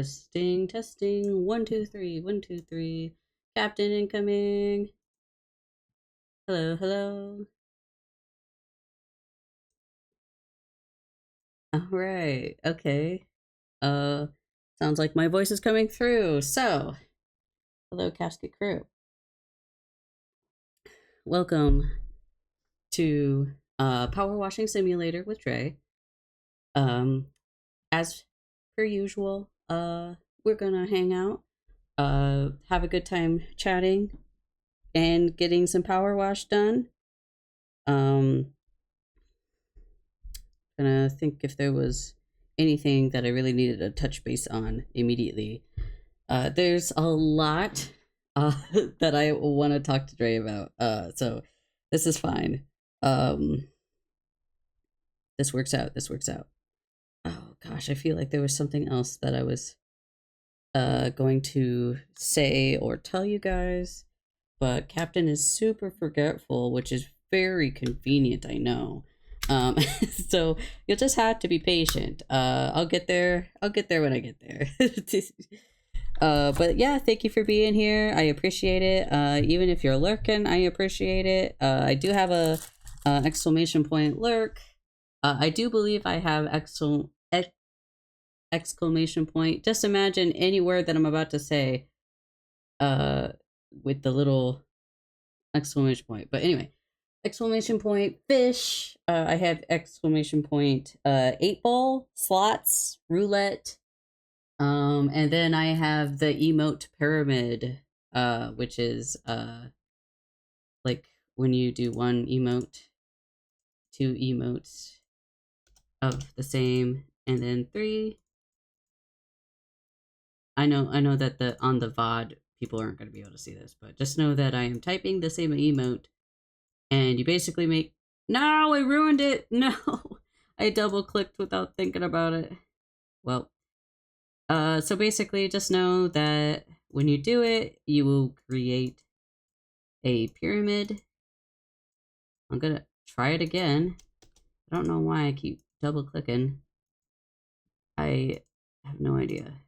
Testing, testing. 1, 2, 3. 1, 2, 3. Captain incoming. Hello, hello. All right. Okay. Sounds like my voice is coming through. So, hello, Casket Crew. Welcome to Power Washing Simulator with Dray. As per usual, we're gonna hang out, have a good time chatting, and getting some power wash done. Gonna think if there was anything that I really needed to touch base on immediately. There's a lot that I want to talk to Dre about. So this is fine. This works out. This works out. Oh gosh, I feel like there was something else that I was going to say or tell you guys, but Captain is super forgetful, which is very convenient, I know. So you'll just have to be patient. I'll get there when I get there. But yeah, thank you for being here. I appreciate it. Even if you're lurking, I appreciate it. I do have a exclamation point lurk. I do believe I have exclamation point. Just imagine any word that I'm about to say with the little exclamation point. But anyway, exclamation point fish. I have exclamation point 8-ball, slots, roulette. And then I have the emote pyramid, which is like when you do one emote, 2 emotes of the same, and then 3. I know that on the VOD people aren't going to be able to see this, but just know that I am typing the same emote, and you basically make. No, I ruined it. No, I double clicked without thinking about it. Well, so basically, just know that when you do it, you will create a pyramid. I'm gonna try it again. I don't know why I keep double clicking. I have no idea.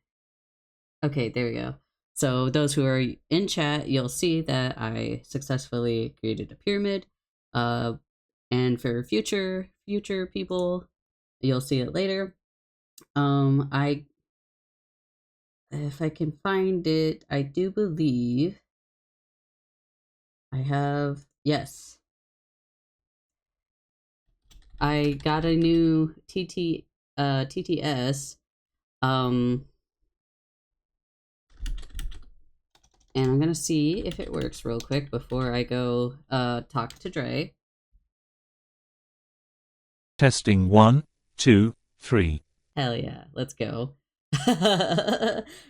Okay, there we go. So those who are in chat, you'll see that I successfully created a pyramid. And for future people, you'll see it later. If I can find it, I do believe I have, yes. I got a new TTS, and I'm gonna see if it works real quick before I go talk to Dre. Testing 1, 2, 3. Hell yeah, let's go.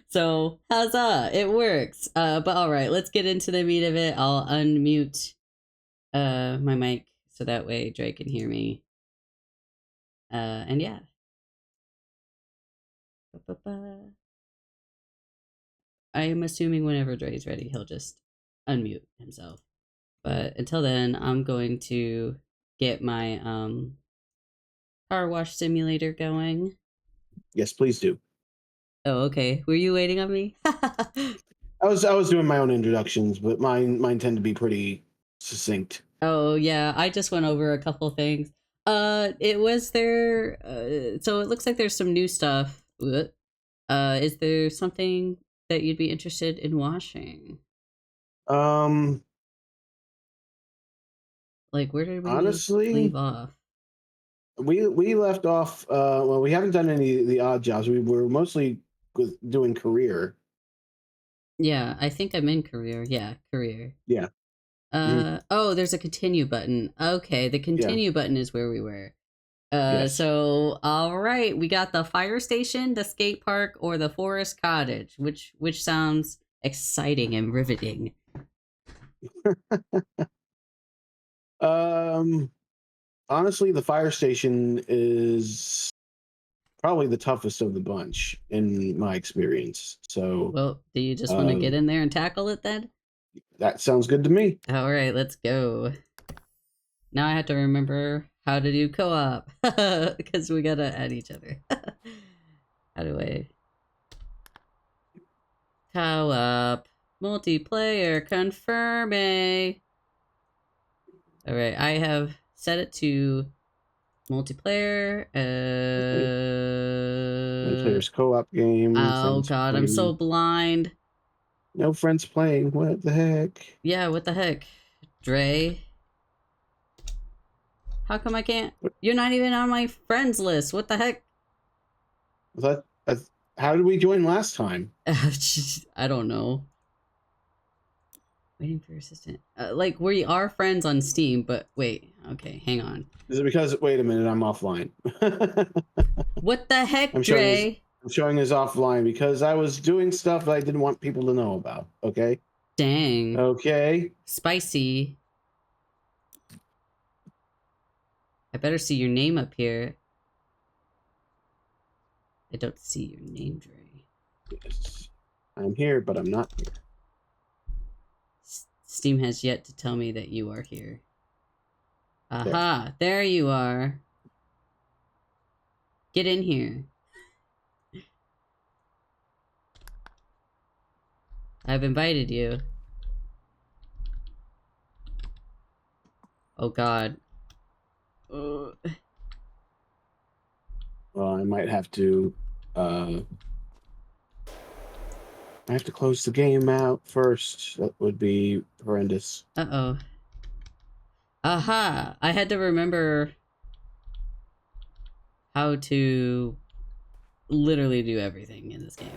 So, huzzah, it works. But alright, let's get into the meat of it. I'll unmute my mic so that way Dre can hear me. And yeah. I am assuming whenever Dre's ready, he'll just unmute himself. But until then, I'm going to get my power wash simulator going. Yes, please do. Oh, okay. Were you waiting on me? I was doing my own introductions, but mine tend to be pretty succinct. Oh yeah, I just went over a couple things. It was there. So it looks like there's some new stuff. Is there something that you'd be interested in washing? Like where did we honestly leave off? We left off. Well, we haven't done any of the odd jobs. We were mostly doing career. Yeah, I think I'm in career. Yeah, career. Yeah. Oh, there's a continue button. Okay, the continue button is where we were. Yes. So all right, we got the fire station, the skate park, or the forest cottage. Which sounds exciting and riveting? Honestly, the fire station is probably the toughest of the bunch in my experience. So, well, do you just want to get in there and tackle it then? That sounds good to me. All right, let's go. Now I have to remember how to do co-op because we gotta add each other. How do I? Co-op. Multiplayer confirming. Alright, I have set it to multiplayer. Players co-op game. Oh Friends god, I'm so playing. blind. No friends playing. What the heck? Yeah, what the heck? Dray? How come I can't? You're not even on my friends list. What the heck? How did we join last time? I don't know. Waiting for your assistant. Like, we are friends on Steam, but wait. Okay, hang on. Is it because? Wait a minute, I'm offline. What the heck, I'm Dray? showing this offline because I was doing stuff that I didn't want people to know about. Okay. Dang. Okay. Spicy. I better see your name up here. I don't see your name, Dray. Yes. I'm here, but I'm not here. Steam has yet to tell me that you are here. Aha, there you are. Get in here. I've invited you. Oh god. Well, I might have to. I have to close the game out first. That would be horrendous. Uh-oh. Aha! I had to remember how to literally do everything in this game.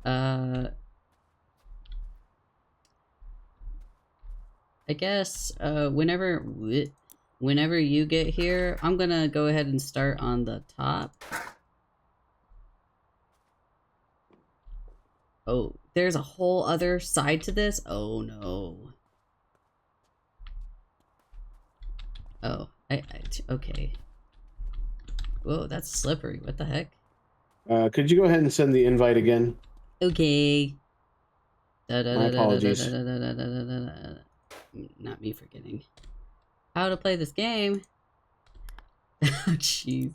I guess, whenever you get here, I'm gonna go ahead and start on the top. Oh, there's a whole other side to this? Oh no. Oh, okay. Whoa, that's slippery. What the heck? Could you go ahead and send the invite again? Okay. My apologies. Not me forgetting how to play this game. Oh, jeez.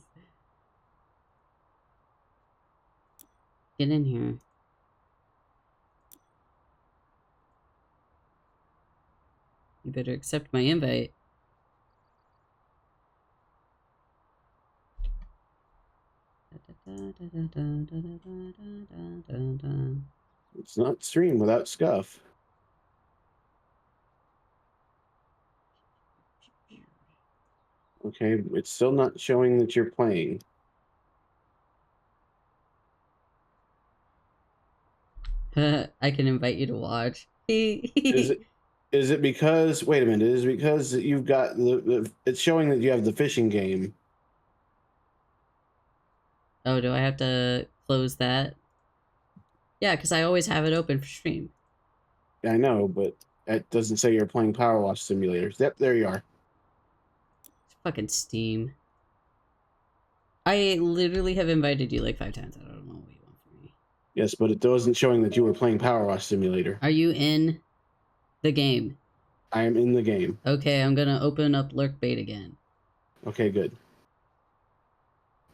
Get in here. You better accept my invite. It's not stream without scuff. Okay, it's still not showing that you're playing. I can invite you to watch. Is it because? Wait a minute. Is it because you've got it's showing that you have the fishing game? Oh, do I have to close that? Yeah, because I always have it open for stream. I know, but it doesn't say you're playing Power Wash Simulators. Yep, there you are. Fucking Steam. I literally have invited you like 5 times. I don't know what you want from me. Yes, but it wasn't showing that you were playing Power Wash Simulator. Are you in the game? I am in the game. Okay, I'm gonna open up Lurkbait again. Okay, good.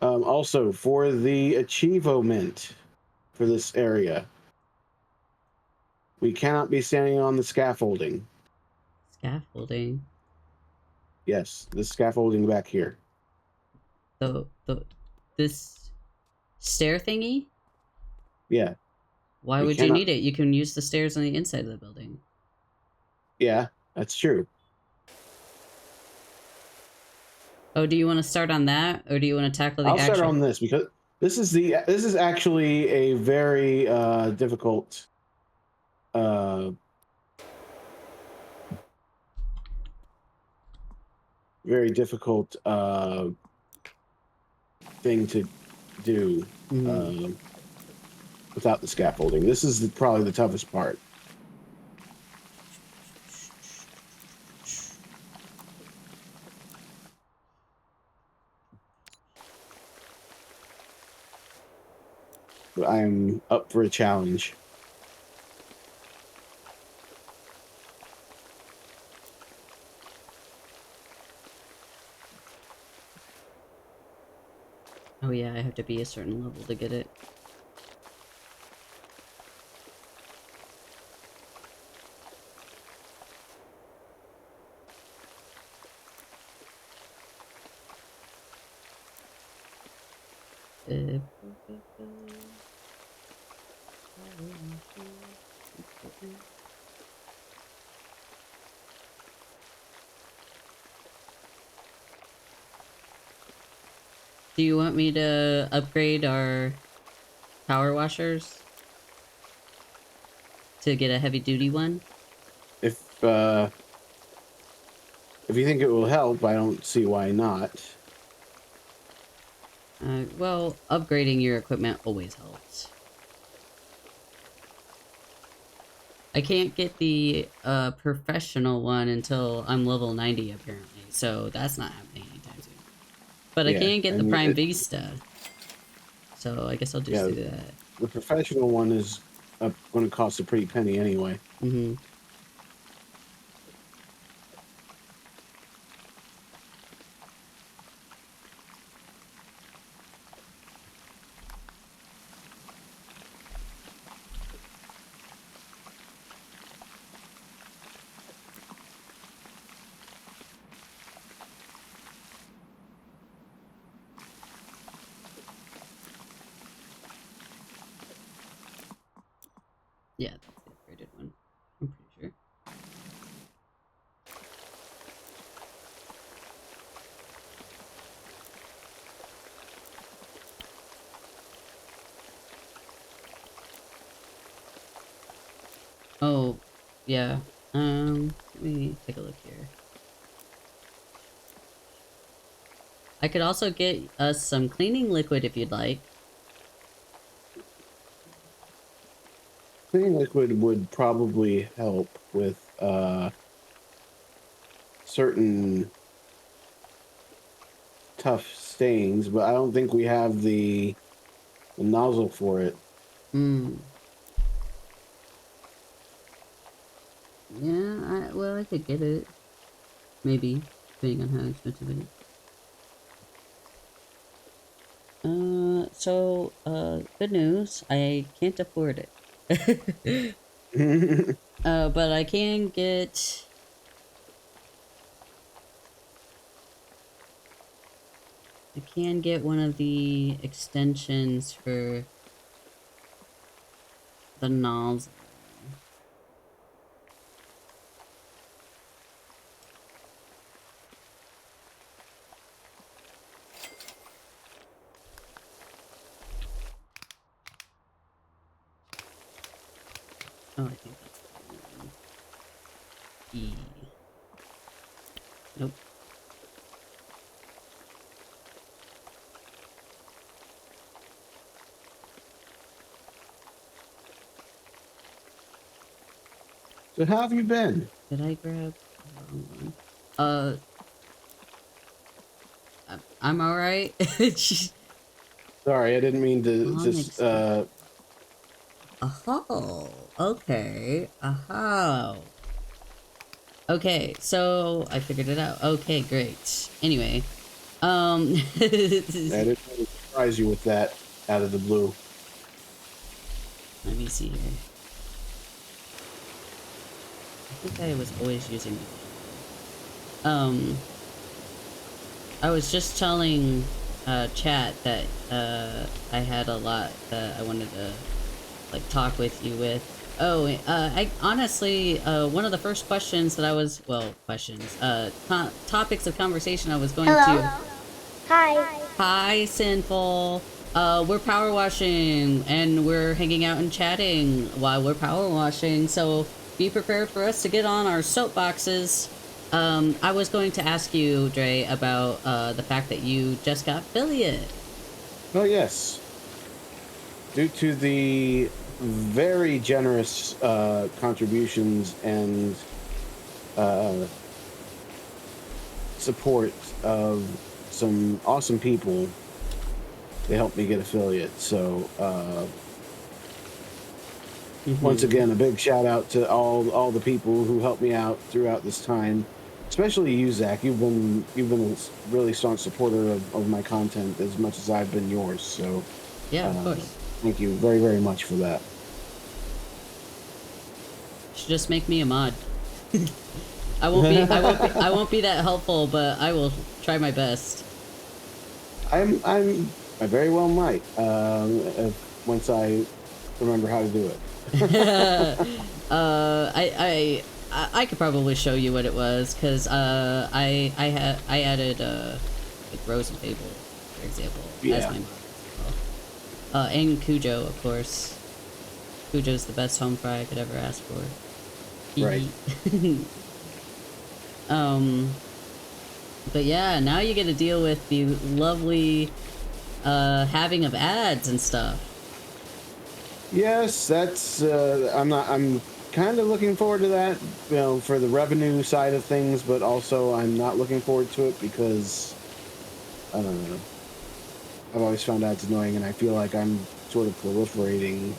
Also, for the achievement for this area, we cannot be standing on the scaffolding. Scaffolding. Yes, the scaffolding back here. This stair thingy? Yeah. Why would you need it? You can use the stairs on the inside of the building. Yeah, that's true. Oh, do you want to start on that, or do you want to tackle the I'll start on this because this is actually a very difficult thing to do without the scaffolding. This is probably the toughest part. But I'm up for a challenge. Oh yeah, I have to be a certain level to get it. Uh, Do you want me to upgrade our power washers to get a heavy duty one? If you think it will help, I don't see why not. Well, upgrading your equipment always helps. I can't get the professional one until I'm level 90 apparently, so that's not happening anytime soon. But I Yeah, can get the and Prime Vista, so I guess I'll just yeah, do that. the professional one is going to cost a pretty penny anyway. Mm-hmm. Yeah, that's the upgraded one. I'm pretty sure. Oh, yeah. Let me take a look here. I could also get us some cleaning liquid if you'd like. Cleaning liquid would probably help with certain tough stains, but I don't think we have the nozzle for it. Hmm. Yeah, well, I could get it. Maybe, depending on how expensive it is. Good news. I can't afford it. But I can get... I can get one of the extensions for the nozzle. Oh, I think that's the wrong one. E. Nope. So how have you been? Did I grab the wrong one? I'm alright. Sorry, I didn't mean to Wrong just extension. Oh, okay. Okay, so I figured it out. Okay, great. Anyway, I didn't want to surprise you with that out of the blue. let me see here. I think I was always using it. I was just telling chat that I had a lot that I wanted to like talk with you with. Oh, I honestly, one of the first questions that I was, well, topics of conversation I was going Hello. to. Hi. Hi, Sinful. We're power washing and we're hanging out and chatting while we're power washing. So be prepared for us to get on our soapboxes. I was going to ask you, Dray, about the fact that you just got affiliate. Oh yes, due to the very generous contributions and support of some awesome people, they helped me get affiliate. So once again, a big shout out to all the people who helped me out throughout this time, especially you, Zach. You've been a really strong supporter of my content as much as I've been yours. So Yeah, of course. thank you very, very much for that. Should just make me a mod. I won't be that helpful, but I will try my best. I very well might once I remember how to do it. I could probably show you what it was, because I added like Rose and Fable, for example, as my mod as well. And Cujo, of course. Cujo's the best home fry I could ever ask for. Right. But yeah, now you get to deal with the lovely having of ads and stuff. Yes, that's I'm kind of looking forward to that, you know, for the revenue side of things, but also I'm not looking forward to it because I don't know. I've always found ads annoying, and I feel like I'm sort of proliferating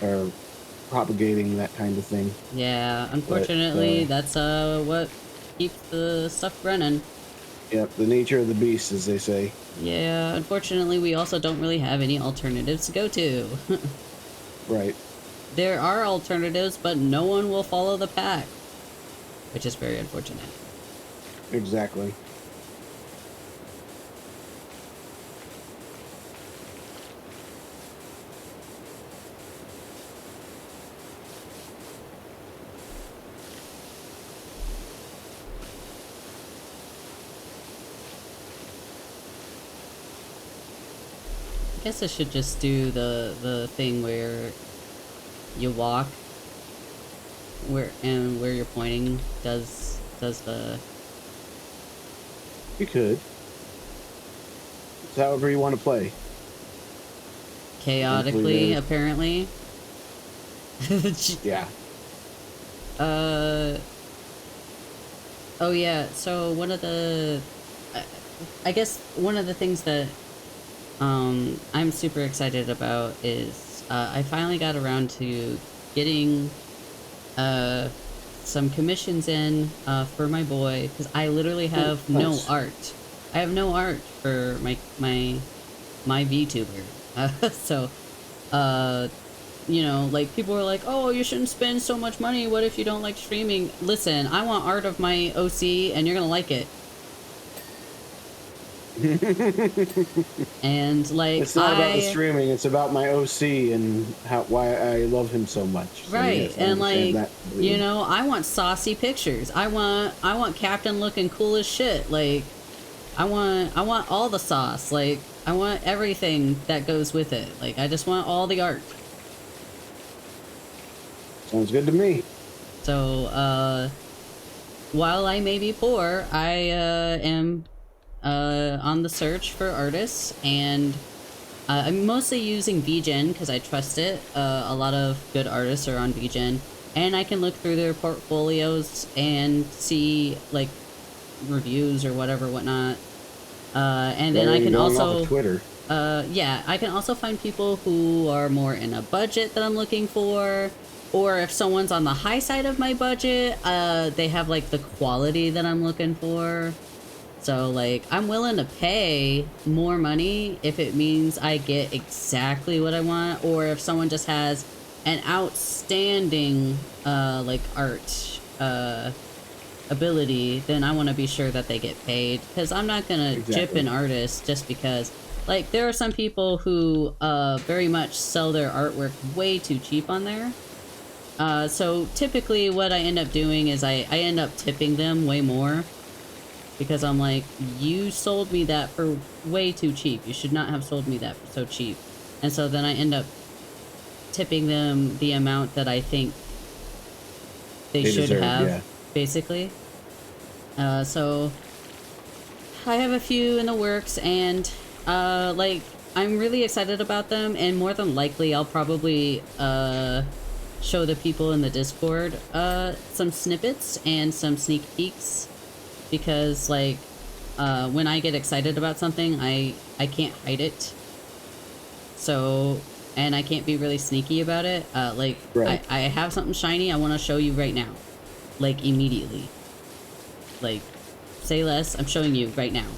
or propagating that kind of thing. Yeah, unfortunately, that's what keeps the stuff running. Yep, the nature of the beast, as they say. Yeah, unfortunately, we also don't really have any alternatives to go to. Right. There are alternatives, but no one will follow the pack, which is very unfortunate. Exactly. I guess I should just do the thing where you walk where you're pointing does the... You could. It's however you want to play. Chaotically, apparently. Yeah. Oh yeah, so one of the... I guess one of the things that I'm super excited about is I finally got around to getting some commissions in for my boy, because I literally have no art. I have no art for my VTuber. So you know, like, people were like, oh, you shouldn't spend so much money, what if you don't like streaming? Listen, I want art of my OC and you're gonna like it. And like, it's not about the streaming, it's about my OC and why I love him so much. So right. yes, and like, you know, I want saucy pictures. I want Captain looking cool as shit. Like, I want all the sauce. Like, I want everything that goes with it. Like, I just want all the art. Sounds good to me. So while I may be poor, I am on the search for artists, and I'm mostly using VGen because I trust it. A lot of good artists are on VGen, and I can look through their portfolios and see like reviews or whatnot. And then I can also Twitter. Yeah, I can also find people who are more in a budget that I'm looking for, or if someone's on the high side of my budget, they have like the quality that I'm looking for. So, like, I'm willing to pay more money if it means I get exactly what I want, or if someone just has an outstanding, like, art, ability, then I want to be sure that they get paid, because I'm not gonna jip an artist just because, like, there are some people who, very much sell their artwork way too cheap on there. So typically what I end up doing is I end up tipping them way more. Because I'm like, you sold me that for way too cheap. You should not have sold me that for so cheap. And so then I end up tipping them the amount that I think they should deserve, have, basically. So I have a few in the works, and like, I'm really excited about them, and more than likely I'll probably show the people in the Discord some snippets and some sneak peeks. Because, like, when I get excited about something, I can't hide it. So, and I can't be really sneaky about it. Like, I have something shiny I want to show you right now. Like, immediately. like, say less. I'm showing you right now.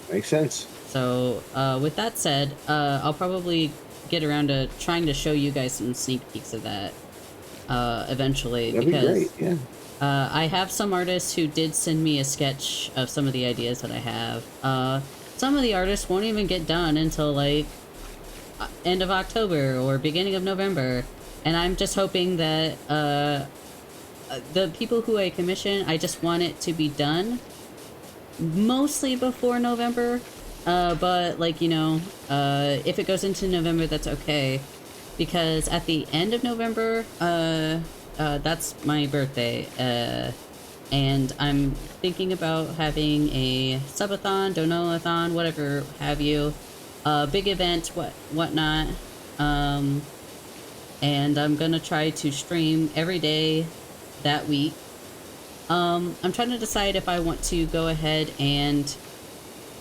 Makes sense. So, with that said, I'll probably get around to trying to show you guys some sneak peeks of that eventually. That'd be great, yeah. I have some artists who did send me a sketch of some of the ideas that I have. Some of the artists won't even get done until, like, end of October or beginning of November. And I'm just hoping that the people who I commission, I just want it to be done mostly before November. But, like, you know, if it goes into November, that's okay. Because at the end of November, that's my birthday. And I'm thinking about having a subathon, donathon, whatever have you. Big event, whatnot. And I'm gonna try to stream every day that week. I'm trying to decide if I want to go ahead and...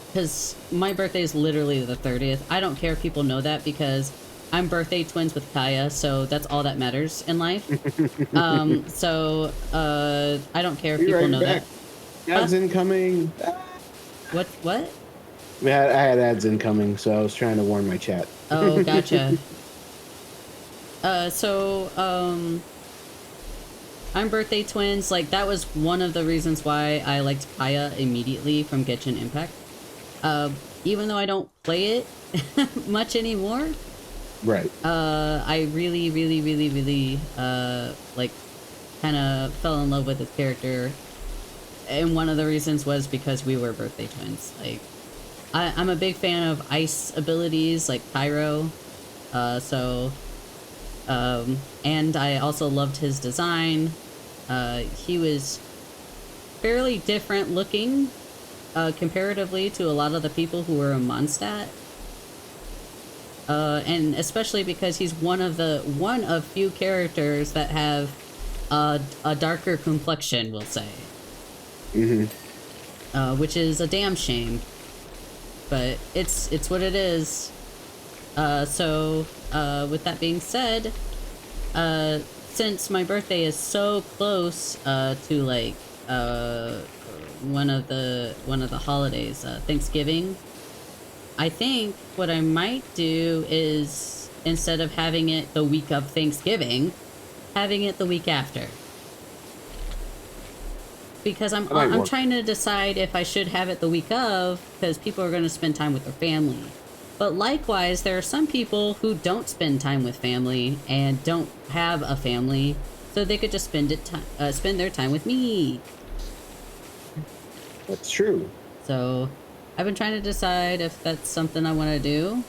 Because my birthday is literally the 30th. I don't care if people know that because I'm birthday twins with Kaya, so that's all that matters in life. So I don't care if people know that. Ads incoming. What? I had ads incoming, so I was trying to warn my chat. Oh, gotcha. I'm birthday twins. Like, that was one of the reasons why I liked Kaya immediately from Genshin Impact. Even though I don't play it much anymore. Right. I really, like, kind of fell in love with his character. And one of the reasons was because we were birthday twins. Like, I'm a big fan of ice abilities, like Pyro. And I also loved his design. He was fairly different looking, comparatively to a lot of the people who were in Mondstadt. And especially because he's one of few characters that have a darker complexion, we'll say. Mm-hmm. Which is a damn shame. But it's what it is. With that being said, since my birthday is so close to like one of the holidays, Thanksgiving, I think what I might do is, instead of having it the week of Thanksgiving, having it the week after. Because I'm trying to decide if I should have it the week of, because people are going to spend time with their family. But likewise, there are some people who don't spend time with family and don't have a family, so they could just spend their time with me. That's true. So, I've been trying to decide if that's something I want to do.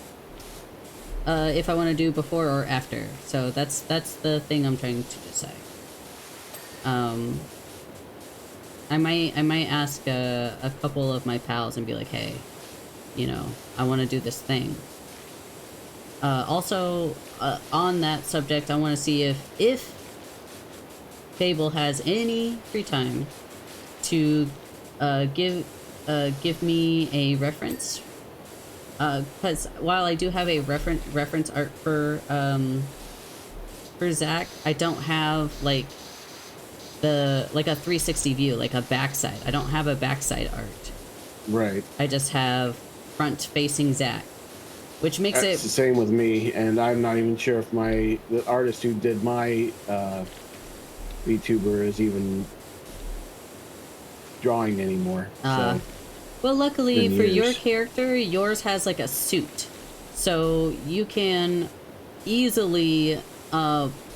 If I want to do before or after. So that's the thing I'm trying to decide. I might ask a couple of my pals and be like, hey, you know, I want to do this thing. Also, on that subject, I want to see if Fable has any free time to give me a reference. Because while I do have a reference art for Zack, I don't have like a 360 view, like a backside. I don't have a backside art. Right. I just have front facing Zack, which makes That's the same with me, and I'm not even sure if the artist who did my VTuber is even drawing anymore. So. Well, luckily for your character, yours has like a suit, so you can easily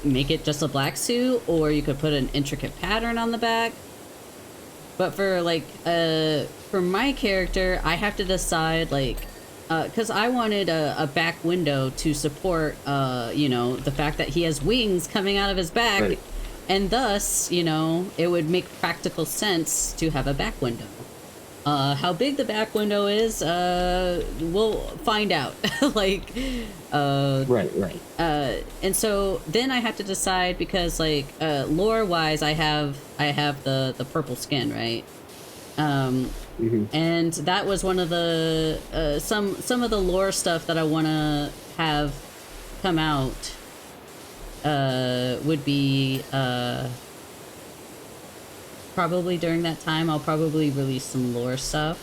make it just a black suit, or you could put an intricate pattern on the back. But for like for my character, I have to decide, like, because I wanted a back window to support you know, the fact that he has wings coming out of his back. Right. And thus, you know, it would make practical sense to have a back window. How big the back window is, we'll find out. Like, right. And so then I have to decide, because like lore-wise, I have the purple skin, right? And that was one of the some of the lore stuff that I want to have come out. Would be probably during that time, I'll probably release some lore stuff.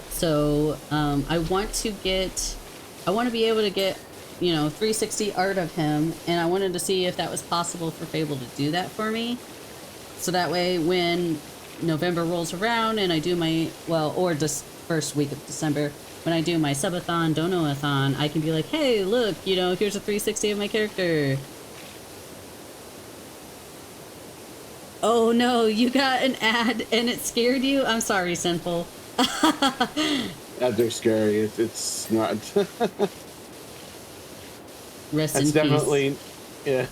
So I want to be able to get, you know, 360 art of him, and I wanted to see if that was possible for Fable to do that for me. So that way when November rolls around and I do my, well, or this first week of December, when I do my subathon, dono-a-thon, I can be like, hey, look, you know, here's a 360 of my character. Oh no, you got an ad and it scared you? I'm sorry, Sinful. Ads are scary. It's not. Rest That's in definitely, peace. yeah.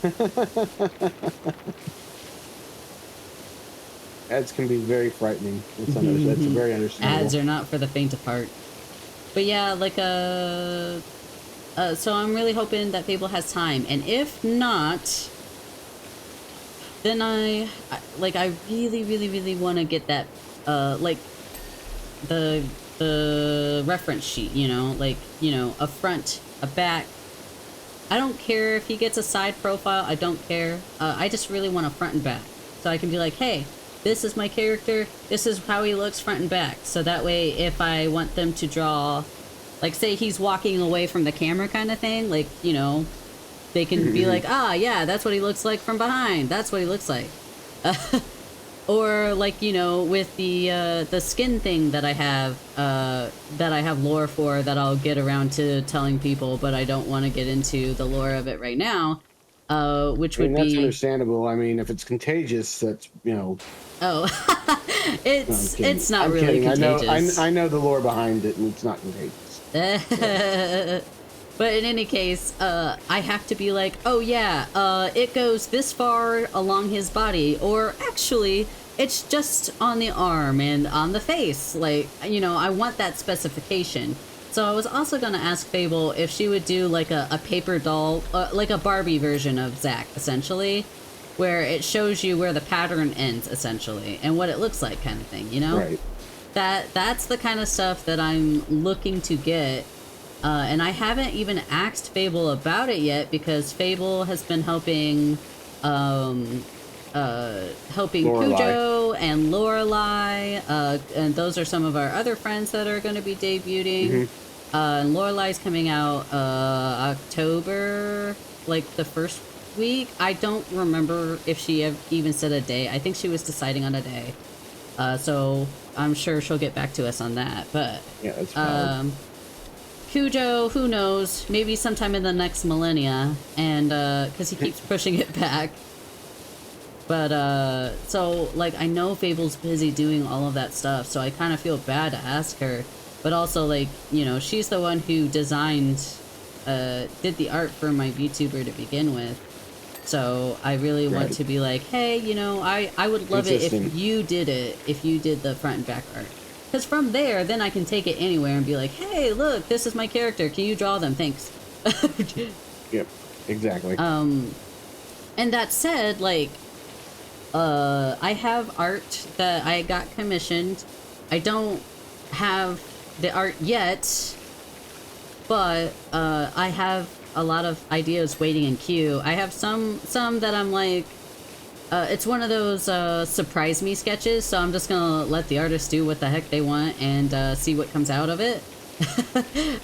Ads can be very frightening. That's very understandable. Ads are not for the faint of heart. But yeah, like, so I'm really hoping that Fable has time. And if not, then I really, really, really want to get that, like, the reference sheet, you know? Like, you know, a front, a back. I don't care if he gets a side profile. I don't care. I just really want a front and back. So I can be like, hey, this is my character. This is how he looks front and back. So that way, if I want them to draw, like, say he's walking away from the camera kind of thing, like, you know, they can be like, ah, yeah, that's what he looks like from behind. That's what he looks like. Or like, you know, with the skin thing that I have lore for that I'll get around to telling people, but I don't want to get into the lore of it right now. Which would be... That's understandable. I mean, if it's contagious, that's, you know... Oh, it's not I'm really kidding. contagious. I know the lore behind it, and it's not contagious. So. But in any case, I have to be like, oh yeah, it goes this far along his body, or actually, it's just on the arm and on the face. Like, you know, I want that specification. So I was also going to ask Fable if she would do like a paper doll, like a Barbie version of Zack, essentially, where it shows you where the pattern ends, essentially, and what it looks like kind of thing, you know? Right. That's the kind of stuff that I'm looking to get. And I haven't even asked Fable about it yet because Fable has been helping Cujo and Lorelei, and those are some of our other friends that are going to be debuting. And Lorelai's coming out October, like the first week. I don't remember if she even said a day. I think she was deciding on a day. So I'm sure she'll get back to us on that. But yeah, that's valid. Cujo, who knows? Maybe sometime in the next millennia, and because he keeps pushing it back. But so like I know Fable's busy doing all of that stuff, so I kind of feel bad to ask her. But also, like, you know, she's the one who designed, did the art for my VTuber to begin with. So I really want to be like, hey, you know, I would love it if you did it, if you did the front and back art. Because from there, then I can take it anywhere and be like, hey, look, this is my character. Can you draw them? Thanks. Yep, exactly. And that said, like, I have art that I got commissioned. I don't have the art yet, but I have a lot of ideas waiting in queue. I have some that I'm like, it's one of those surprise me sketches, so I'm just gonna let the artist do what the heck they want and see what comes out of it.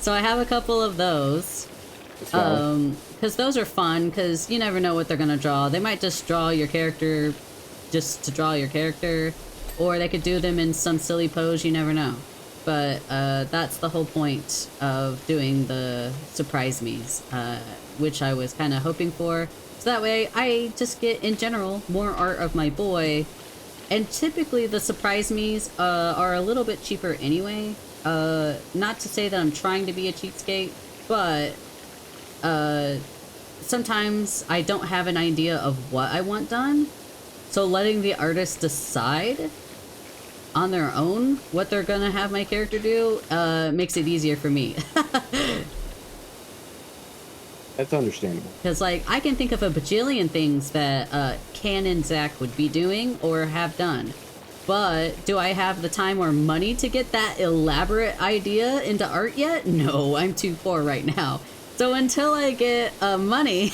So I have a couple of those. Because those are fun, because you never know what they're gonna draw. They might just draw your character just to draw your character, or they could do them in some silly pose, you never know. But that's the whole point of doing the surprise me's, which I was kind of hoping for. So that way I just get, in general, more art of my boy. And typically the surprise me's are a little bit cheaper anyway. Not to say that I'm trying to be a cheapskate, but sometimes I don't have an idea of what I want done. So letting the artist decide on their own what they're gonna have my character do makes it easier for me. That's understandable. Because, like, I can think of a bajillion things that Ken and Zack would be doing or have done. But do I have the time or money to get that elaborate idea into art yet? No, I'm too poor right now. So until I get money,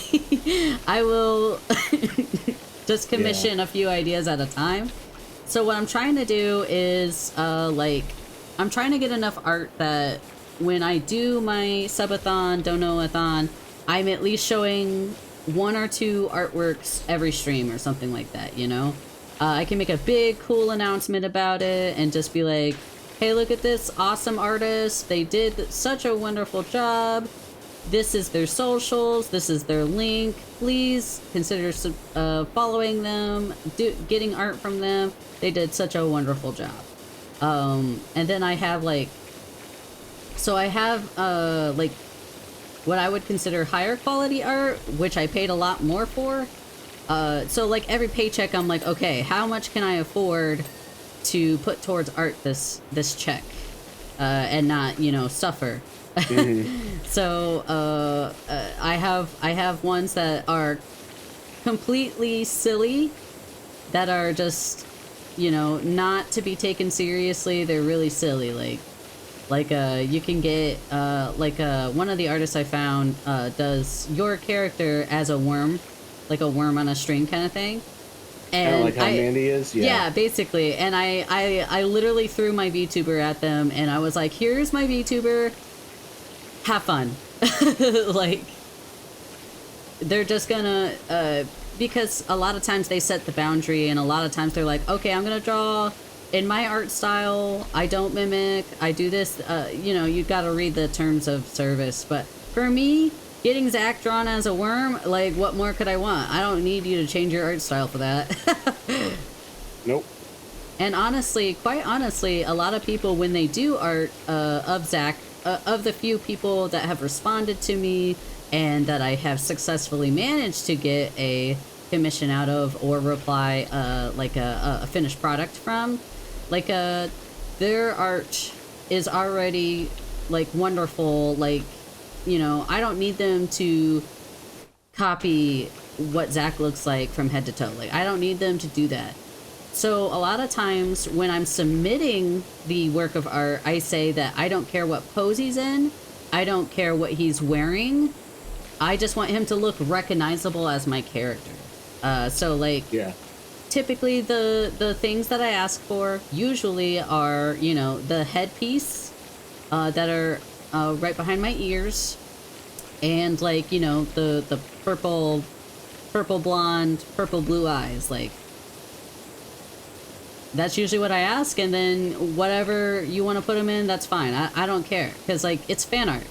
I will just commission a few ideas at a time. So what I'm trying to do is, like, I'm trying to get enough art that when I do my subathon, dono-a-thon, I'm at least showing 1 or 2 artworks every stream or something like that, you know? I can make a big, cool announcement about it and just be like, hey, look at this awesome artist. They did such a wonderful job. This is their socials. This is their link. Please consider following them, getting art from them. They did such a wonderful job. And then I have like, so I have like what I would consider higher quality art, which I paid a lot more for. So like every paycheck, I'm like, okay, how much can I afford to put towards art this check, and not, you know, suffer. So I have ones that are completely silly, that are just, you know, not to be taken seriously. They're really silly. Like you can get one of the artists I found does your character as a worm, like a worm on a string kind of thing. And like how Mandy is? Yeah, basically. And I literally threw my VTuber at them, and I was like, here's my VTuber. Have fun. Like, they're just gonna, because a lot of times they set the boundary, and a lot of times they're like, okay, I'm gonna draw in my art style. I don't mimic. I do this. You know, you gotta read the terms of service. But for me, getting Zach drawn as a worm, like, what more could I want? I don't need you to change your art style for that. Nope. And honestly, quite honestly, a lot of people, when they do art of Zach, of the few people that have responded to me and that I have successfully managed to get a commission out of or reply like a finished product from, like their art is already like wonderful. Like, you know, I don't need them to copy what Zach looks like from head to toe. Like, I don't need them to do that. So a lot of times when I'm submitting the work of art, I say that I don't care what pose he's in. I don't care what he's wearing. I just want him to look recognizable as my character. So like, typically the things that I ask for usually are, you know, the headpiece that are right behind my ears, and like, you know, the purple blonde, purple blue eyes. Like, that's usually what I ask, and then whatever you want to put them in, that's fine. I don't care, because like, it's fan art.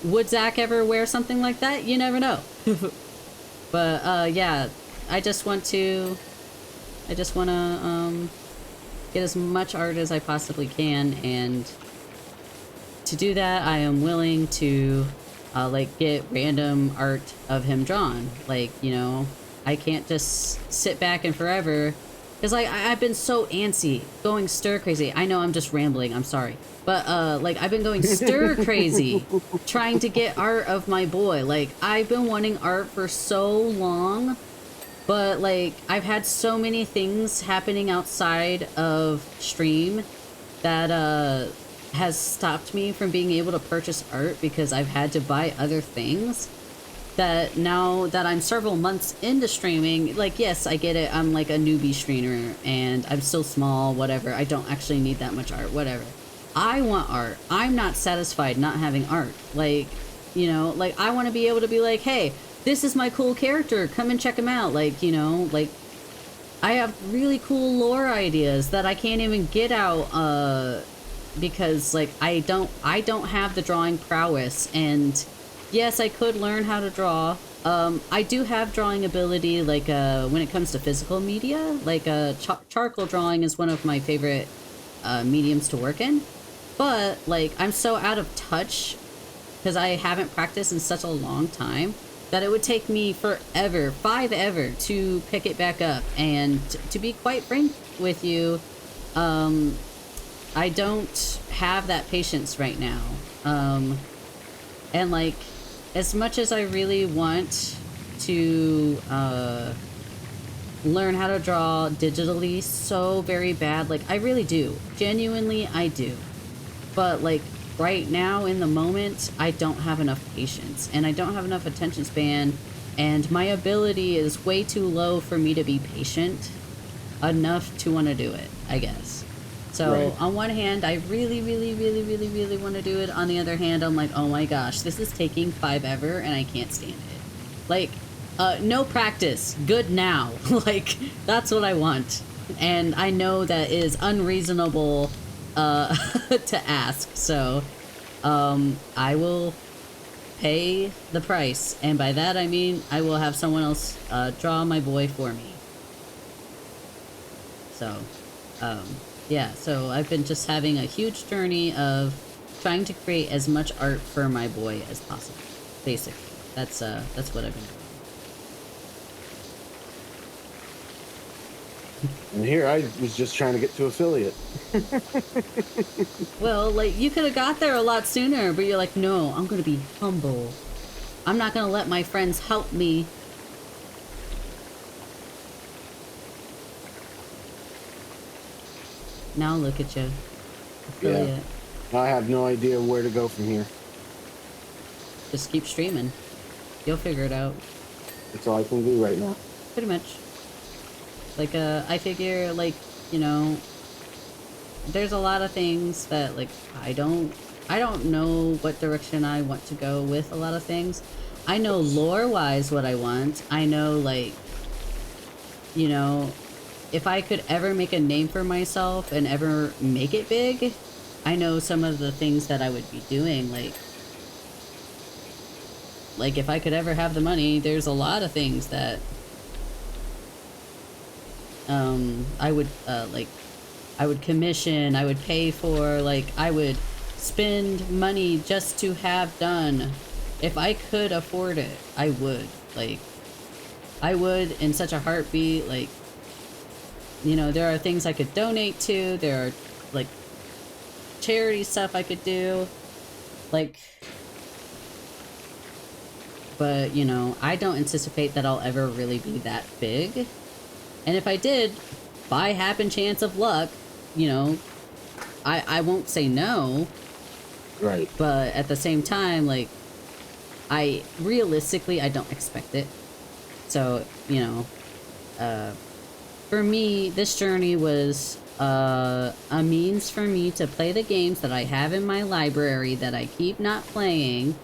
Would Zach ever wear something like that? You never know. But yeah, I just want to get as much art as I possibly can, and to do that, I am willing to like get random art of him drawn. Like, you know, I can't just sit back and forever, because like I've been so antsy, going stir crazy. I know I'm just rambling, I'm sorry. But like, I've been going stir crazy trying to get art of my boy. Like, I've been wanting art for so long, but like, I've had so many things happening outside of stream that has stopped me from being able to purchase art, because I've had to buy other things. That now that I'm several months into streaming, like, yes, I get it, I'm like a newbie streamer and I'm still small, whatever, I don't actually need that much art, whatever. I want art. I'm not satisfied not having art. Like, you know, like, I want to be able to be like, hey, this is my cool character, come and check him out. Like, you know, like, I have really cool lore ideas that I can't even get out because like, I don't have the drawing prowess. And yes, I could learn how to draw. I do have drawing ability, like when it comes to physical media. Like charcoal drawing is one of my favorite mediums to work in. But like, I'm so out of touch because I haven't practiced in such a long time that it would take me forever to pick it back up. And to be quite frank with you, I don't have that patience right now. And like, as much as I really want to learn how to draw digitally so very bad, like, I really do. Genuinely, I do. But like, right now in the moment, I don't have enough patience, and I don't have enough attention span and my ability is way too low for me to be patient enough to want to do it, I guess. So Right. on one hand, I really, really, really, really, really want to do it. On the other hand, I'm like, oh my gosh, this is taking forever and I can't stand it. Like, no practice, good now. Like, that's what I want. And I know that is unreasonable to ask. So I will pay the price. And by that I mean I will have someone else draw my boy for me. So, yeah, so I've been just having a huge journey of trying to create as much art for my boy as possible. Basically, that's what I've been doing. And here I was just trying to get to affiliate. Well, like, you could have got there a lot sooner, but you're like, no, I'm gonna be humble. I'm not gonna let my friends help me. Now look at you. Affiliate. Yeah. I have no idea where to go from here. Just keep streaming. You'll figure it out. That's all I can do right now. Pretty much. Like, I figure, like, you know, there's a lot of things that, like, I don't know what direction I want to go with a lot of things. I know lore-wise what I want. I know, like, you know, if I could ever make a name for myself and ever make it big, I know some of the things that I would be doing. Like if I could ever have the money, there's a lot of things that I would I would commission, I would pay for, like I would spend money just to have done. If I could afford it, I would. Like, I would in such a heartbeat. Like, you know, there are things I could donate to, there are like charity stuff I could do, like, but you know, I don't anticipate that I'll ever really be that big. And if I did, by happen chance of luck, you know, I won't say no. Right. But at the same time, like, I realistically, I don't expect it. So, you know, for me, this journey was a means for me to play the games that I have in my library that I keep not playing.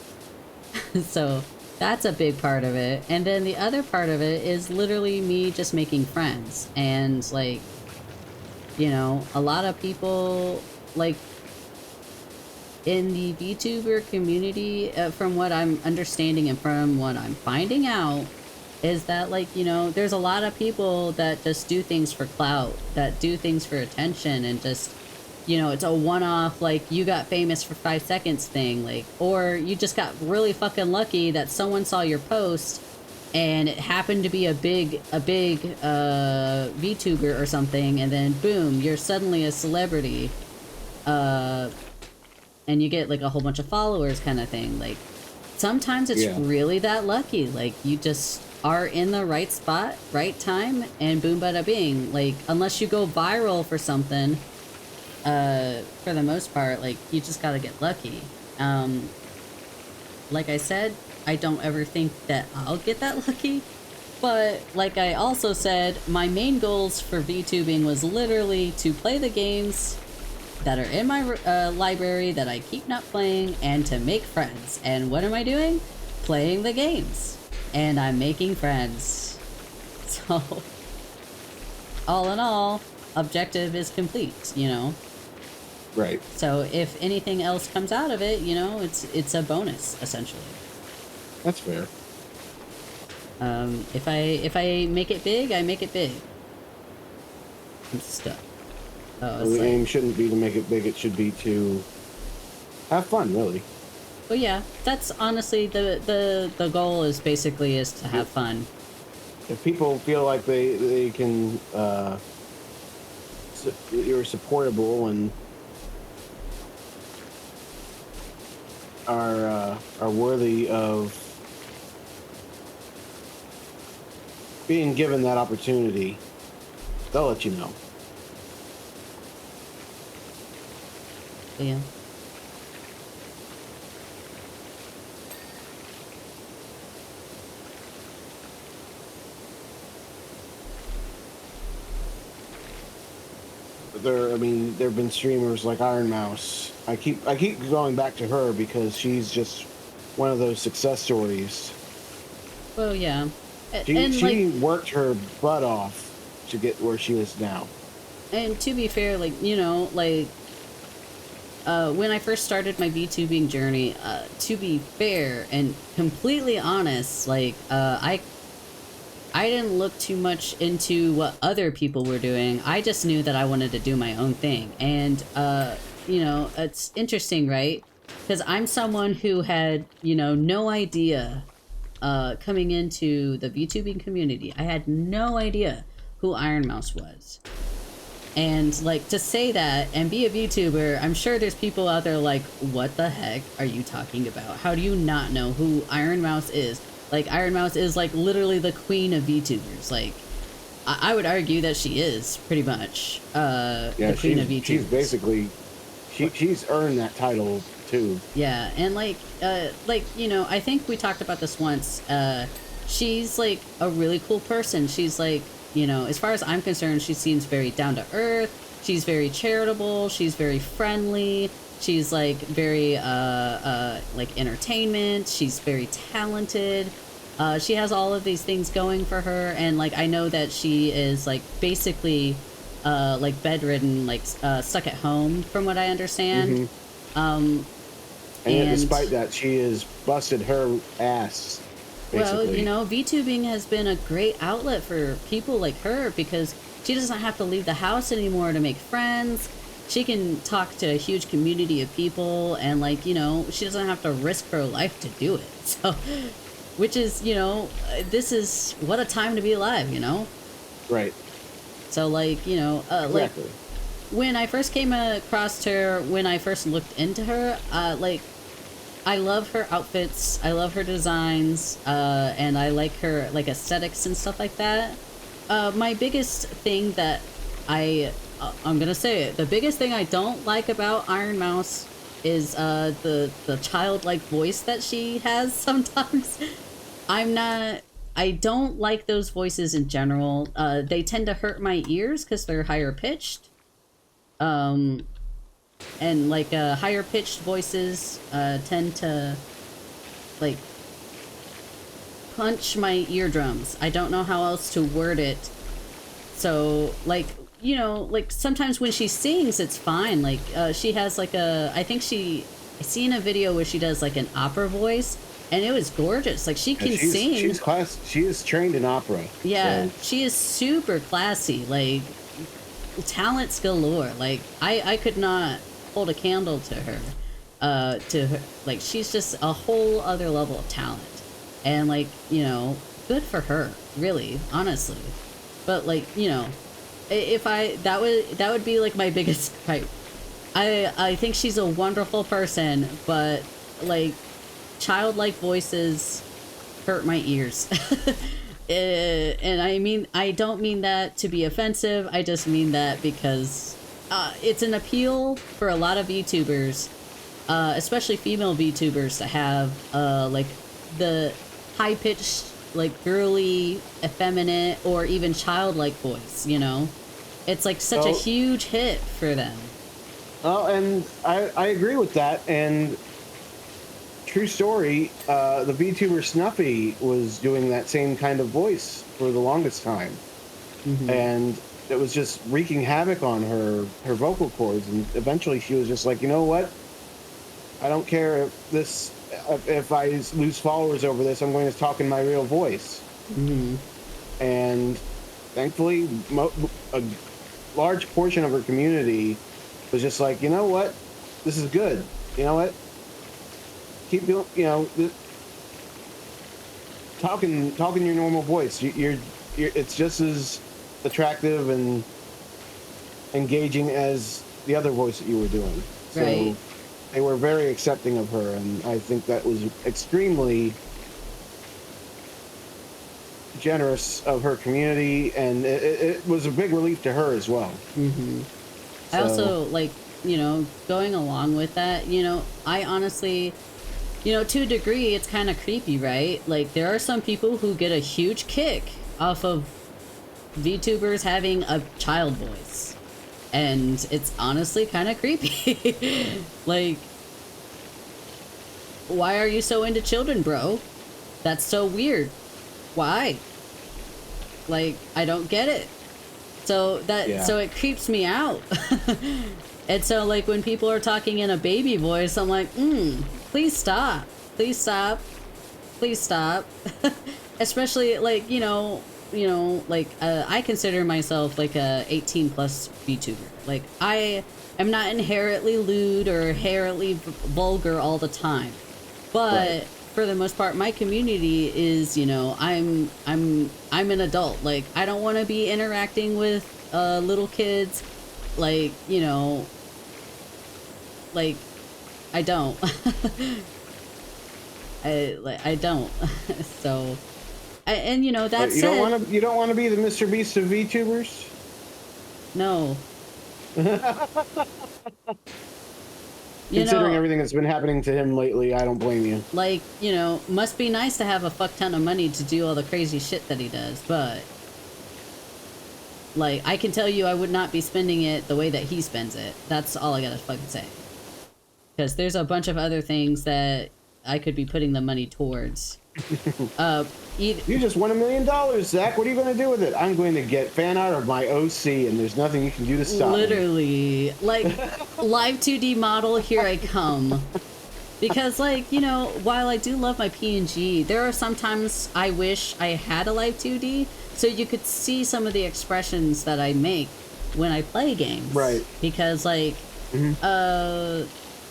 So that's a big part of it. And then the other part of it is literally me just making friends. And, like, you know, a lot of people, like, in the VTuber community, from what I'm understanding and from what I'm finding out, is that, like, you know, there's a lot of people that just do things for clout, that do things for attention, and just, you know, it's a one-off, like, you got famous for 5 seconds thing, like, or you just got really fucking lucky that someone saw your post and it happened to be a big VTuber or something, and then boom, you're suddenly a celebrity, and you get like a whole bunch of followers kind of thing. Like, sometimes it's really that lucky. Like, you just are in the right spot, right time, and boom, bada bing. Like, unless you go viral for something, for the most part, like, you just gotta get lucky. Like I said, I don't ever think that I'll get that lucky. But like I also said, my main goals for VTubing was literally to play the games that are in my library that I keep not playing, and to make friends. And what am I doing? Playing the games. And I'm making friends. So, all in all, objective is complete, you know? Right. So if anything else comes out of it, you know, it's a bonus, essentially. That's fair. If I make it big, I make it big. I'm stuck. Oh, The aim shouldn't be to make it big, it should be to have fun, really. Well, yeah, that's honestly the goal is basically is to have fun. If people feel like they can, you're supportable and are worthy of being given that opportunity, they'll let you know. Yeah. I mean, there have been streamers like Iron Mouse. I keep going back to her because she's just one of those success stories. Well, yeah. She worked her butt off to get where she is now. And to be fair, like, you know, like, when I first started my VTubing journey, to be fair and completely honest, like, I didn't look too much into what other people were doing. I just knew that I wanted to do my own thing. And, you know, it's interesting, right? Because I'm someone who had, you know, no idea, coming into the VTubing community. I had no idea who Iron Mouse was. And, like, to say that and be a VTuber, I'm sure there's people out there like, what the heck are you talking about? How do you not know who Iron Mouse is? Like, Iron Mouse is, like, literally the queen of VTubers. Like, I would argue that she is, pretty much, the queen of VTubers. She's basically... She's earned that title, too. Yeah, and, like, you know, I think we talked about this once. She's, like, a really cool person. She's, like... You know, as far as I'm concerned, she seems very down to earth. She's very charitable. She's very friendly. She's like very like entertainment. She's very talented. She has all of these things going for her, and like I know that she is like basically like bedridden, like stuck at home, from what I understand. And despite that, she has busted her ass. Basically. Well, you know, VTubing has been a great outlet for people like her because she doesn't have to leave the house anymore to make friends. She can talk to a huge community of people and, like, you know, she doesn't have to risk her life to do it. So, which is, you know, this is what a time to be alive, you know? Right. So, like, you know, exactly. Like, when I first came across her, when I first looked into her, like, I love her outfits, I love her designs, and I like her, like, aesthetics and stuff like that. My biggest thing that I'm gonna say it, the biggest thing I don't like about Iron Mouse is, the childlike voice that she has sometimes. I don't like those voices in general. They tend to hurt my ears because they're higher pitched. And like higher pitched voices tend to like punch my eardrums. I don't know how else to word it. So like, you know, like sometimes when she sings it's fine. Like she has like I seen a video where she does like an opera voice and it was gorgeous. Like she can sing. She is trained in opera. Yeah, so. She is super classy. Like talents galore. Like I could not hold a candle to her. Like she's just a whole other level of talent, and like, you know, good for her, really, honestly. But like, you know, if that would be like my biggest gripe. I think she's a wonderful person, but like childlike voices hurt my ears. And I don't mean that to be offensive. I just mean that because it's an appeal for a lot of VTubers, especially female VTubers, to have like the high-pitched, like girly, effeminate, or even childlike voice, you know? It's like such a huge hit for them. Oh, and I agree with that, and true story, the VTuber Snuffy was doing that same kind of voice for the longest time. Mm-hmm. And it was just wreaking havoc on her vocal cords, and eventually she was just like, you know what? I don't care if I lose followers over this, I'm going to talk in my real voice. Mm-hmm. And thankfully, a large portion of her community was just like, you know what? This is good. You know what? Keep doing, you know, talking your normal voice. You're it's just as attractive and engaging as the other voice that you were doing. So right. They were very accepting of her, and I think that was extremely generous of her community, and it was a big relief to her as well. Mm-hmm. So, I also, like, you know, going along with that, you know, I honestly, you know, to a degree, it's kind of creepy, right? Like, there are some people who get a huge kick off of VTubers having a child voice. And it's honestly kind of creepy. Like, why are you so into children, bro? That's so weird. Why? Like, I don't get it. So so it creeps me out. And so, like, when people are talking in a baby voice, I'm like, please stop. Please stop. Please stop. Especially, like, like, I consider myself, like, a 18 plus VTuber. Like, I am not inherently lewd or inherently vulgar all the time. But for the most part, my community is, I'm an adult. Like, I don't want to be interacting with little kids. Like, like, I don't. I don't. So, and that you said, you don't want to be the Mr. Beast of VTubers? No. Considering everything that's been happening to him lately, I don't blame you. Like, must be nice to have a fuck ton of money to do all the crazy shit that he does, but like, I can tell you I would not be spending it the way that he spends it. That's all I gotta fucking say. Because there's a bunch of other things that I could be putting the money towards. You just won $1 million, Zach. What are you going to do with it? I'm going to get fan art of my OC, and there's nothing you can do to stop Literally. Me. Like, live 2D model, here I come. Because, like, while I do love my PNG, there are sometimes I wish I had a live 2D, so you could see some of the expressions that I make when I play games. Right. Because, like,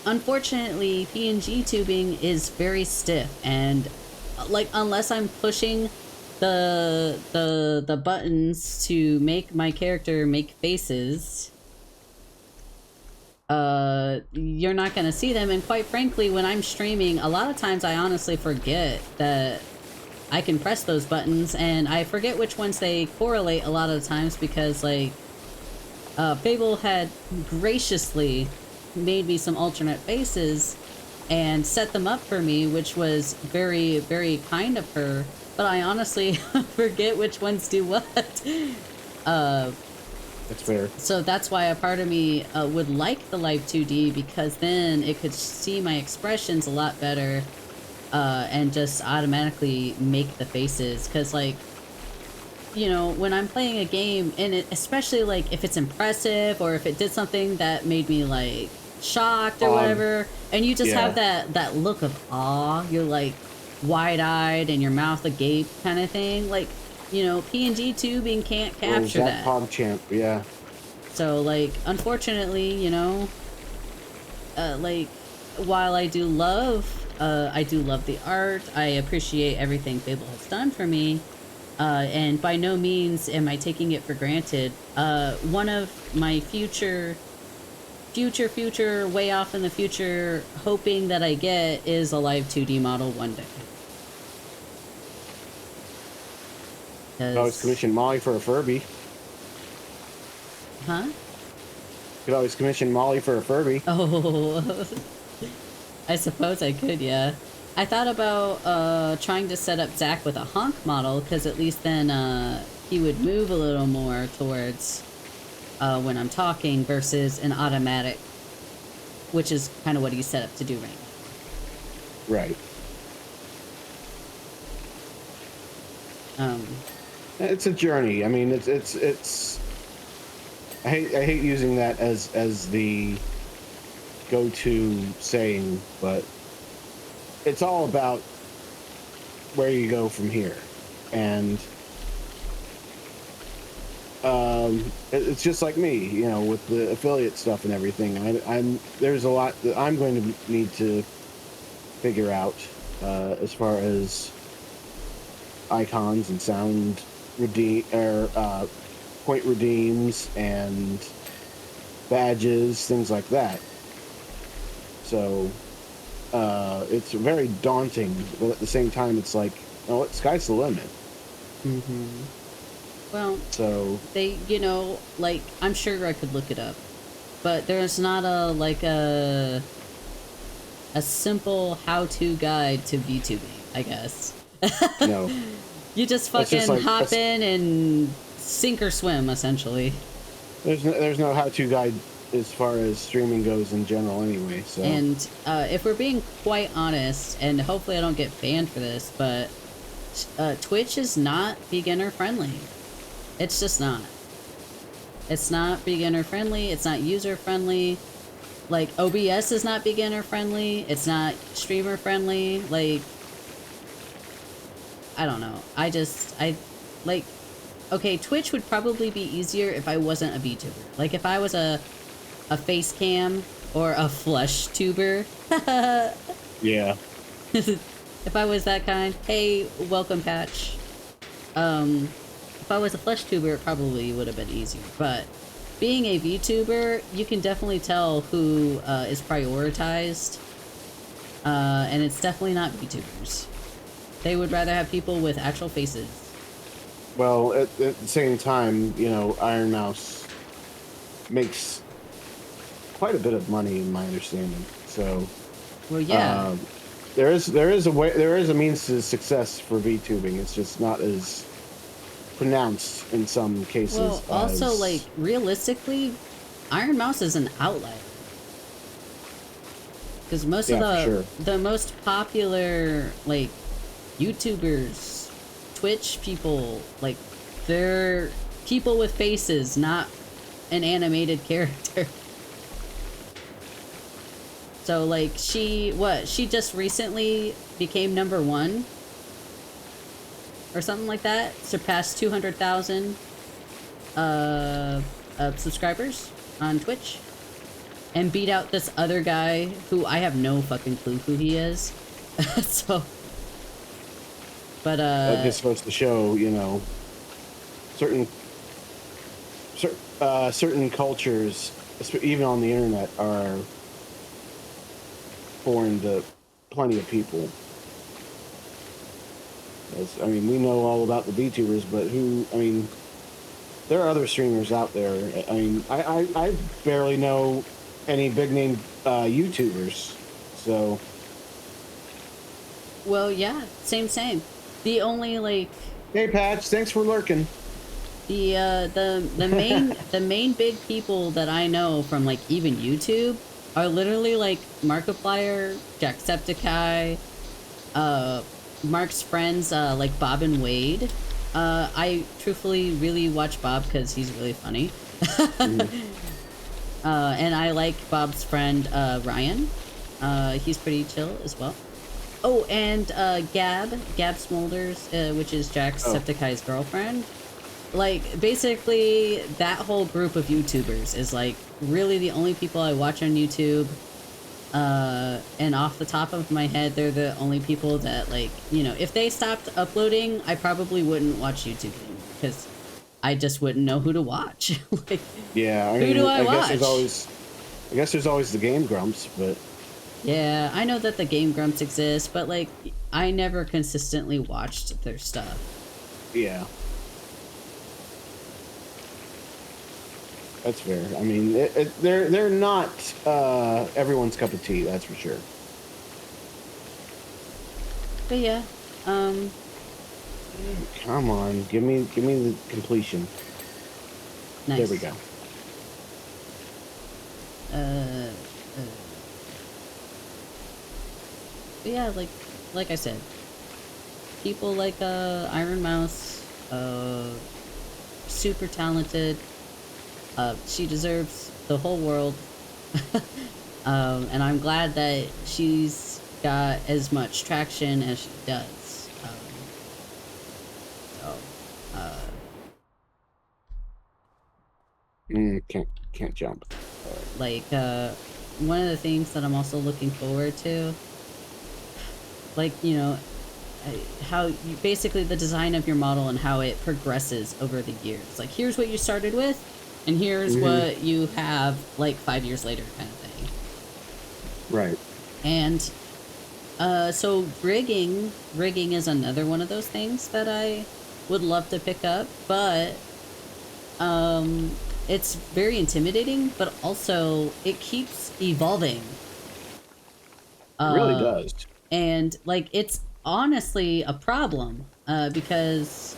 unfortunately, PNG tubing is very stiff, and like, unless I'm pushing the buttons to make my character make faces, you're not gonna see them. And quite frankly, when I'm streaming, a lot of times I honestly forget that I can press those buttons, and I forget which ones they correlate a lot of the times, because, like, Fable had graciously made me some alternate faces and set them up for me, which was very, very kind of her, but I honestly forget which ones do what. That's fair. So that's why a part of me would like the live 2D, because then it could see my expressions a lot better, and just automatically make the faces. Because, like, when I'm playing a game, and especially, like, if it's impressive, or if it did something that made me, like, shocked or whatever, and you just have that look of awe, you're like wide-eyed and your mouth agape kind of thing, like, PNG tubing can't capture that. PogChamp, yeah. So, like, unfortunately, like, while I do love the art, I appreciate everything Fable has done for me, and by no means am I taking it for granted. One of my future, way off in the future, hoping that I get is a live 2D model one day. You could always commission Molly for a Furby. Huh? You could always commission Molly for a Furby. Oh, I suppose I could, yeah. I thought about trying to set up Zach with a honk model, because at least then he would move a little more towards when I'm talking, versus an automatic, which is kind of what he's set up to do right now. Right. It's a journey. I mean, it's. I hate using that as the go-to saying, but it's all about where you go from here, and it's just like me, with the affiliate stuff and everything. There's a lot that I'm going to need to figure out as far as icons and sound point redeems and badges, things like that. So it's very daunting, but at the same time, it's like, sky's the limit. Mm-hmm. Well, so they, like, I'm sure I could look it up, but there's not a simple how-to guide to VTubing, I guess. No. You just fucking hop in and sink or swim, essentially. There's no how-to guide as far as streaming goes in general anyway. So. And if we're being quite honest, and hopefully I don't get banned for this, but Twitch is not beginner friendly. It's just not. It's not beginner friendly. It's not user friendly. Like, OBS is not beginner friendly. It's not streamer friendly. Like, I don't know. Like, okay, Twitch would probably be easier if I wasn't a VTuber. Like, if I was a face cam or a flush tuber. Yeah. If I was that kind. Hey, welcome, Patch. If I was a flesh tuber, it probably would have been easier. But being a VTuber, you can definitely tell who is prioritized. And it's definitely not VTubers. They would rather have people with actual faces. Well, at the same time, you know, Iron Mouse makes quite a bit of money, in my understanding. So, well, yeah, there is a means to success for VTubing. It's just not as pronounced in some cases. well, also, like, realistically, Iron Mouse is an outlet. Because most of the most popular, like, YouTubers, Twitch people, like, they're people with faces, not an animated character. So, like, she just recently became #1? Or something like that? Surpassed 200,000 subscribers on Twitch? And beat out this other guy who I have no fucking clue who he is. So... But, that just goes to show, you know, certain cultures, even on the internet, are foreign to plenty of people. I mean, we know all about the VTubers, but there are other streamers out there. I mean, I barely know any big name YouTubers, so. Well, yeah, same. The only, like... Hey, Patch, thanks for lurking. The main big people that I know from, like, even YouTube are literally, like, Markiplier, Jacksepticeye, Mark's friends, like Bob and Wade. I truthfully really watch Bob because he's really funny. And I like Bob's friend, Ryan. He's pretty chill as well. Oh, and Gab Smolders, which is Jacksepticeye's girlfriend. Like, basically, that whole group of YouTubers is, like, really the only people I watch on YouTube. And off the top of my head, they're the only people that, like, you know, if they stopped uploading, I probably wouldn't watch YouTube anymore, because I just wouldn't know who to watch. Like, yeah, who do I watch? I guess there's always the Game Grumps, but... Yeah, I know that the Game Grumps exist, but, like, I never consistently watched their stuff. Yeah. That's fair. I mean, they're not everyone's cup of tea, that's for sure. But yeah, Come on, give me the completion. nice. There we go. But yeah, like I said, people like Iron Mouse, super talented. She deserves the whole world. And I'm glad that she's got as much traction as she does. Can't jump. Like, one of the things that I'm also looking forward to, like, you know, how you basically the design of your model and how it progresses over the years. Like, here's what you started with, and here's what you have, like, 5 years later, kind of thing. Right. And so rigging is another one of those things that I would love to pick up, but it's very intimidating, but also it keeps evolving. It really does. And, like, it's honestly a problem, because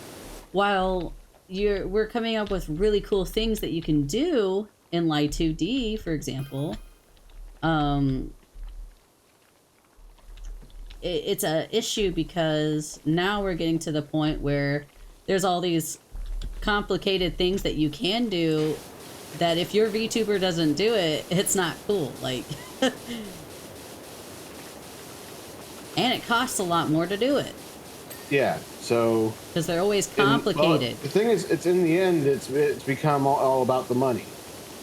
while we're coming up with really cool things that you can do in Light 2D, for example. It's a issue because now we're getting to the point where there's all these complicated things that you can do that if your VTuber doesn't do it, it's not cool. Like, and it costs a lot more to do it. Yeah, so because they're always complicated. Well, the thing is, it's in the end, it's become all about the money.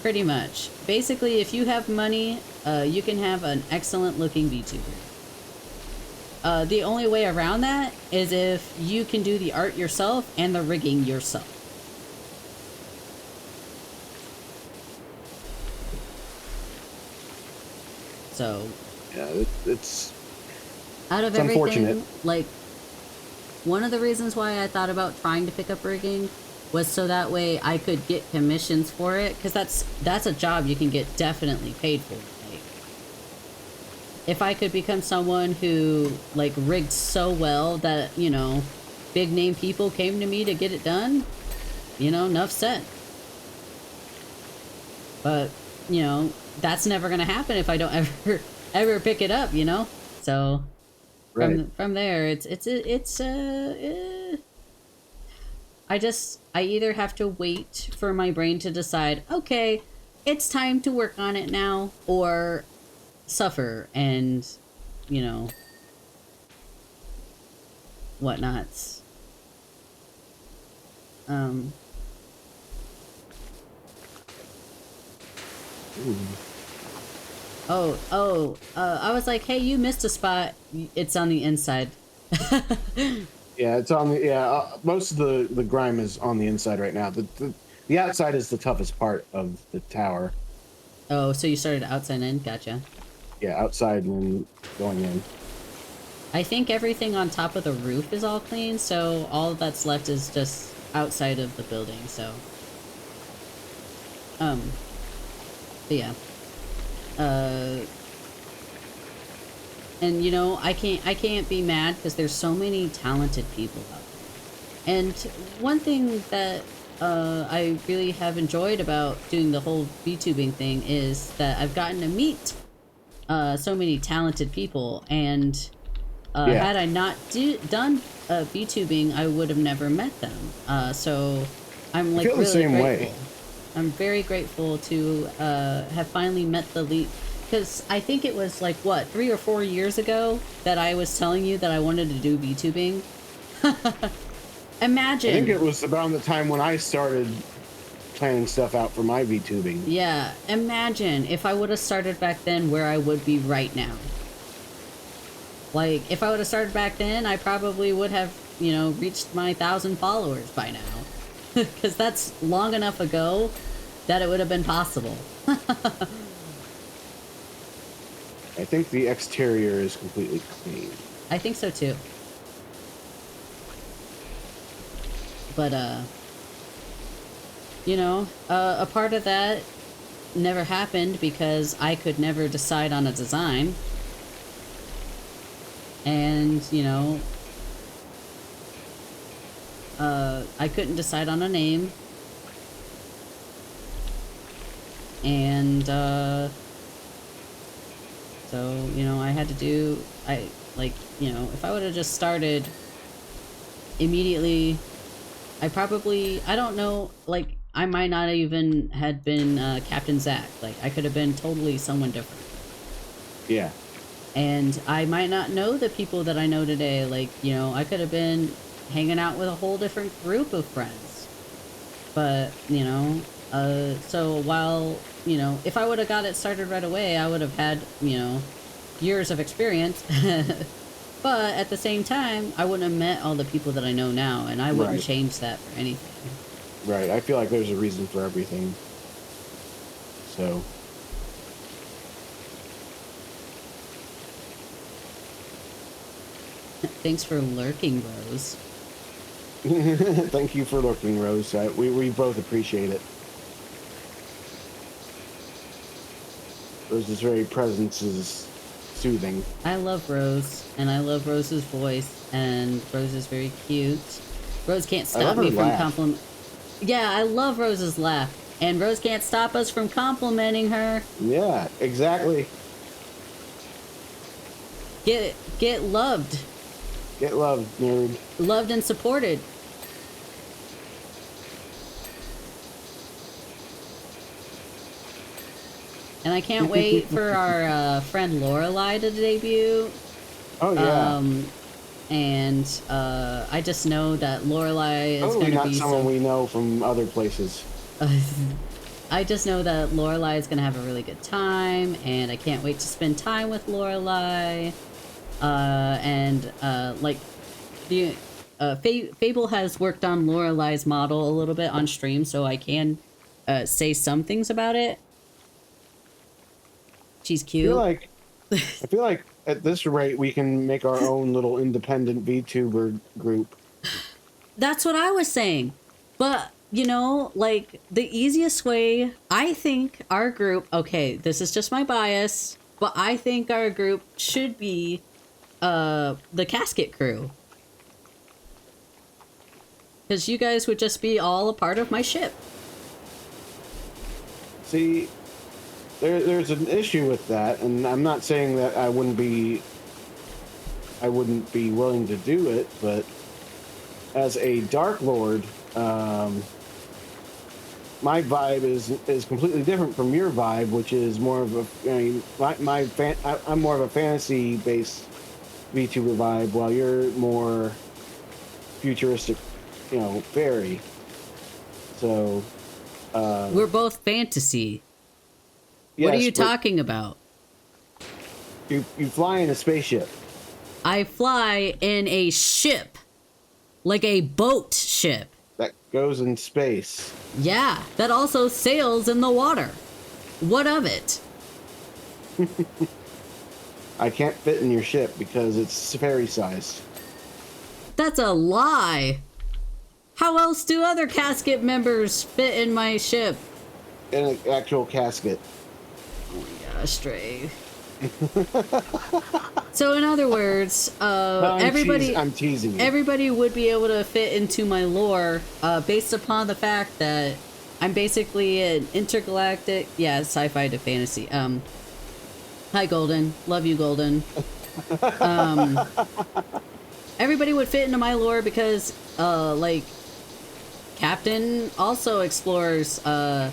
Pretty much. Basically, if you have money, you can have an excellent looking VTuber. The only way around that is if you can do the art yourself and the rigging yourself. So yeah, it's out of everything, unfortunate. Like, one of the reasons why I thought about trying to pick up rigging was so that way I could get commissions for it, because that's a job you can get definitely paid for. Like, if I could become someone who like rigged so well that, you know, big name people came to me to get it done, you know, enough said. But, you know, that's never gonna happen if I don't ever pick it up, you know. So from there, I either have to wait for my brain to decide, okay, it's time to work on it now, or suffer and, you know, whatnots. I was like, hey, you missed a spot. It's on the inside. Yeah, it's on the, most of the grime is on the inside right now. The outside is the toughest part of the tower. Oh, so you started outside in? Gotcha. Yeah, outside and going in. I think everything on top of the roof is all clean, so all that's left is just outside of the building, so. But yeah. And you know, I can't be mad because there's so many talented people out there. And one thing that I really have enjoyed about doing the whole VTubing thing is that I've gotten to meet so many talented people, and had I not done VTubing, I would have never met them. So I'm like really grateful. I'm very grateful to have finally met the lead, because I think it was like, what, 3 or 4 years ago that I was telling you that I wanted to do VTubing. Imagine. I think it was around the time when I started planning stuff out for my VTubing. Yeah, imagine if I would have started back then, where I would be right now. Like, if I would have started back then, I probably would have, you know, reached my 1,000 followers by now. Because that's long enough ago that it would have been possible. I think the exterior is completely clean. I think so too. But, you know, a part of that never happened because I could never decide on a design. And, you know, I couldn't decide on a name. And, so, you know, I had to do, you know, if I would have just started immediately, I don't know, like, I might not even had been Captain Zach. Like, I could have been totally someone different. Yeah. And I might not know the people that I know today. Like, you know, I could have been hanging out with a whole different group of friends. But, you know, so while, you know, if I would have got it started right away, I would have had, you know, years of experience. But at the same time, I wouldn't have met all the people that I know now, and I wouldn't change that for anything. Right. I feel like there's a reason for everything. So. Thanks for lurking, Rose. Thank you for lurking, Rose. We both appreciate it. Rose's very presence is soothing. I love Rose, and I love Rose's voice, and Rose is very cute. Rose can't stop me from compliment. Yeah, I love Rose's laugh. And Rose can't stop us from complimenting her. Yeah, exactly. Get loved. Get loved, nerd. Loved and supported. And I can't wait for our friend Lorelai to debut. Oh yeah. And I just know that Lorelai is Totally going to not be someone we know from other places. I just know that Lorelai is going to have a really good time, and I can't wait to spend time with Lorelai. Like the Fable has worked on Lorelai's model a little bit on stream, so I can say some things about it. She's cute. I feel like at this rate we can make our own little independent VTuber group. That's what I was saying. But, you know, like, the easiest way, I think our group, okay, this is just my bias, but I think our group should be the Casket Crew. Because you guys would just be all a part of my ship. See, there's an issue with that, and I'm not saying that I wouldn't be willing to do it, but as a Dark Lord, my vibe is completely different from your vibe, which is more of a, I'm more of a fantasy based VTuber vibe, while you're more futuristic, fairy. So We're both fantasy. Yes, what are you talking about? You fly in a spaceship. I fly in a ship. Like a boat ship. That goes in space. Yeah, that also sails in the water. What of it? I can't fit in your ship because it's fairy sized. That's a lie. How else do other casket members fit in my ship? In an actual casket. Oh my gosh, Dray. So in other words, I'm teasing you. Everybody would be able to fit into my lore, based upon the fact that I'm basically an intergalactic, sci-fi to fantasy. Hi Golden, love you Golden. Everybody would fit into my lore because, like, Captain also explores the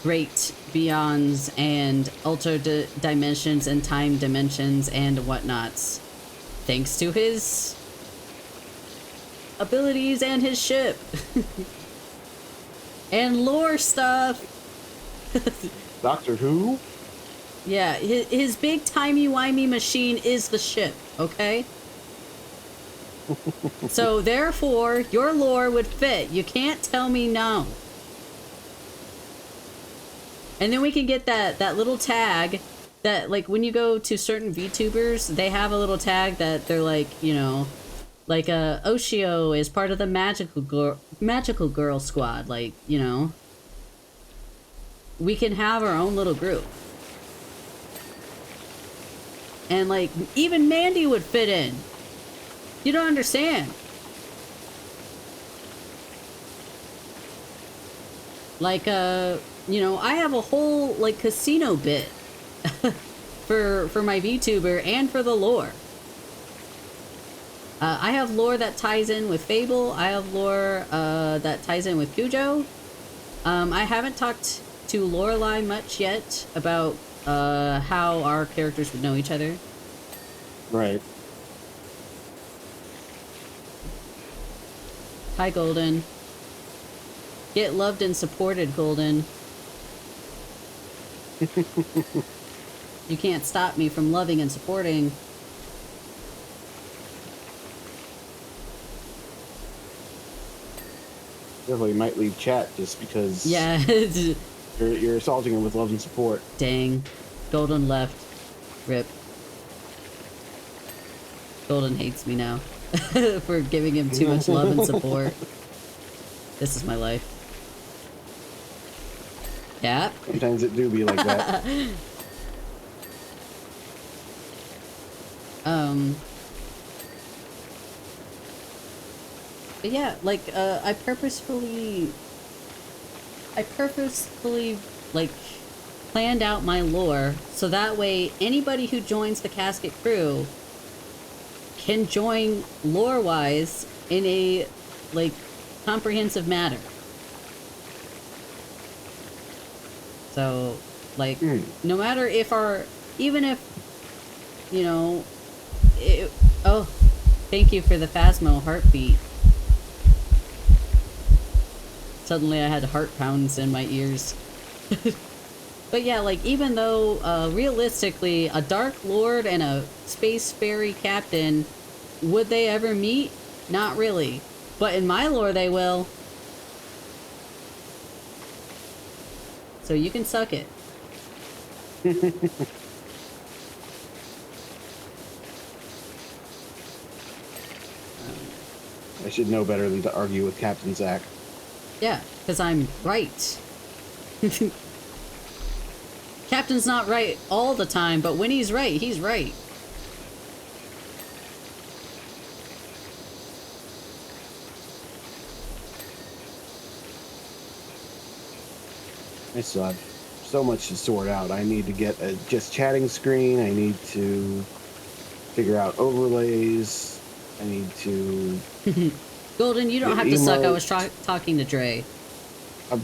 great beyonds and alter dimensions and time dimensions and whatnots, thanks to his abilities and his ship. And lore stuff. Doctor Who? Yeah, his big timey-wimey machine is the ship, okay? So therefore, your lore would fit. You can't tell me no. And then we can get that little tag that, like, when you go to certain VTubers, they have a little tag that they're like, like Oshio is part of the magical girl squad. Like, we can have our own little group. And, like, even Mandy would fit in. You don't understand. Like, I have a whole, like, casino bit for my VTuber and for the lore. I have lore that ties in with Fable. I have lore that ties in with Cujo. I haven't talked to Lorelai much yet about how our characters would know each other. Right. Hi, Golden. Get loved and supported, Golden. You can't stop me from loving and supporting. Definitely might leave chat just because. Yeah. you're assaulting him with love and support. Dang. Golden left. Rip. Golden hates me now for giving him too much love and support. This is my life. Yeah. Sometimes it do be like that. But yeah, like, I purposefully, like, planned out my lore so that way anybody who joins the Casket crew can join lore-wise in a, like, comprehensive manner. So, like, no matter if even if, you know, oh, thank you for the Phasmo heartbeat. Suddenly I had heart pounds in my ears. But yeah, like, even though, realistically, a Dark Lord and a Space Ferry Captain, would they ever meet? Not really. But in my lore, they will. So you can suck it. I should know better than to argue with Captain Zack. Yeah, because I'm right. Captain's not right all the time, but when he's right, he's right. I still have so much to sort out. I need to get a just chatting screen. I need to figure out overlays. I need to... Golden, you don't have to suck. I was talking to Dray. I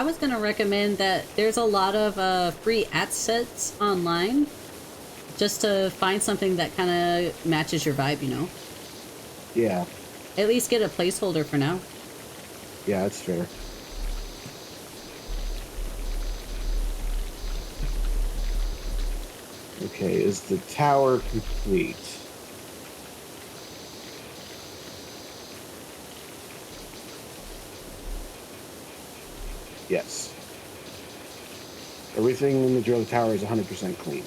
was gonna recommend that there's a lot of free assets online just to find something that kind of matches your vibe, you know? Yeah. At least get a placeholder for now. Yeah, that's fair. Okay, is the tower complete? Yes. Everything in the drill tower is 100% clean.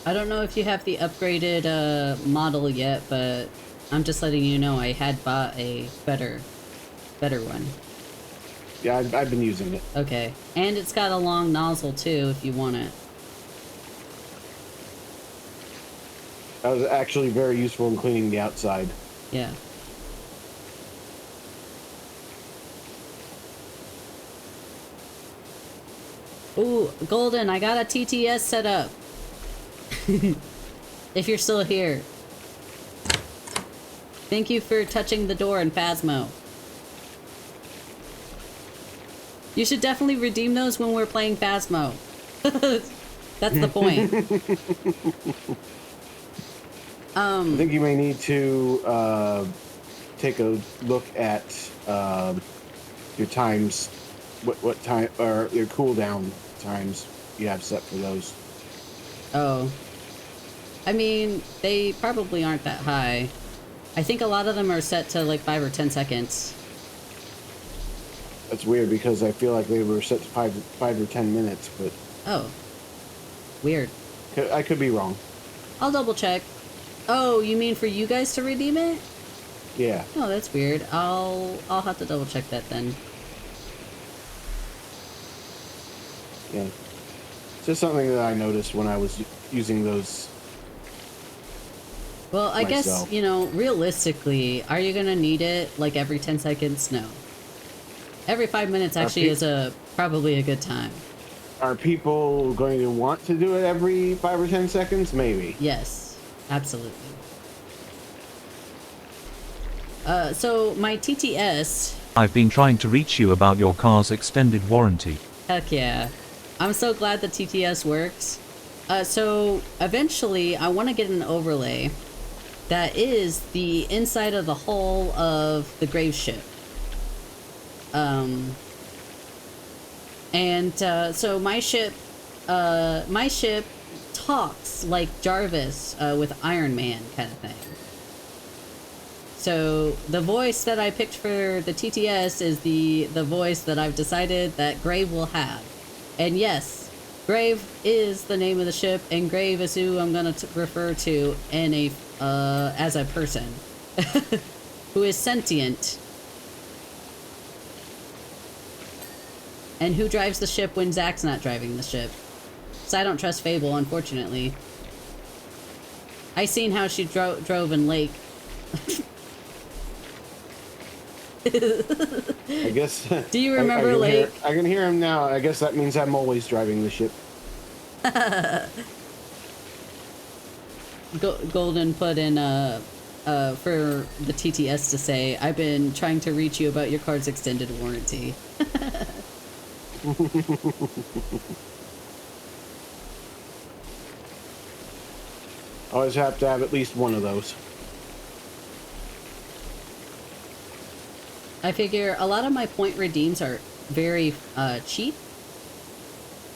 I don't know if you have the upgraded model yet, but I'm just letting you know I had bought a better one. Yeah, I've been using it. Okay. And it's got a long nozzle too, if you want it. That was actually very useful in cleaning the outside. Yeah. Ooh, Golden, I got a TTS set up. If you're still here. Thank you for touching the door in Phasmo. You should definitely redeem those when we're playing Phasmo. That's the point. I think you may need to take a look at your times, what time, or your cooldown times you have set for those. Oh. I mean, they probably aren't that high. I think a lot of them are set to like 5 or 10 seconds. That's weird because I feel like they were set to 5 or 10 minutes, but... Oh. Weird. I could be wrong. I'll double check. Oh, you mean for you guys to redeem it? Yeah. Oh, that's weird. I'll have to double check that then. Yeah. It's just something that I noticed when I was using those. Well, I guess, myself. you know, realistically, are you gonna need it like every 10 seconds? No. Every 5 minutes actually is probably a good time. Are people going to want to do it every 5 or 10 seconds? Maybe. Yes, absolutely. So my TTS... I've been trying to reach you about your car's extended warranty. Heck yeah. I'm so glad the TTS works. So eventually I want to get an overlay that is the inside of the hull of the grave ship. So my ship talks like Jarvis with Iron Man kind of thing. So the voice that I picked for the TTS is the voice that I've decided that Grave will have. And yes, Grave is the name of the ship, and Grave is who I'm gonna refer to in a as a person. who is sentient. And who drives the ship when Zach's not driving the ship? So I don't trust Fable, unfortunately. I seen how she drove in Lake. I guess. Do you remember Lake? I can hear him now. I guess that means I'm always driving the ship. Golden put in for the TTS to say, I've been trying to reach you about your car's extended warranty. Always have to have at least one of those. I figure a lot of my point redeems are very cheap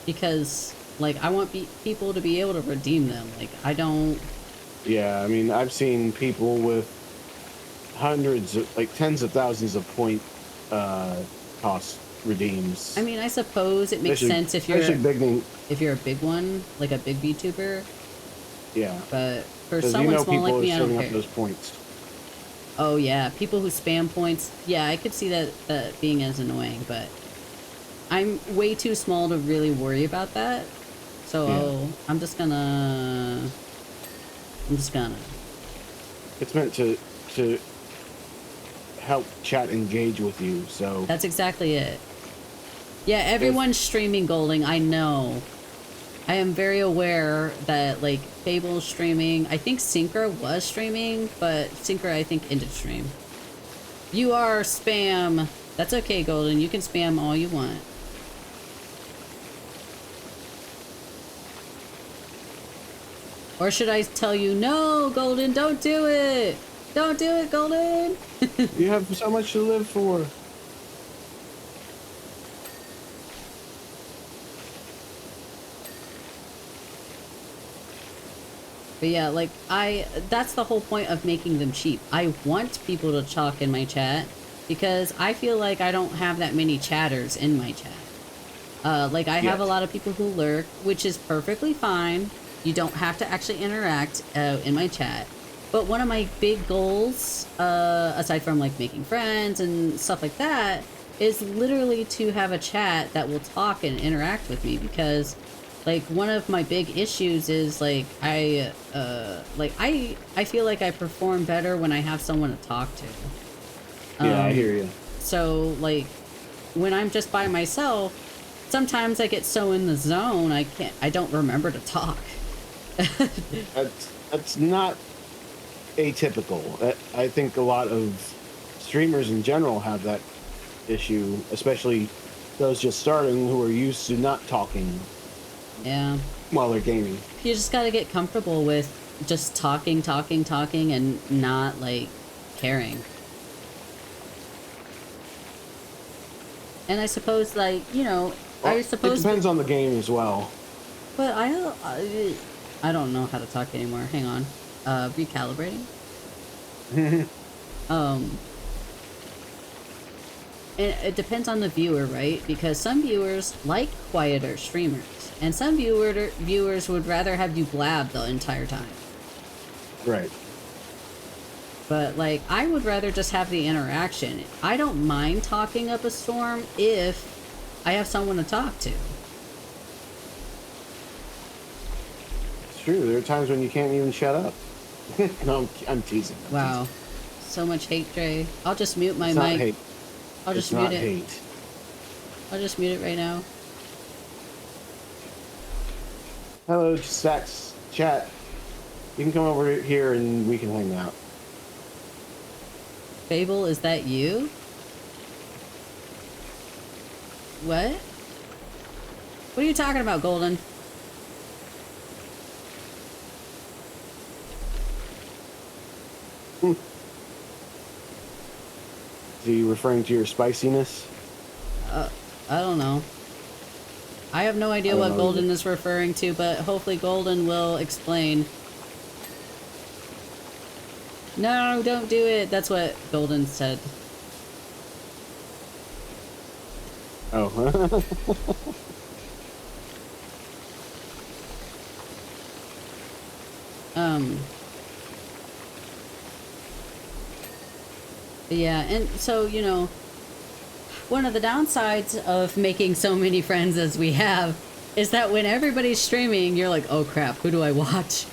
because, like, I want people to be able to redeem them. Like, I don't... Yeah, I mean, I've seen people with hundreds, like tens of thousands of point cost redeems. I mean, I suppose it makes sense if you're a big one, like a big VTuber. Yeah. But for someone small like me, I don't care. Those points. Oh yeah, people who spam points. Yeah, I could see that being as annoying, but I'm way too small to really worry about that. So yeah. I'm just gonna. It's meant to help chat engage with you, so. That's exactly it. Yeah, everyone's streaming Golding, I know. I am very aware that, like, Fable's streaming. I think Syncra was streaming, but Syncra, I think, ended stream. You are spam. That's okay, Golden. You can spam all you want. Or should I tell you, no, Golden, don't do it. Don't do it, Golden. You have so much to live for. But yeah, like, that's the whole point of making them cheap. I want people to talk in my chat because I feel like I don't have that many chatters in my chat. Like, I have a lot of people who lurk, which is perfectly fine. You don't have to actually interact in my chat. But one of my big goals, aside from, like, making friends and stuff like that, is literally to have a chat that will talk and interact with me because... Like, one of my big issues is, like, I feel like I perform better when I have someone to talk to. Yeah, I hear you. So, like, when I'm just by myself, sometimes I get so in the zone, I don't remember to talk. That's not atypical. I think a lot of streamers in general have that issue, especially those just starting who are used to not talking. Yeah. While they're gaming. You just gotta get comfortable with just talking, and not, like, caring. And I suppose, like, you know, well, it depends on the game as well. But I don't know how to talk anymore. Hang on. Recalibrating? And it depends on the viewer, right? Because some viewers like quieter streamers. And some viewers would rather have you blab the entire time. Right. But, like, I would rather just have the interaction. I don't mind talking up a storm if I have someone to talk to. It's true. There are times when you can't even shut up. No, I'm teasing. Wow. So much hate, Dray. I'll just mute my mic. mic. Hate. I'll just mute it. Hate. I'll just mute it right now. Hello, Stacks chat. You can come over here and we can hang out. Fable, is that you? What? What are you talking about, Golden? Are you referring to your spiciness? I don't know. I have no idea what Golden is referring to, but hopefully Golden will explain. No, don't do it. That's what Golden said. Oh. Yeah, and so, you know, one of the downsides of making so many friends as we have is that when everybody's streaming, you're like, oh crap, who do I watch?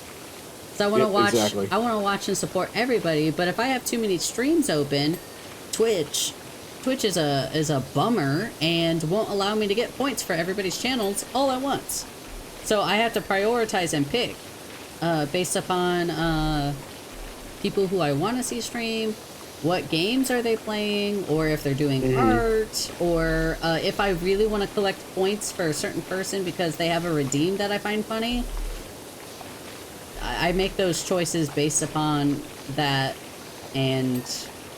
So I want to watch. Exactly. I want to watch and support everybody. But if I have too many streams open, Twitch is a bummer and won't allow me to get points for everybody's channels all at once. So I have to prioritize and pick based upon people who I want to see stream, what games are they playing, or if they're doing art, or if I really want to collect points for a certain person because they have a redeem that I find funny. I make those choices based upon that and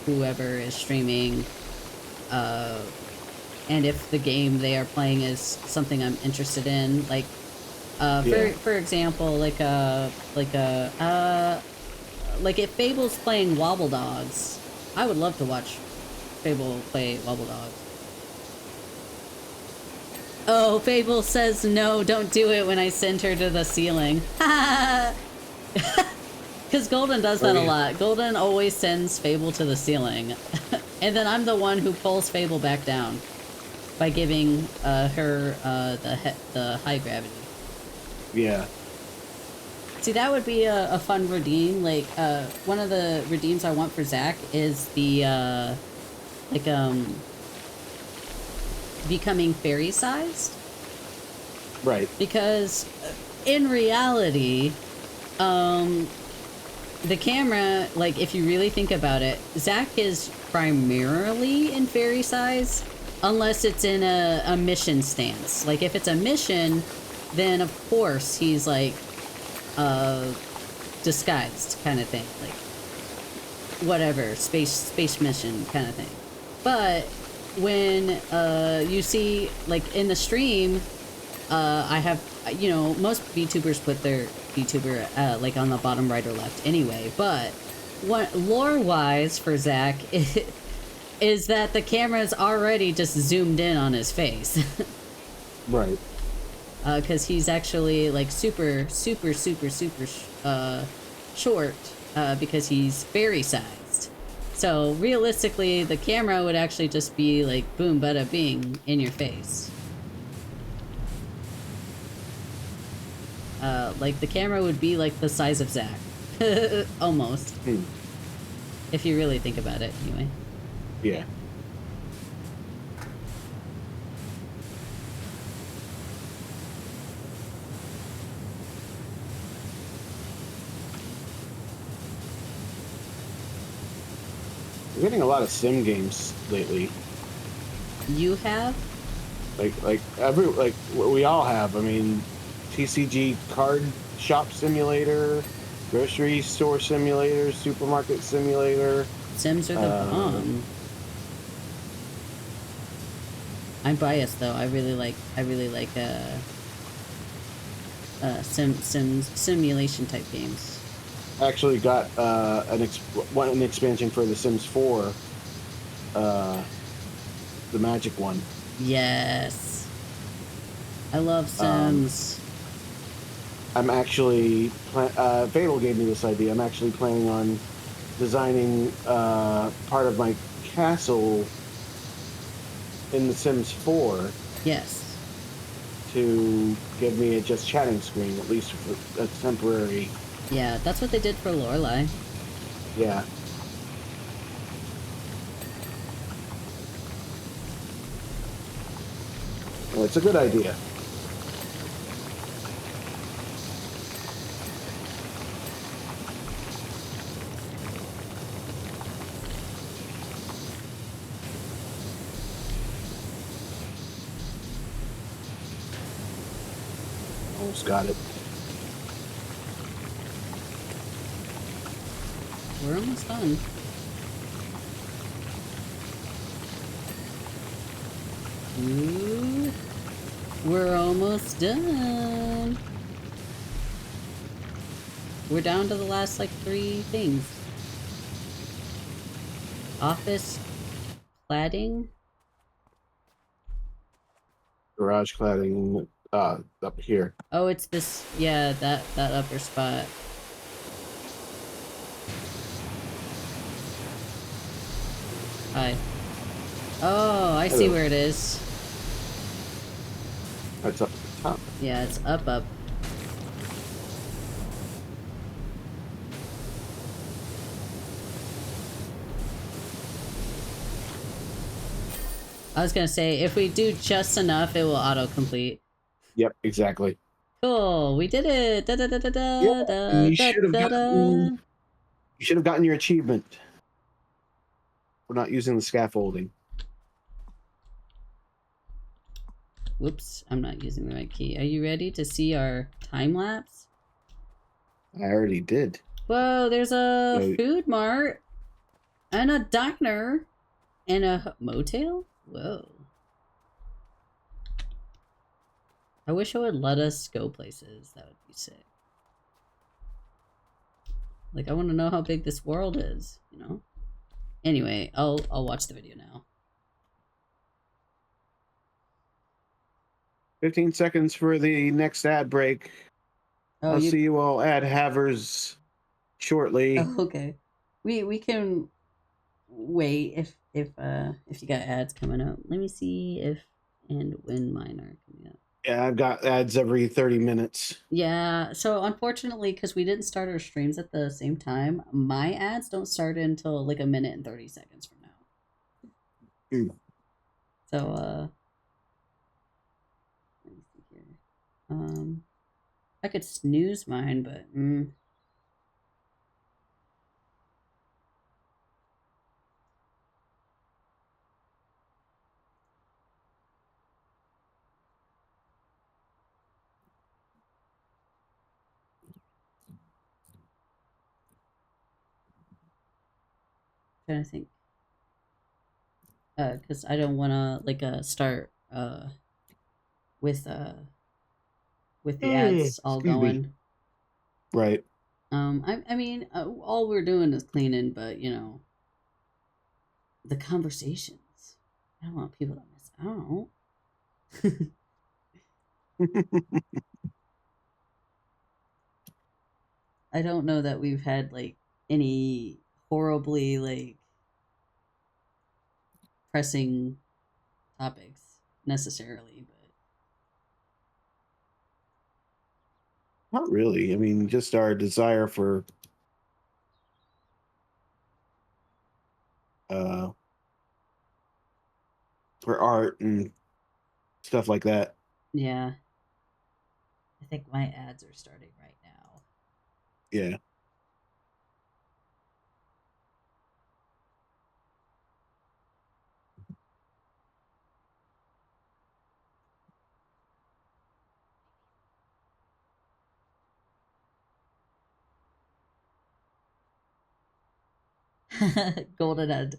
whoever is streaming, and if the game they are playing is something I'm interested in. Like, for example, like if Fable's playing Wobble Dogs, I would love to watch Fable play Wobble Dogs. Oh, Fable says no, don't do it when I send her to the ceiling. Because Golden does that a lot. Golden always sends Fable to the ceiling. And then I'm the one who pulls Fable back down by giving her the high gravity. Yeah. See, that would be a fun redeem. Like, one of the redeems I want for Zach is the, becoming fairy-sized. Right. Because in reality, the camera, like, if you really think about it, Zach is primarily in fairy size, unless it's in a mission stance. Like, if it's a mission, then of course he's like, disguised kind of thing. Like, whatever, space mission kind of thing. But when, you see, like, in the stream, I have, you know, most VTubers put their VTuber, like, on the bottom right or left anyway, but what lore-wise for Zach is that the camera's already just zoomed in on his face. Right. Because he's actually, like, super short, because he's fairy-sized. So, realistically, the camera would actually just be, like, boom, bada bing, in your face. Like, the camera would be, like, the size of Zach. Almost. If you really think about it, anyway. Yeah. I'm getting a lot of sim games lately. You have? Like we all have. I mean, TCG card shop simulator, grocery store simulator, supermarket simulator. Sims are the bomb. I'm biased though. I really like simulation type games. I actually got an expansion for The Sims 4, the Magic one. Yes, I love Sims. I'm actually Fatal gave me this idea. I'm actually planning on designing part of my castle in The Sims 4. Yes. To give me a just chatting screen, at least for a temporary. Yeah, that's what they did for Lorelai. Yeah. Well, it's a good idea. Almost got it. We're almost done. Ooh, we're almost done. We're down to the last, like, 3 things. Office cladding. Garage cladding up here. Oh, it's this, yeah, that upper spot. Hi. Oh, I see Hello. where it is. That's up at the top. Yeah, it's up. I was gonna say, if we do just enough, it will auto-complete. Yep, exactly. Cool, we did it! Da da da da Yeah, da da you da should have da gotten. da! You should have gotten your achievement for not using the scaffolding. Whoops, I'm not using the right key. Are you ready to see our time-lapse? I already did. Whoa, there's a So, food mart! And a diner! And a motel? Whoa. I wish it would let us go places. That would be sick. Like, I want to know how big this world is, you know? Anyway, I'll watch the video now. 15 seconds for the next ad break. Oh, I'll see you all ad havers shortly. Oh, okay. We can wait if you got ads coming up. Let me see if and when mine are coming up. Yeah, I've got ads every 30 minutes. Yeah, so unfortunately, because we didn't start our streams at the same time, my ads don't start until like a minute and 30 seconds from now. Mm. So let me see here. I could snooze mine, but trying to think. Because I don't want to like start with the ads all Excuse me. going. Right. I mean, all we're doing is cleaning, but you know, the conversations. I don't want people to miss out. I don't know that we've had like any horribly like pressing topics necessarily, but Not really. I mean, just our desire uh for art and stuff like that. yeah, I think my ads are starting right now. Yeah. Golden had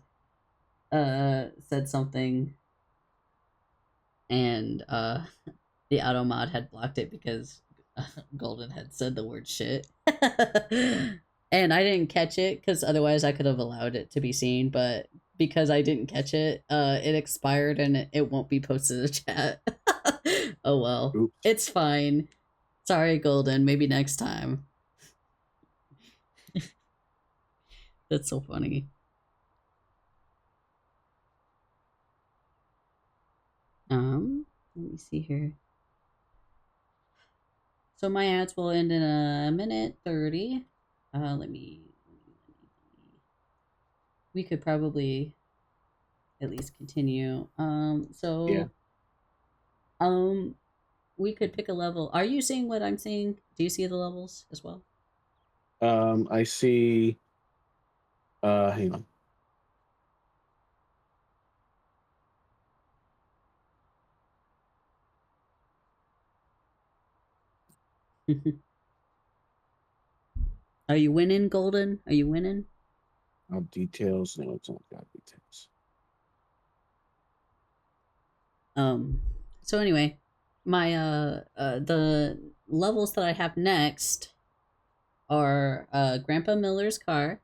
said something, and the auto mod had blocked it because Golden had said the word shit. And I didn't catch it because otherwise I could have allowed it to be seen, but because I didn't catch it, it expired and it won't be posted to chat. Oh well. Oops. It's fine. Sorry, Golden. Maybe next time. That's so funny. Let me see here. So my ads will end in a minute 30. Let me. We could probably at least continue. Yeah. We could pick a level. Are you seeing what I'm seeing? Do you see the levels as well? I see. Hang on. Are you winning, Golden? Are you winning? Details. No, it's not got details. So anyway, my the levels that I have next are Grandpa Miller's car,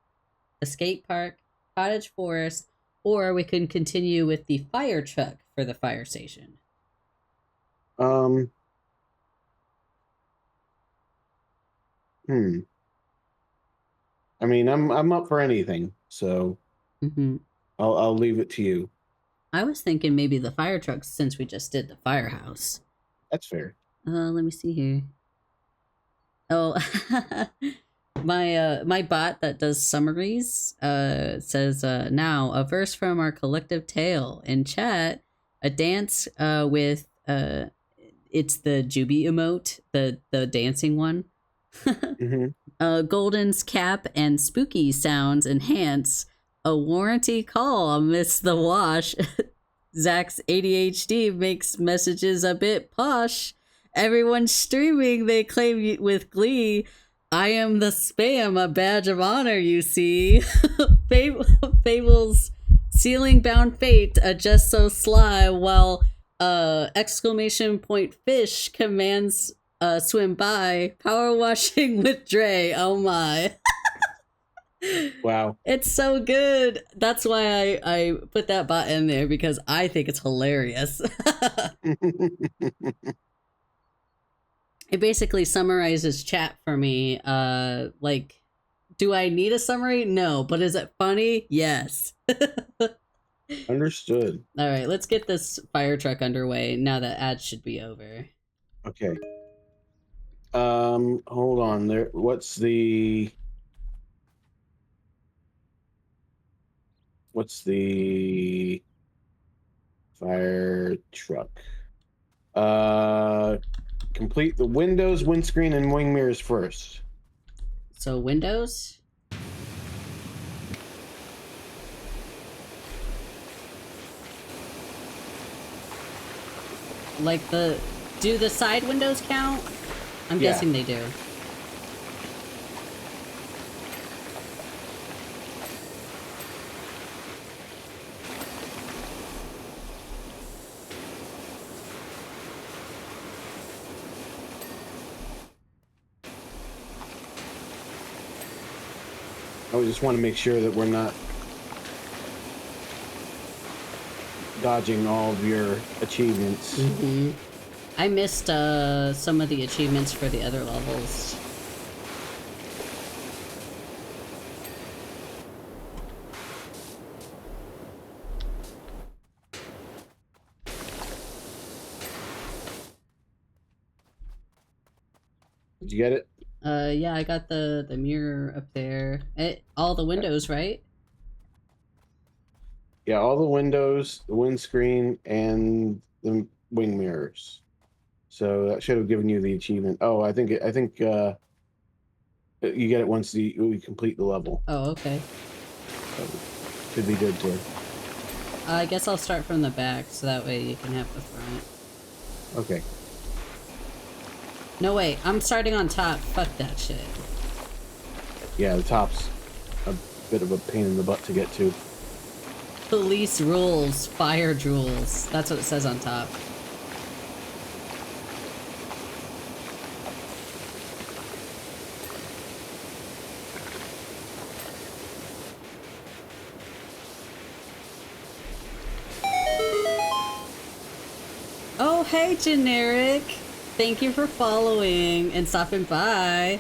the skate park, cottage forest, or we can continue with the fire truck for the fire station. Um. I mean, I'm up for anything. So, Mm-hmm. I'll leave it to you. I was thinking maybe the fire trucks since we just did the firehouse. That's fair. Let me see here. Oh, my bot that does summaries says now a verse from our collective tale in chat, a dance with it's the Juby emote, the dancing one. Golden's cap and spooky sounds enhance a warranty call amidst the wash. Zach's ADHD makes messages a bit posh. Everyone's streaming, they claim with glee. I am the spam, a badge of honor, you see. Fable's ceiling-bound fate, just so sly, while exclamation point fish commands swim by. Power washing with Dray, oh my. Wow. It's so good. That's why I put that bot in there, because I think it's hilarious. It basically summarizes chat for me. Like, do I need a summary? No. But is it funny? Yes. Understood. All right, let's get this fire truck underway now that ads should be over. Okay. Hold on there. What's the fire truck? Complete the windows, windscreen, and wing mirrors first. So windows. Like do the side windows count? I'm guessing they do. I just want to make sure that we're not dodging all of your achievements. Mm-hmm. I missed some of the achievements for the other levels. Did you get it? Yeah, I got the mirror up there. All the windows, right? Yeah, all the windows, the windscreen, and the wing mirrors. So that should have given you the achievement. Oh, I think you get it once we complete the level. Oh, okay. So should be good too. I guess I'll start from the back so that way you can have the front. Okay. No, wait, I'm starting on top. Fuck that shit. Yeah, the top's a bit of a pain in the butt to get to. Police rules, fire jewels. That's what it says on top. Oh, hey, Generic. Thank you for following and stopping by.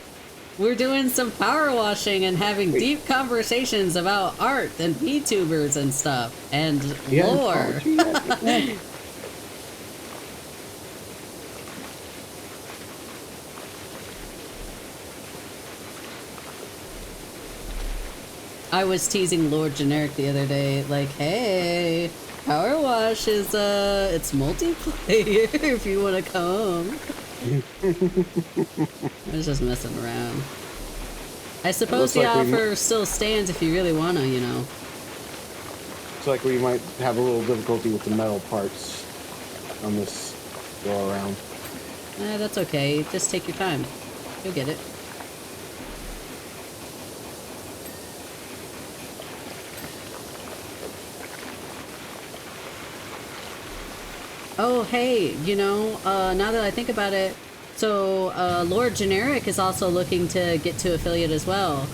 We're doing some power washing and having deep conversations about art and VTubers and stuff and lore. I was teasing Lord Generic the other day, like, hey, Power Wash is, it's multiplayer if you want to come. I was just messing around. I suppose the offer still stands if you really want to, you know. Looks like we might have a little difficulty with the metal parts on this go around. That's okay. Just take your time. You'll get it. Oh, hey, you know, now that I think about it, so Lord Generic is also looking to get to affiliate as well.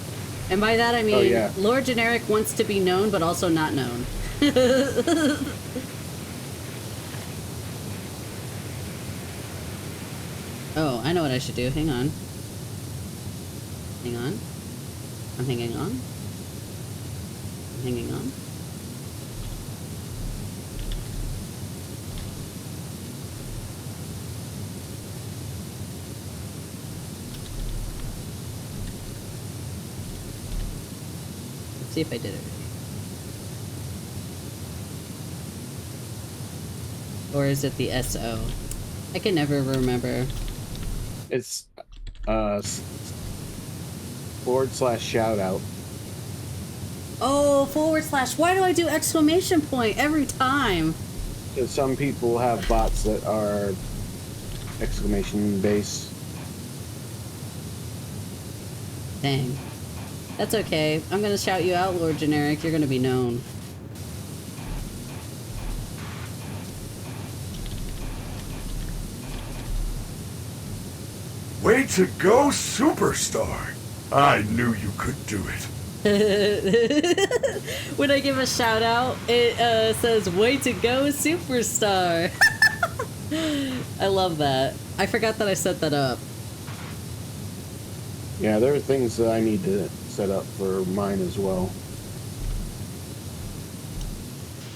And by that I mean, Lord Generic wants to be known, but also not known. Oh, I know what I should do. Hang on. Hang on. I'm hanging on. I'm hanging on. see if I did it right. Or is it the SO? I can never remember. It's /shout out. Oh, /. Why do I do exclamation point every time? Because some people have bots that are exclamation base. Dang. That's okay. I'm gonna shout you out, Lord Generic. You're gonna be known. Way to go, superstar! I knew you could do it. When I give a shout out, it says, "Way to go, superstar." I love that. I forgot that I set that up. Yeah, there are things that I need to set up for mine as well.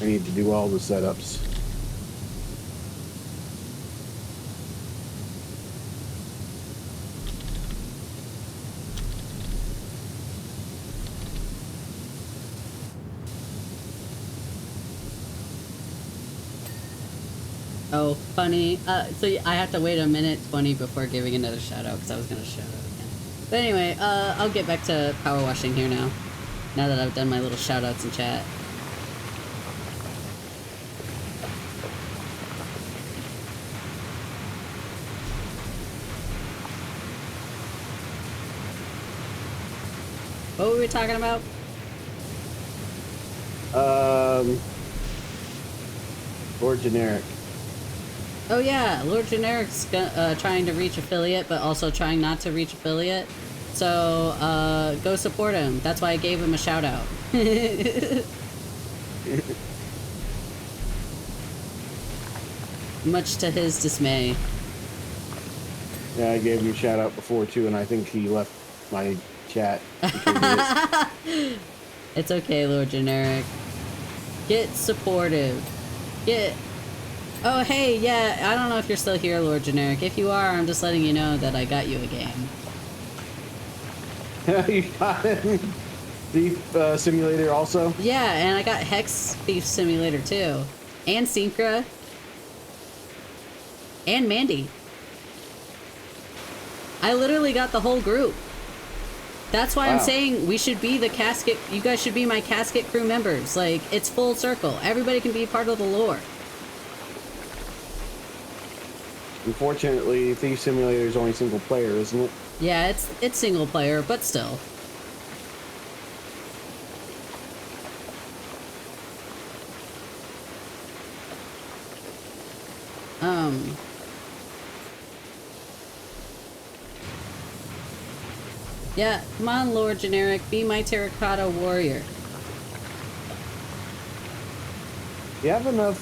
I need to do all the setups. Oh, funny. So I have to wait a minute 20 before giving another shout out because I was gonna shout out again. But anyway, I'll get back to power washing here now. Now that I've done my little shout outs in chat. What were we talking about? Or generic. Oh yeah, Lord Generic's trying to reach affiliate, but also trying not to reach affiliate. So, go support him. That's why I gave him a shout out. Much to his dismay. Yeah, I gave him a shout out before too, and I think he left my chat. It's okay, Lord Generic. Get supportive. Get... Oh, hey, yeah, I don't know if you're still here, Lord Generic. If you are, I'm just letting you know that I got you a game. You got it? Thief Simulator also? Yeah, and I got Hex Thief Simulator too. And Syncra. And Mandy. I literally got the whole group. That's why I'm saying we should be the casket. You guys should be my casket crew members. Like, it's full circle. Everybody can be part of the lore. Unfortunately, Thief Simulator is only single player, isn't it? Yeah, it's single player, but still. Yeah, come on, Lord Generic, be my terracotta warrior. You have enough,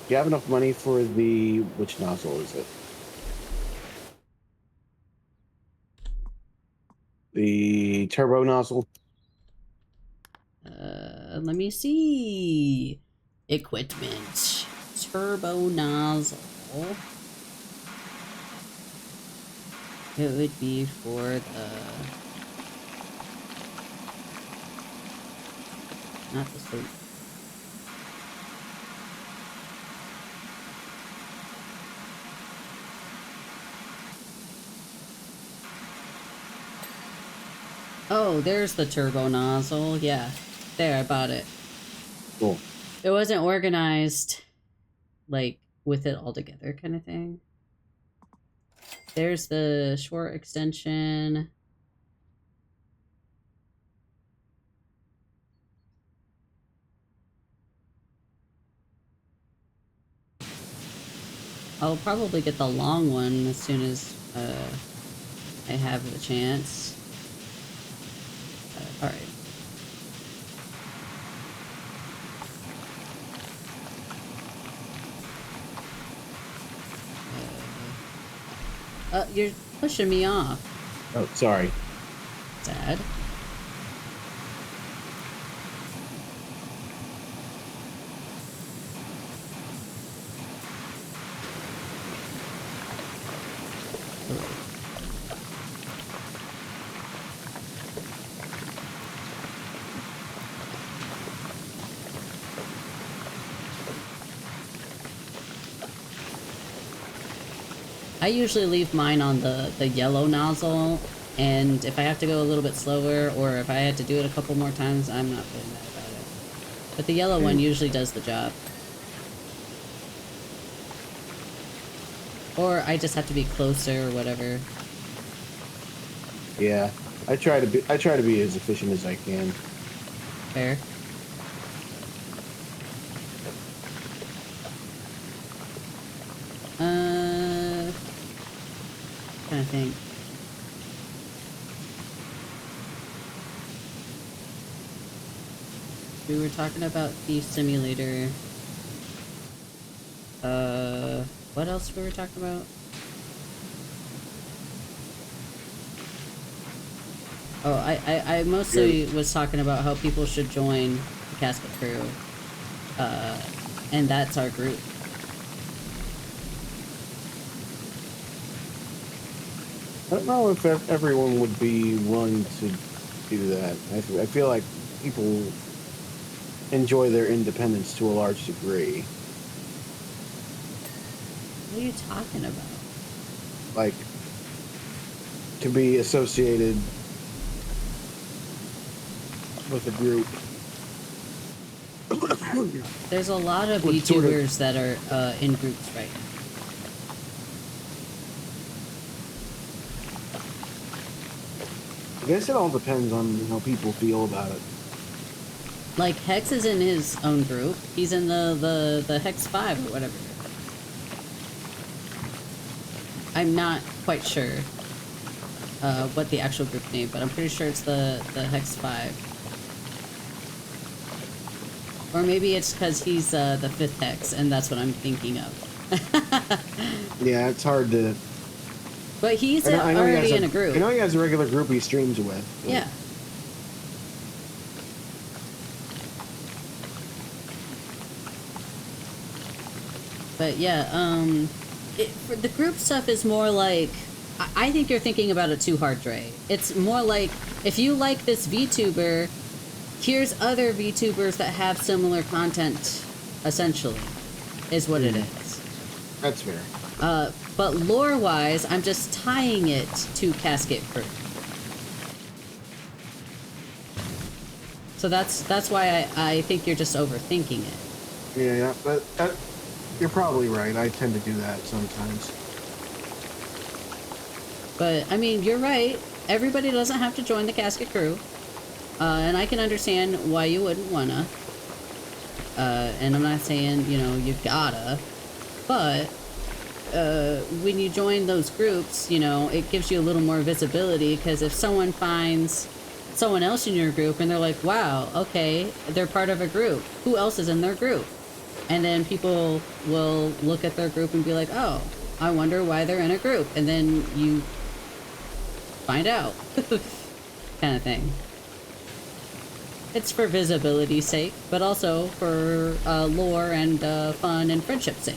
you have enough money for the, which nozzle is it? The turbo nozzle? Let me see. Equipment. Turbo nozzle. It would be for the... Not the sleep. Oh, there's the turbo nozzle. Yeah. There, I bought it. Cool. It wasn't organized, like, with it all together kind of thing. There's the short extension. I'll probably get the long one as soon as I have the chance. Alright. You're pushing me off. Oh, sorry. Sad. I usually leave mine on the yellow nozzle, and if I have to go a little bit slower, or if I had to do it a couple more times, I'm not feeling bad about it. But the yellow one usually does the job. Or I just have to be closer or whatever. Yeah, I try to be as efficient as I can. Fair. Trying to think. We were talking about Thief Simulator. What else were we talking about? Oh, I mostly was talking about how people should join the Casket Crew. And that's our group. I don't know if everyone would be willing to do that. I feel like people enjoy their independence to a large degree. What are you talking about? Like, to be associated with a group. There's a lot of What sort YouTubers that are in groups right now. I guess it all depends on how people feel about it. Like, Hex is in his own group. He's in the Hex 5 or whatever. I'm not quite sure what the actual group name, but I'm pretty sure it's the Hex 5. Or maybe it's because he's the 5th Hex, and that's what I'm thinking of. Yeah, it's hard to... But he's I know already in a group. I know he has a regular group he streams with. But... Yeah. But yeah, for the group stuff is more like, I think you're thinking about it too hard, Dray. It's more like, if you like this VTuber, here's other VTubers that have similar content, essentially, is what it is. That's fair. But lore-wise, I'm just tying it to Casket Crew. So that's why I think you're just overthinking it. Yeah, but you're probably right. I tend to do that sometimes. But, I mean, you're right. Everybody doesn't have to join the Casket Crew. And I can understand why you wouldn't wanna. And I'm not saying, you know, you gotta. But, when you join those groups, you know, it gives you a little more visibility, because if someone finds someone else in your group and they're like, wow, okay, they're part of a group. Who else is in their group? And then people will look at their group and be like, oh, I wonder why they're in a group. And then you find out. Kind of thing. It's for visibility's sake, but also for lore and fun and friendship's sake.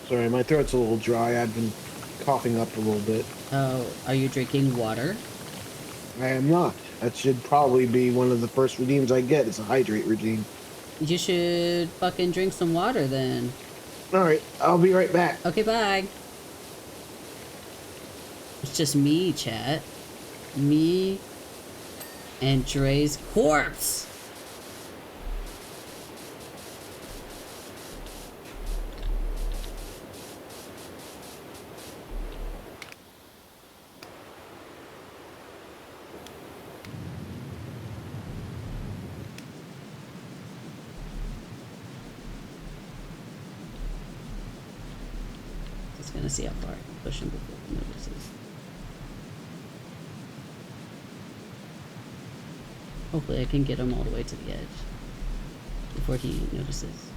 Sorry, my throat's a little dry. I've been coughing up a little bit. Oh, are you drinking water? I am not. That should probably be one of the first redeems I get. It's a hydrate redeem. You should fucking drink some water then. Alright, I'll be right back. Okay, bye. It's just me, chat. Me and Dre's corpse. Just gonna see how far I can push him before he notices. Hopefully I can get him all the way to the edge before he notices.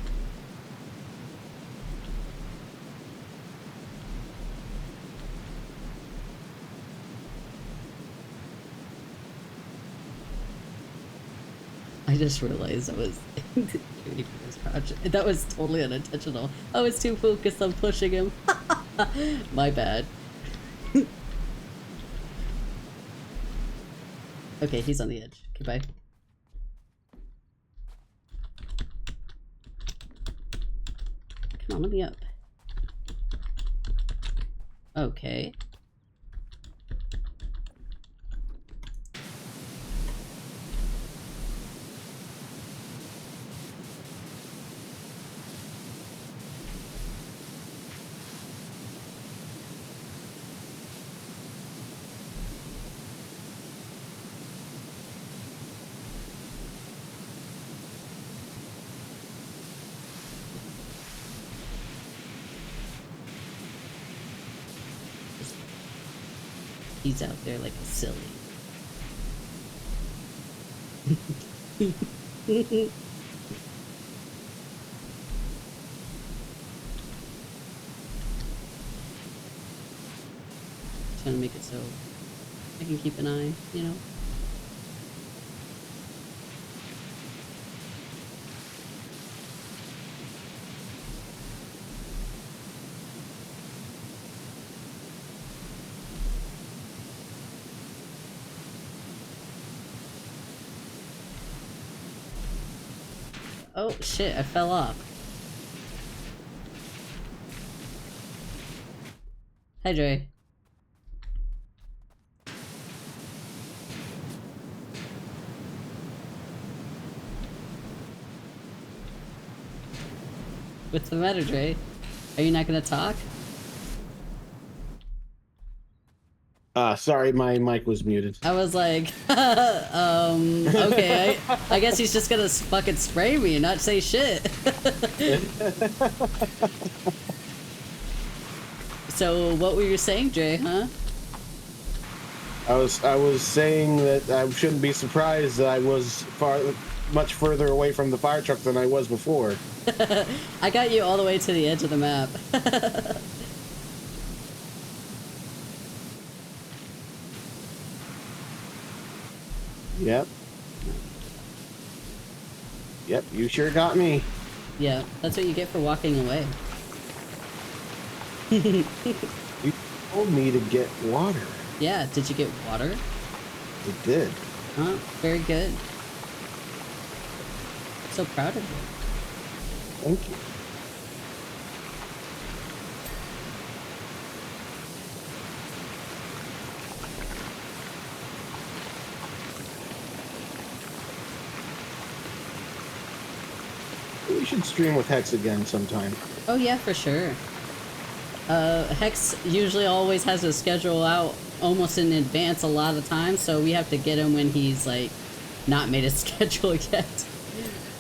I just realized I was waiting for this crouch. That was totally unintentional. I was too focused on pushing him. My bad. Okay, he's on the edge. Okay, bye. Come on, let me up. Okay. He's out there like a silly. Trying to make it so I can keep an eye, you know? Oh shit, I fell off. Hi, Dray. What's the matter, Dray? Are you not gonna talk? Sorry, my mic was muted. I was like, okay, I guess he's just gonna fucking spray me and not say shit. So, what were you saying, Dray, huh? I was saying that I shouldn't be surprised that I was much further away from the fire truck than I was before. I got you all the way to the edge of the map. Yep. Yep, you sure got me. Yeah, that's what you get for walking away. You told me to get water. Yeah, did you get water? It did. Huh? Very good. So proud of you. Thank you. We should stream with Hex again sometime. Oh yeah, for sure. Hex usually always has a schedule out almost in advance a lot of times, so we have to get him when he's like not made a schedule yet.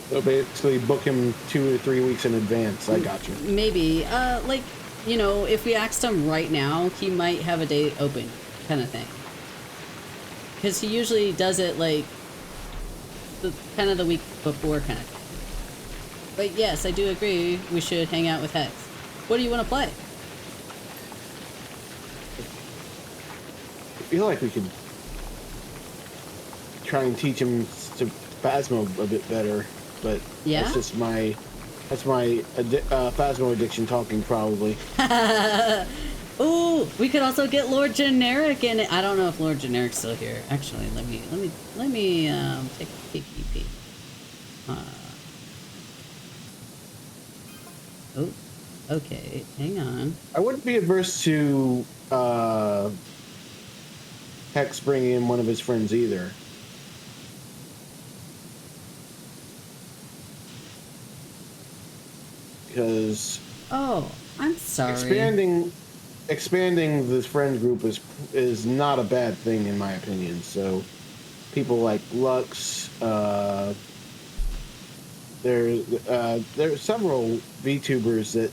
So basically book him 2 or 3 weeks in advance. I got you. Maybe, like, you know, if we asked him right now, he might have a date open, kind of thing. Because he usually does it like kind of the week before, kind of thing. But yes, I do agree we should hang out with Hex. What do you want to play? I feel like we could try and teach him to Phasmo a bit better, but Yeah? that's just my Phasmo addiction talking probably. Ooh, we could also get Lord Generic in it. I don't know if Lord Generic's still here. Actually, let me take a peek. Oh, okay, hang on. I wouldn't be averse to Hex bringing in one of his friends either. Because Oh, I'm sorry. expanding this friend group is not a bad thing in my opinion. So people like Lux, there's several VTubers that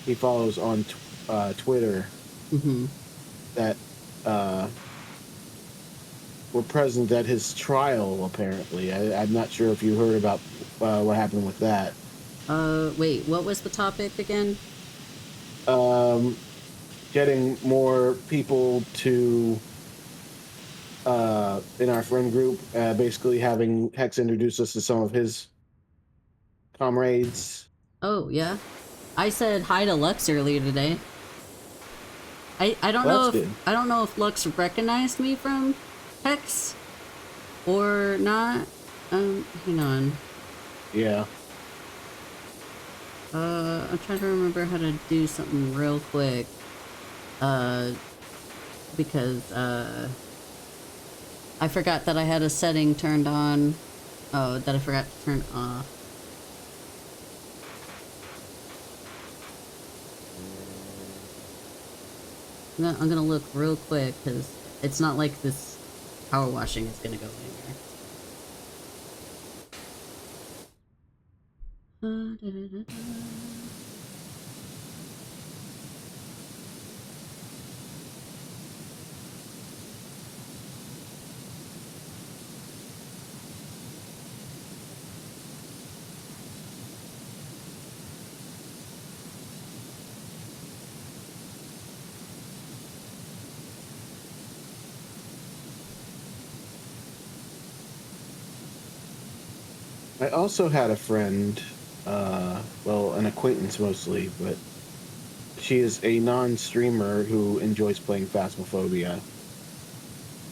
he follows on Twitter that were present at his trial. Apparently, I'm not sure if you heard about what happened with that. Wait, what was the topic again? Getting more people to in our friend group, basically having Hex introduce us to some of his comrades. Oh, yeah. I said hi to Lux earlier today. I don't Well, know that's if good. I don't know if Lux recognized me from Hex or not. Hang on. Yeah. I'm trying to remember how to do something real quick. Because, I forgot that I had a setting turned on. Oh, that I forgot to turn off. I'm gonna look real quick, because it's not like this power washing is gonna go anywhere. I also had a friend, well, an acquaintance mostly, but she is a non-streamer who enjoys playing Phasmophobia.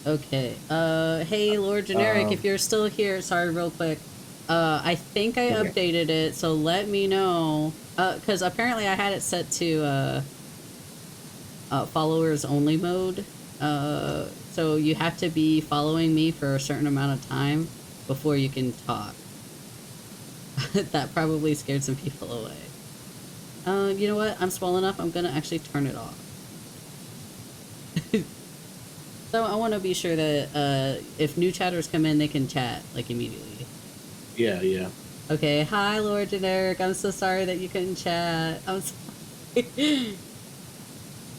Okay. Hey, Lord Generic, if you're still here, sorry, real quick. I think I updated it, so let me know. Because apparently I had it set to, followers only mode. So you have to be following me for a certain amount of time before you can talk. That probably scared some people away. You know what? I'm swell enough, I'm gonna actually turn it off. So I want to be sure that if new chatters come in, they can chat, like, immediately. Yeah, yeah. Okay, hi, Lord Generic. I'm so sorry that you couldn't chat. I'm sorry.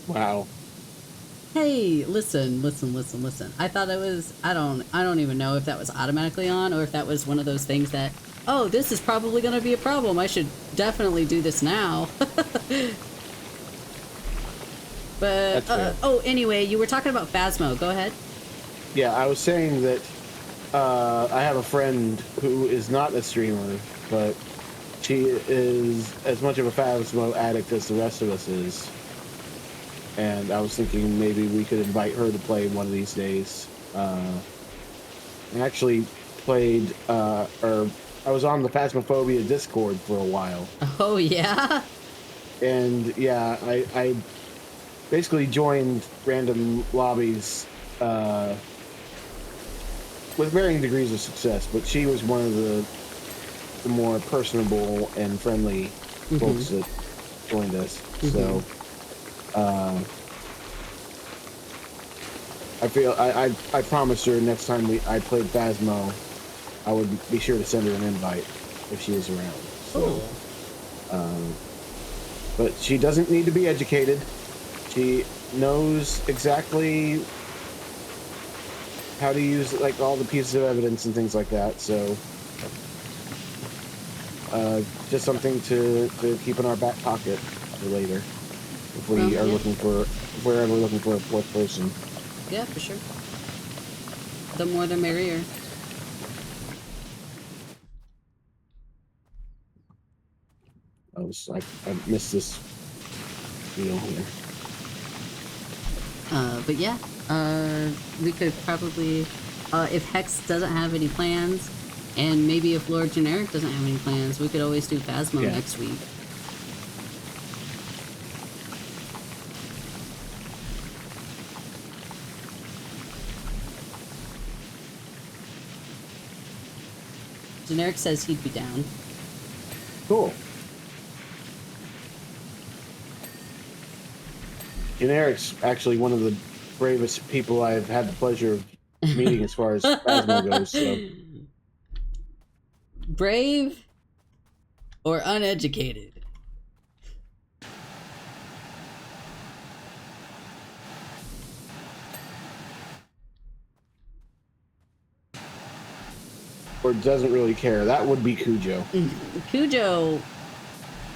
Wow. Hey, listen. I thought it was, I don't even know if that was automatically on or if that was one of those things that, oh, this is probably going to be a problem. I should definitely do this now. But, oh, anyway, you were talking about Phasmo. Go ahead. Yeah, I was saying that I have a friend who is not a streamer, but she is as much of a Phasmo addict as the rest of us is. And I was thinking maybe we could invite her to play one of these days. I actually played, or I was on the Phasmophobia Discord for a while. Oh, yeah? And yeah, I basically joined random lobbies with varying degrees of success, but she was one of the more personable and friendly folks that joined us. So I feel I promised her next time I played Phasmo, I would be sure to send her an invite if she was around. So, but she doesn't need to be educated. She knows exactly how to use like all the pieces of evidence and things like that. So just something to keep in our back pocket for later if we are looking for, if we're ever looking for a fourth person. Yeah, for sure. The more the merrier. I missed this deal here. But yeah, we could probably, if Hex doesn't have any plans, and maybe if Lord Generic doesn't have any plans, we could always do Phasmo next week. Generic says he'd be down. Cool. Generic's actually one of the bravest people I've had the pleasure of meeting as far as Phasmo goes. So. Brave or uneducated? Or doesn't really care. That would be Cujo. Cujo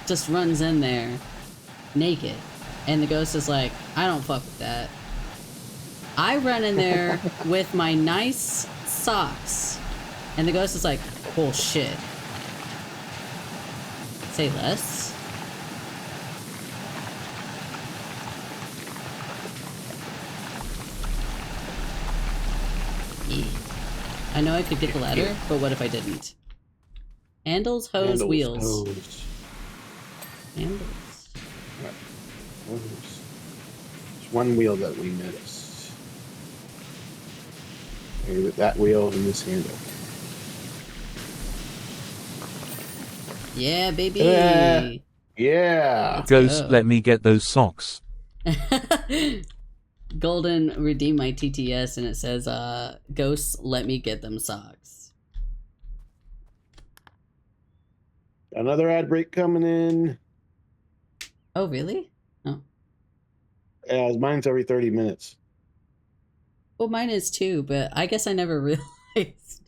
just runs in there naked. And the ghost is like, I don't fuck with that. I run in there with my nice socks. And the ghost is like, bullshit. Say less. I know I could get the ladder, but what if I didn't? Handles, hose, wheels. Hose. Handles. Right. Hose. There's one wheel that we missed. Maybe that wheel and this handle. Yeah, baby. Yeah. Let's Ghost, go. let me get those socks. Golden redeemed my TTS and it says, Ghosts, let me get them socks. Another ad break coming in. Oh, really? Oh. Mine's every 30 minutes. Well, mine is too, but I guess I never realized.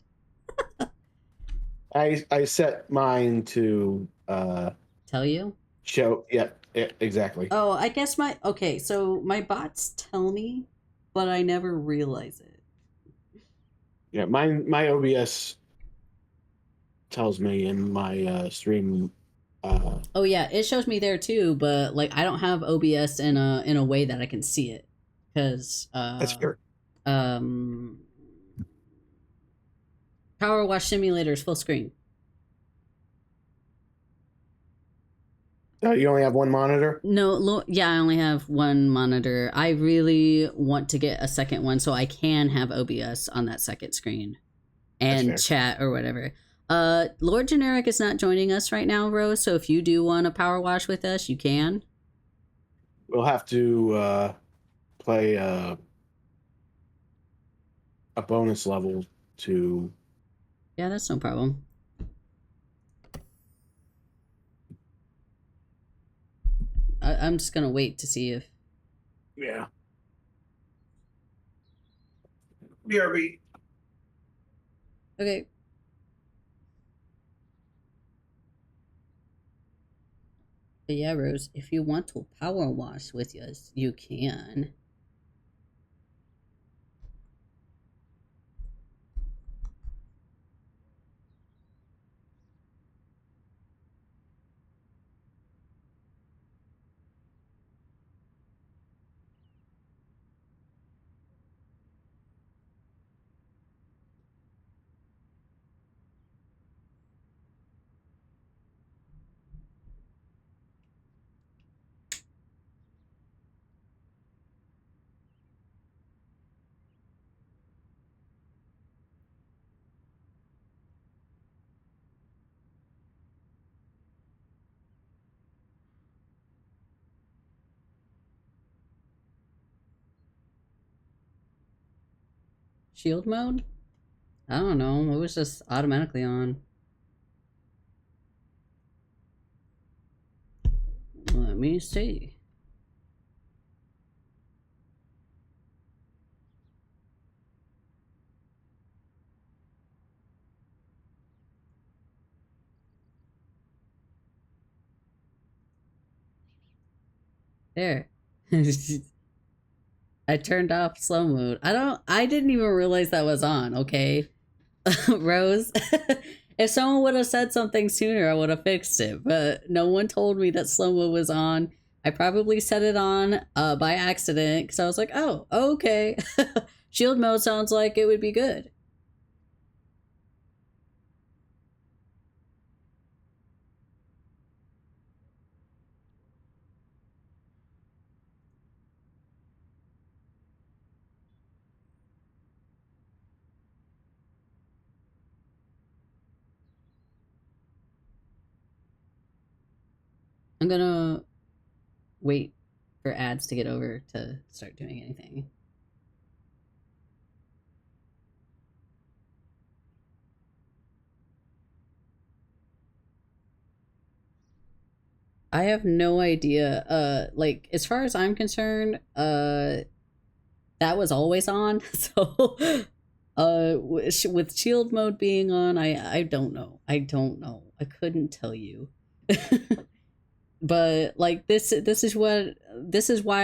I set mine to Tell you? show. Yeah, exactly. Oh, I guess okay, so my bots tell me, but I never realize it. Yeah, my OBS tells me in my stream. Oh yeah, it shows me there too, but like I don't have OBS in a way that I can see it, because That's fair. Power Wash Simulator is full screen. You only have one monitor? No, yeah, I only have one monitor. I really want to get a second one so I can have OBS on that second screen and chat or whatever. Lord Generic is not joining us right now, Rose, so if you do want to power wash with us, you can. We'll have to play a bonus level to... Yeah, that's no problem. I'm just gonna wait to see if... Yeah. BRB. Okay. But yeah, Rose, if you want to power wash with us, you can. Shield mode? I don't know. It was just automatically on. Let me see. There. I turned off slow mode. I didn't even realize that was on, okay? Rose, if someone would have said something sooner, I would have fixed it, but no one told me that slow mo was on. I probably set it on by accident because I was like, oh, okay. Shield mode sounds like it would be good. I'm gonna wait for ads to get over to start doing anything. I have no idea. Like, as far as I'm concerned, that was always on. So, with shield mode being on, I don't know. I don't know. I couldn't tell you. But like this is why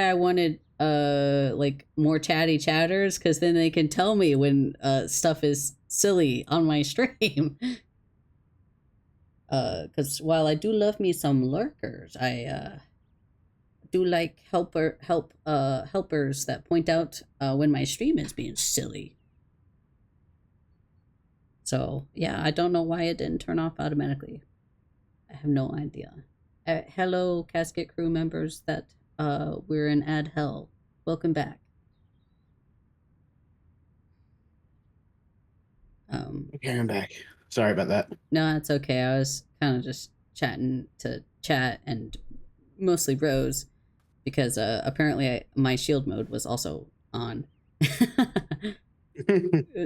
I wanted like more chatty chatters, because then they can tell me when stuff is silly on my stream. Because while I do love me some lurkers, I do like helpers that point out when my stream is being silly. So, yeah, I don't know why it didn't turn off automatically. I have no idea. Hello, Casket crew members that we're in Ad Hell. Welcome back. Okay, I'm back. Sorry about that. No, that's okay. I was kind of just chatting to chat and mostly Rose because apparently my shield mode was also on.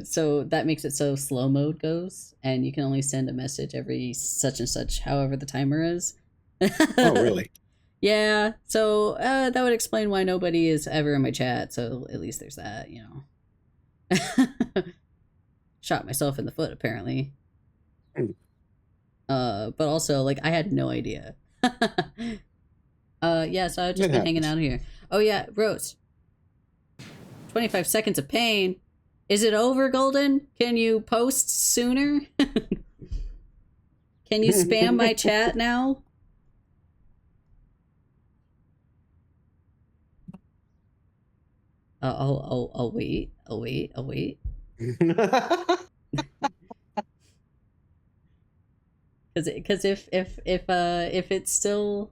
So that makes it so slow mode goes, and you can only send a message every such and such, however the timer is. Oh, really? Yeah, so that would explain why nobody is ever in my chat, so at least there's that, you know. Shot myself in the foot, apparently. But also, like, I had no idea. Yeah, so I've just been hanging out here. Oh, yeah, Rose. 25 seconds of pain. Is it over, Golden? Can you post sooner? Can you spam my chat now? I'll wait. I'll wait. Because if it's still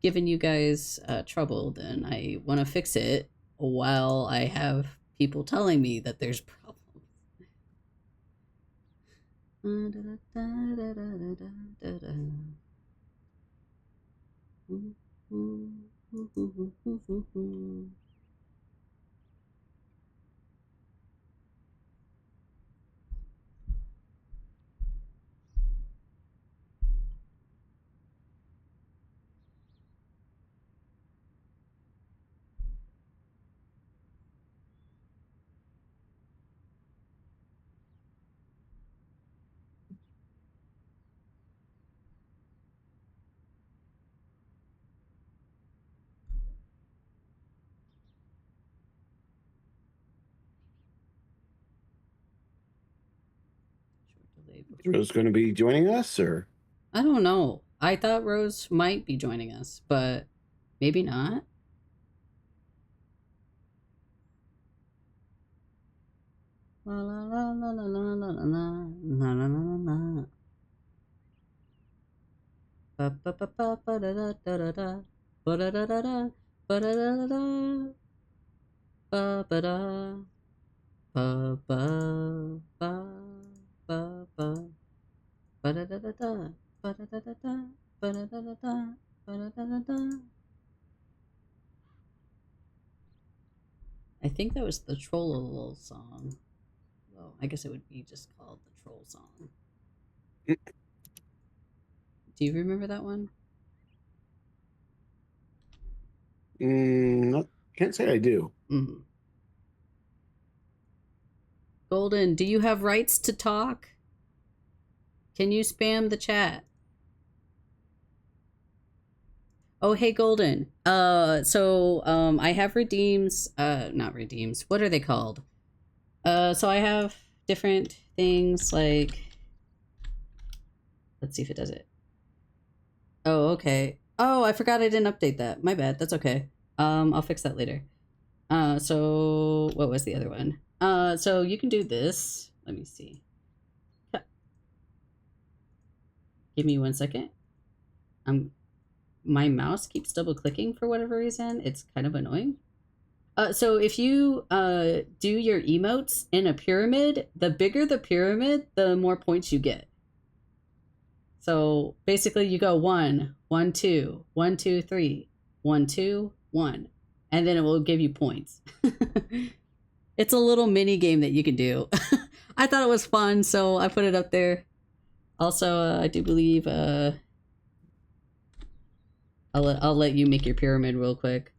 giving you guys trouble, then I want to fix it while I have people telling me that there's problems. Rose going to be joining us, or? I don't know. I thought Rose might be joining us, but maybe not. La la la la la la la la la la la la. Ba ba ba ba ba da da da da da ba da da da da ba da da da da ba ba da ba ba ba ba ba ba da da da da ba da da da da ba da da da da ba da da da da. I think that was the Trollolol song. Well, I guess it would be just called the Troll song. Do you remember that one? Can't say I do. Mm-hmm. Golden, do you have rights to talk? Can you spam the chat? Oh, hey, Golden. I have redeems. Not redeems. What are they called? So I have different things like. Let's see if it does it. Oh, okay. Oh, I forgot I didn't update that. My bad. That's okay. I'll fix that later. So what was the other one? So you can do this. Let me see. Give me 1 second. My mouse keeps double clicking for whatever reason. It's kind of annoying. So if you do your emotes in a pyramid, the bigger the pyramid, the more points you get. So basically you go 1, 1, 2, 1, 2, 3, 1, 2, 1, and then it will give you points. It's a little mini game that you can do. I thought it was fun, so I put it up there. Also, I do believe I'll let you make your pyramid real quick.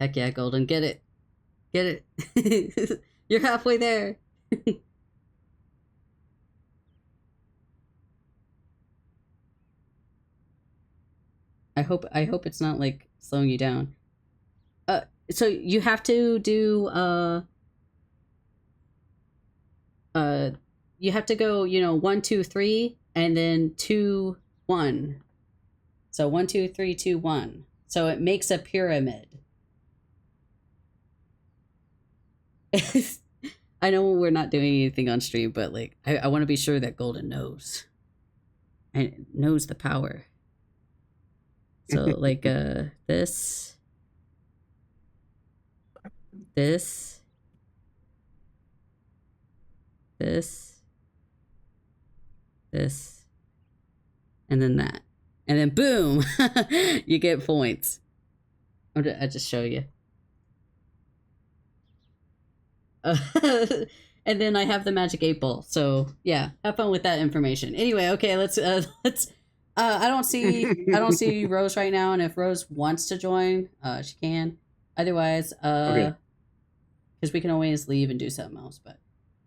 Heck yeah, Golden, get it. Get it. You're halfway there. I hope it's not like slowing you down. So you have to do you have to go, 1, 2, 3, and then 2, 1. So 1, 2, 3, 2, 1. So it makes a pyramid. I know we're not doing anything on stream, but like I want to be sure that Golden knows. And knows the power. So like this, this, and then that. And then boom, you get points. I just show you. And then I have the magic 8 ball. So yeah, have fun with that information. Anyway, okay, let's I don't see Rose right now, and if Rose wants to join, she can. Otherwise, because we can always leave and do something else. But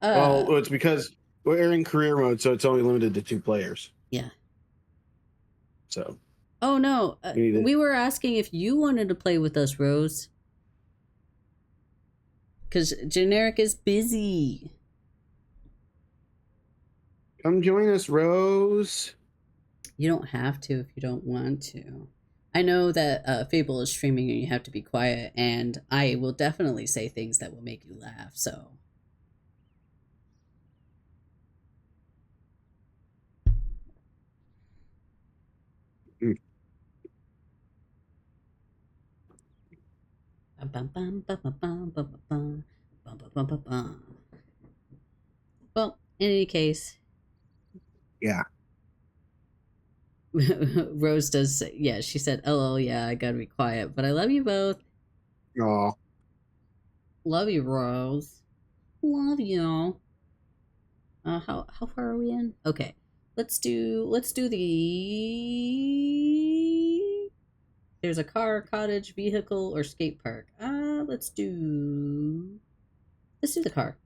well, it's because we're in career mode, so it's only limited to 2 players. Yeah. So. Oh no, we were asking if you wanted to play with us, Rose. Because Generic is busy. Come join us, Rose. You don't have to if you don't want to. I know that Fable is streaming and you have to be quiet, and I will definitely say things that will make you laugh, so. Well, in any case. Yeah. Rose does say, yeah, she said, "LOL, yeah, I gotta be quiet, but I love you both." Aw. Love you, Rose. Love you. How far are we in? Okay, let's do the. There's a car, cottage, vehicle, or skate park. Let's do the car.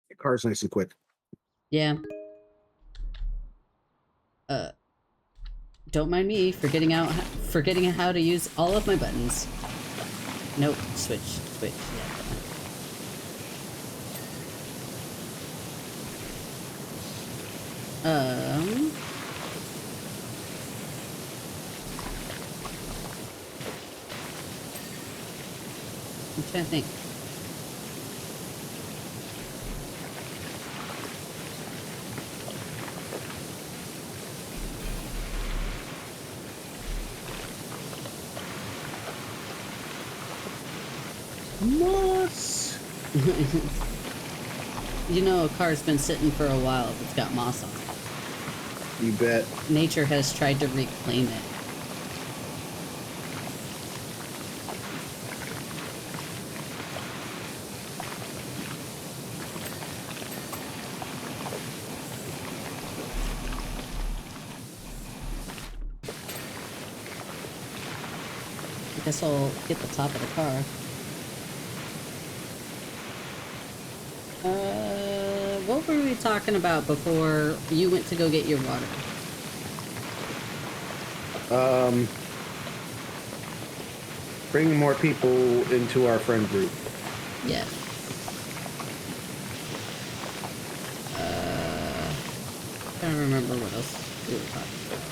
The car's nice and quick. Yeah. Don't mind me forgetting how to use all of my buttons. Nope, switch. Yeah. I'm trying to think. Moss. You know, a car's been sitting for a while if it's got moss on it. You bet. Nature has tried to reclaim it. I guess I'll get the top of the car. What were we talking about before you went to go get your water? Bring more people into our friend group. Yeah. Trying to remember what else we were talking about.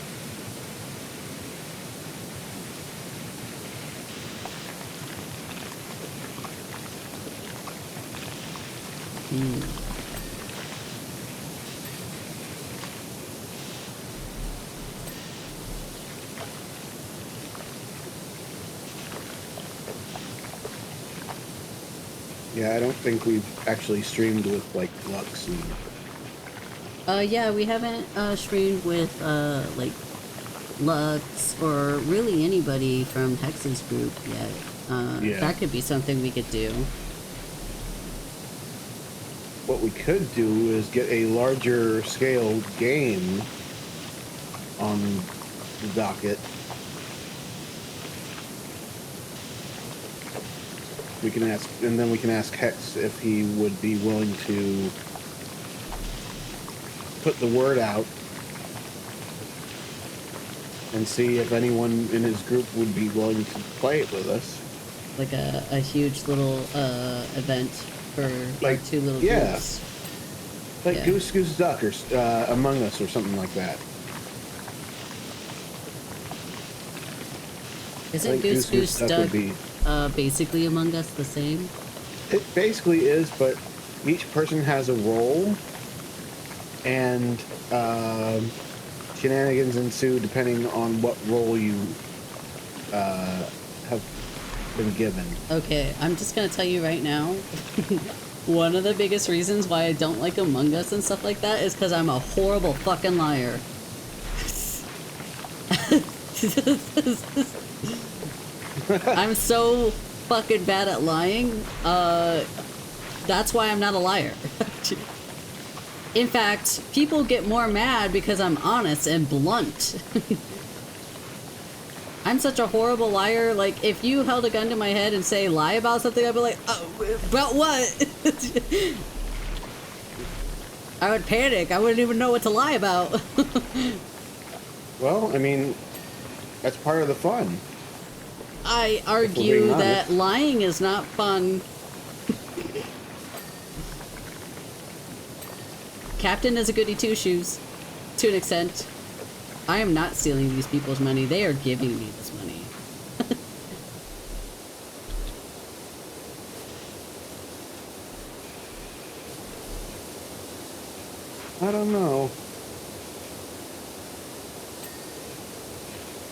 Yeah, I don't think we've actually streamed with like Lux and. Yeah, we haven't streamed with like Lux or really anybody from Hex's group yet. Yeah. That could be something we could do. What we could do is get a larger scale game on the docket. We can ask, and then we can ask Hex if he would be willing to put the word out and see if anyone in his group would be willing to play it with us. Like a huge little event. for Like, our two little yeah. groups. Like Yeah. Goose Goose Duck or Among Us or something like that. I Isn't think Goose Goose would Duck be. basically Among Us the same? It basically is, but each person has a role, and shenanigans ensue depending on what role you have been given. Okay, I'm just gonna tell you right now. One of the biggest reasons why I don't like Among Us and stuff like that is because I'm a horrible fucking liar. I'm so fucking bad at lying. That's why I'm not a liar. In fact, people get more mad because I'm honest and blunt. I'm such a horrible liar. Like, if you held a gun to my head and say lie about something, I'd be like, oh, about what? I would panic. I wouldn't even know what to lie about. Well, I mean, that's part of the fun. I being argue that honest. lying is not fun. Captain is a goody two-shoes, to an extent. I am not stealing these people's money. They are giving me this money. I don't know.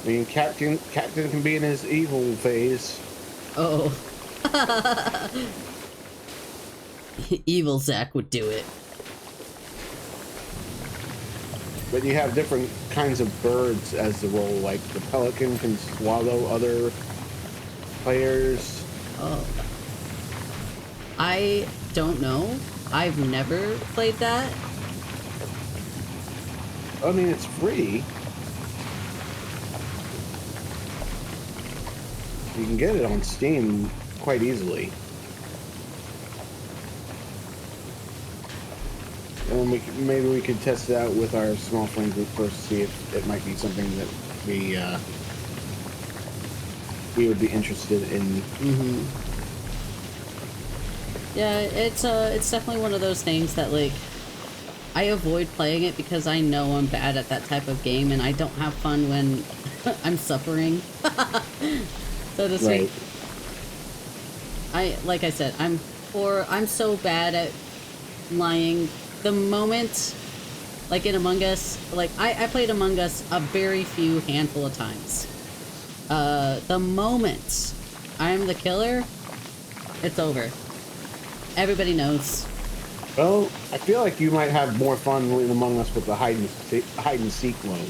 I mean, Captain can be in his evil phase. Oh. Evil Zach would do it. But you have different kinds of birds as the role, like the pelican can swallow other players. Oh. I don't know. I've never played that. I mean, it's free. You can get it on Steam quite easily. And maybe we could test it out with our small friend group first to see if it might be something that we would be interested in. Mm-hmm. Yeah, it's definitely one of those things that, like, I avoid playing it because I know I'm bad at that type of game and I don't have fun when I'm suffering. So to speak. Right. Like I said, I'm so bad at lying. The moment, like in Among Us, like I played Among Us a very few handful of times. The moment I'm the killer, it's over. Everybody knows. Well, I feel like you might have more fun in Among Us with the hide and seek mode.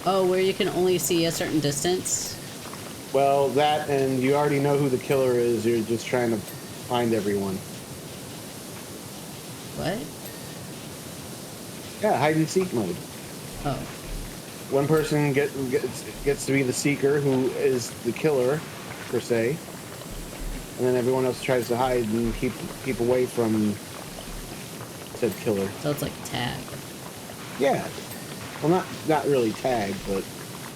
Oh, where you can only see a certain distance? Well, that, and you already know who the killer is. You're just trying to find everyone. What? Yeah, hide and seek mode. Oh. One person gets to be the seeker, who is the killer, per se, and then everyone else tries to hide and keep away from said killer. So it's like tag. Yeah. Well, not really tag, but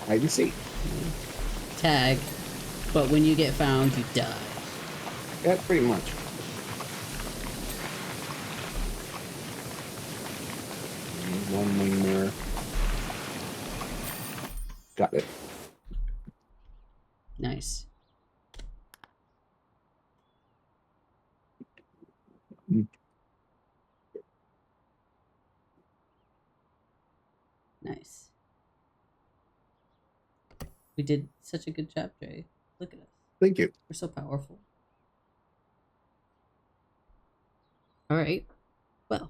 hide and seek. Tag. But when you get found, you die. Yeah, pretty much. One wing mirror. Got it. Nice. Nice. We did such a good job, Dray. Look at us. Thank you. We're so powerful. All right. Well,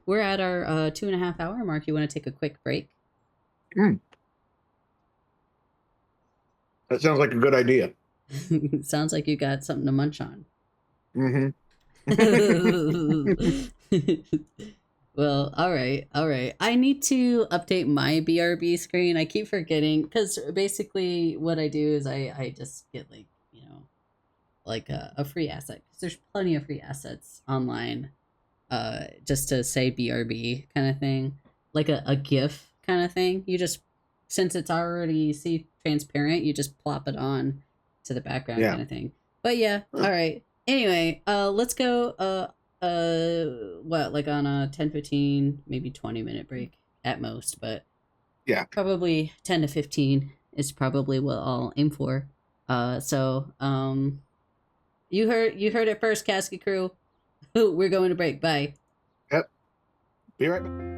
we're at our 2.5 hour mark. You want to take a quick break? That sounds like a good idea. Sounds like you got something to munch on. Mm-hmm. Well, all right. I need to update my BRB screen. I keep forgetting because basically what I do is I just get like, like a free asset. 'Cause there's plenty of free assets online, just to say BRB kind of thing, like a GIF kind of thing. You just, since it's already transparent, you just plop it on to the background kind of thing. But yeah, all right. Anyway, let's go, what, like on a 10, 15, maybe 20-minute break at most, but Yeah. probably 10 to 15 is probably what I'll aim for. You heard it first, Casket Crew. We're going to break. Bye. Yep. Be right back.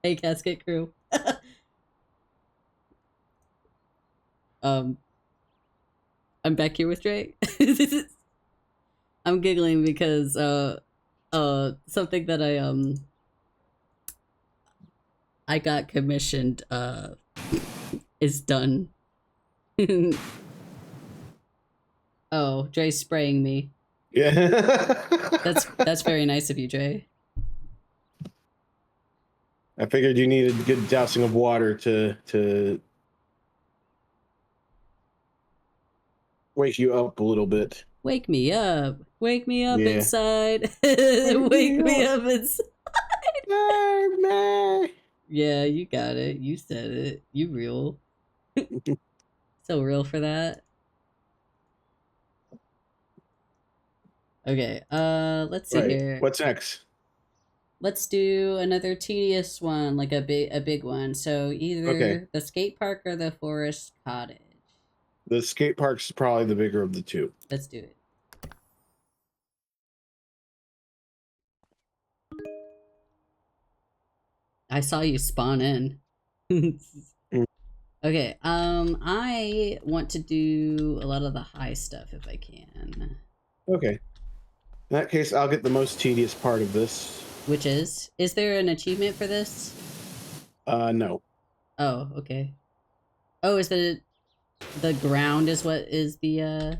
Hey, casket crew. I'm back here with Dray. I'm giggling because something that I got commissioned is done. Oh, Dray's spraying me. Yeah. That's very nice of you, Dray. I figured you needed a good dousing of water to wake you up a little bit. Wake me up. Wake me up Yeah. inside. Wake me up inside. Yeah, you got it. You said it. You real. So real for that. Okay, let's see Right. here. What's next? Let's do another tedious one, like a big one. So either Okay. the skate park or the forest cottage. The skate park's probably the bigger of the two. Let's do it. I saw you spawn in. Okay, I want to do a lot of the high stuff if I can. Okay. In that case, I'll get the most tedious part of this. Which is there an achievement for this? No. Oh, okay. Oh, is the ground is what is the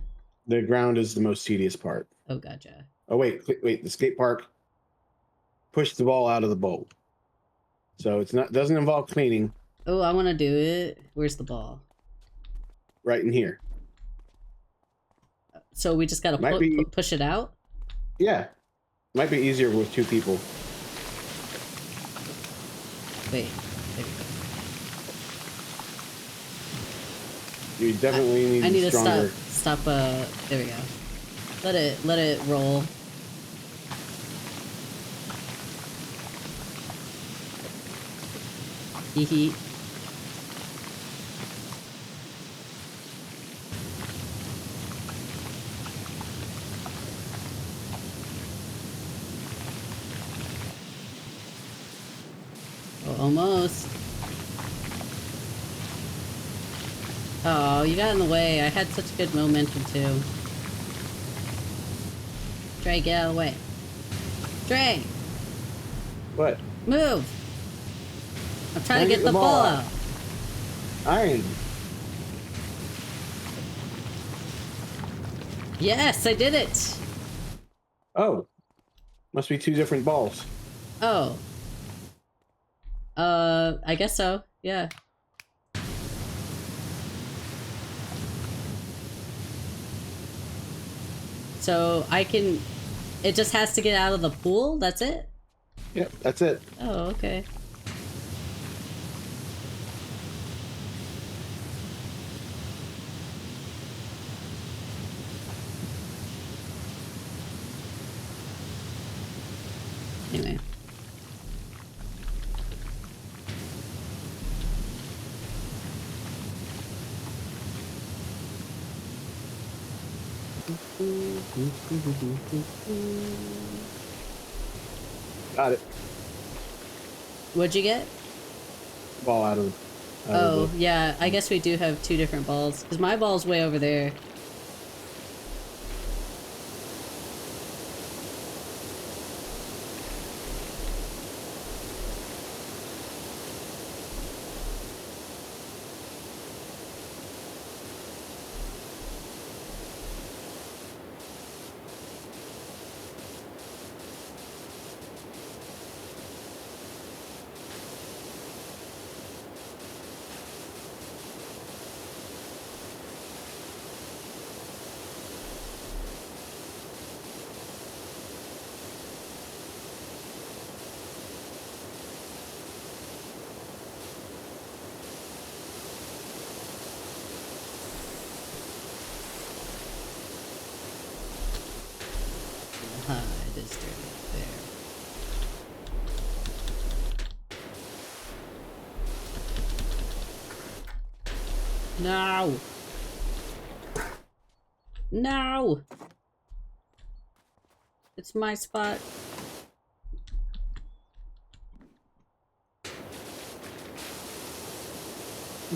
The ground is the most tedious part. Oh, gotcha. Oh, wait. The skate park. Push the ball out of the bowl. So it's not doesn't involve cleaning. Oh, I want to do it. Where's the ball? Right in here. So we just gotta push it out? Yeah. Might be easier with two people. Wait. There we go. You definitely need I need stronger. to stop, there we go. Let it roll. Hee. Oh, almost. Oh, you got in the way. I had such good momentum too. Dray, get out of the way. Dray! What? Move! I'm trying to get the ball out. Iron. Yes, I did it! Oh. Must be two different balls. Oh. I guess so. Yeah. So I can... It just has to get out of the pool? That's it? Yep, that's it. Oh, okay. Anyway. Got it. What'd you get? Ball out of Oh, the... yeah, I guess we do have two different balls. Because my ball's way over there. It is dirty there. No! No! It's my spot.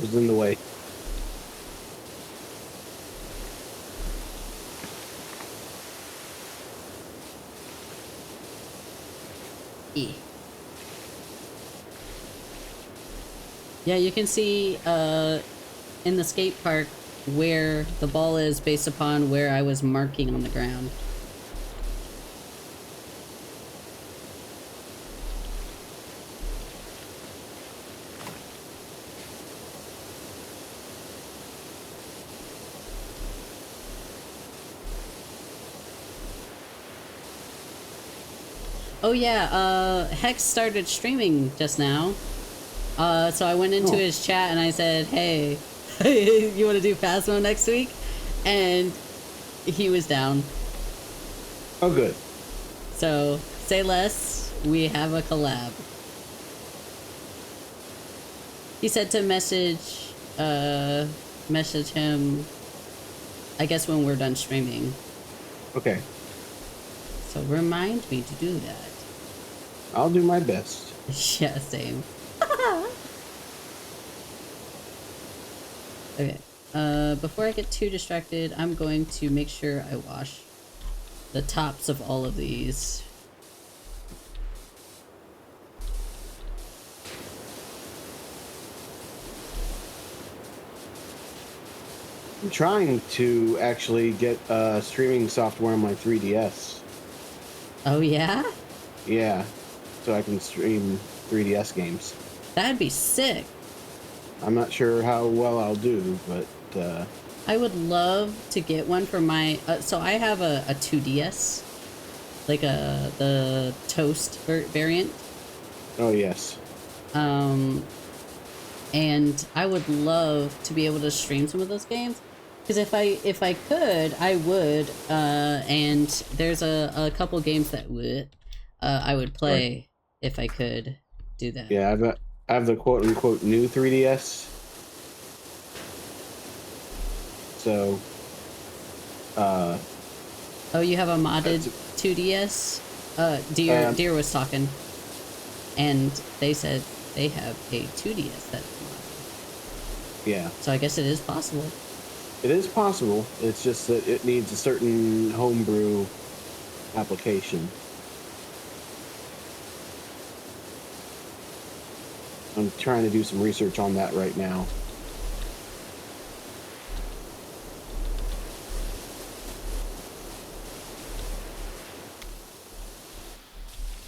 was in the way. Yeah, you can see in the skate park where the ball is based upon where I was marking on the ground. Oh yeah, Hex started streaming just now. So I went into his chat and I said, hey, you want to do Phasmo next week? And he was down. Oh, good. So, say less, we have a collab. He said to message him, I guess when we're done streaming. Okay. So remind me to do that. I'll do my best. Yeah, same. Okay. Before I get too distracted, I'm going to make sure I wash the tops of all of these. I'm trying to actually get streaming software on my 3DS. Oh yeah? Yeah, so I can stream 3DS games. That'd be sick. I'm not sure how well I'll do, but I would love to get one for my so I have a 2DS, like the toast variant. Oh yes. And I would love to be able to stream some of those games, because if I could, I would. And there's a couple games that I would play right. if I could do that. Yeah, I have the quote unquote new 3DS. So Oh, you have a modded 2DS? Deer was talking, and they said they have a 2DS that's modded. Yeah. So I guess it is possible. It is possible. It's just that it needs a certain homebrew application. I'm trying to do some research on that right now.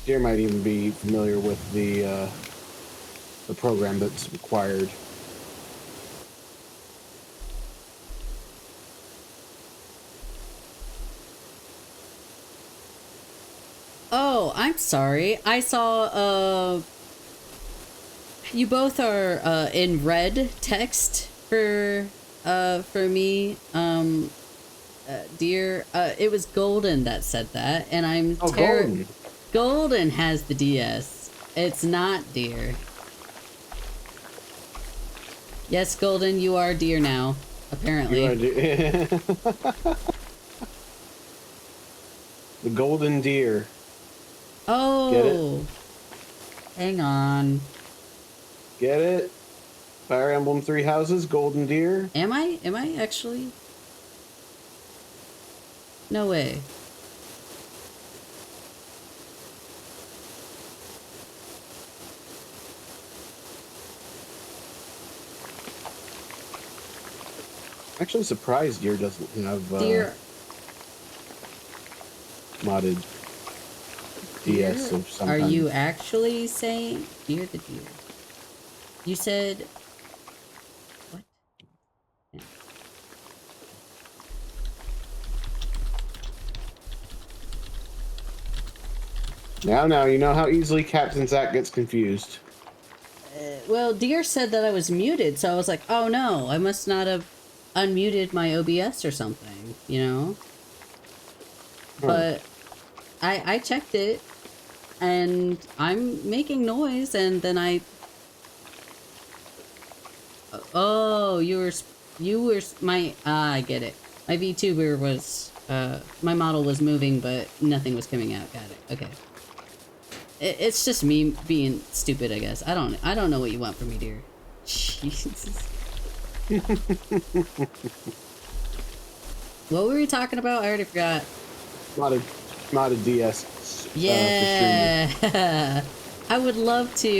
Deer might even be familiar with the program that's required. Oh, I'm sorry. I saw, you both are, in red text for me. Dear, it was Golden that said that, and I'm Golden. Golden has the DS. It's not Deer. Yes, Golden, you are Deer now, apparently. The golden deer. Oh. Get it? Hang on. Get it? Fire Emblem Three Houses, golden deer. Am I actually? No way. I'm actually surprised Deer doesn't have Deer. modded DS of some Are kind. you actually saying Deer the Deer? You said what? Yeah. Now, you know how easily Captain Zack gets confused. Well, Deer said that I was muted, so I was like, oh no, I must not have unmuted my OBS or something, you know? But I checked it, and I'm making noise, and then I... Oh, you were my... I get it. My VTuber was, my model was moving, but nothing was coming out. Got it. Okay. It's just me being stupid, I guess. I don't know what you want from me, dear. Jesus. What were we talking about? I already forgot. Modded DS. For Yeah. I would love to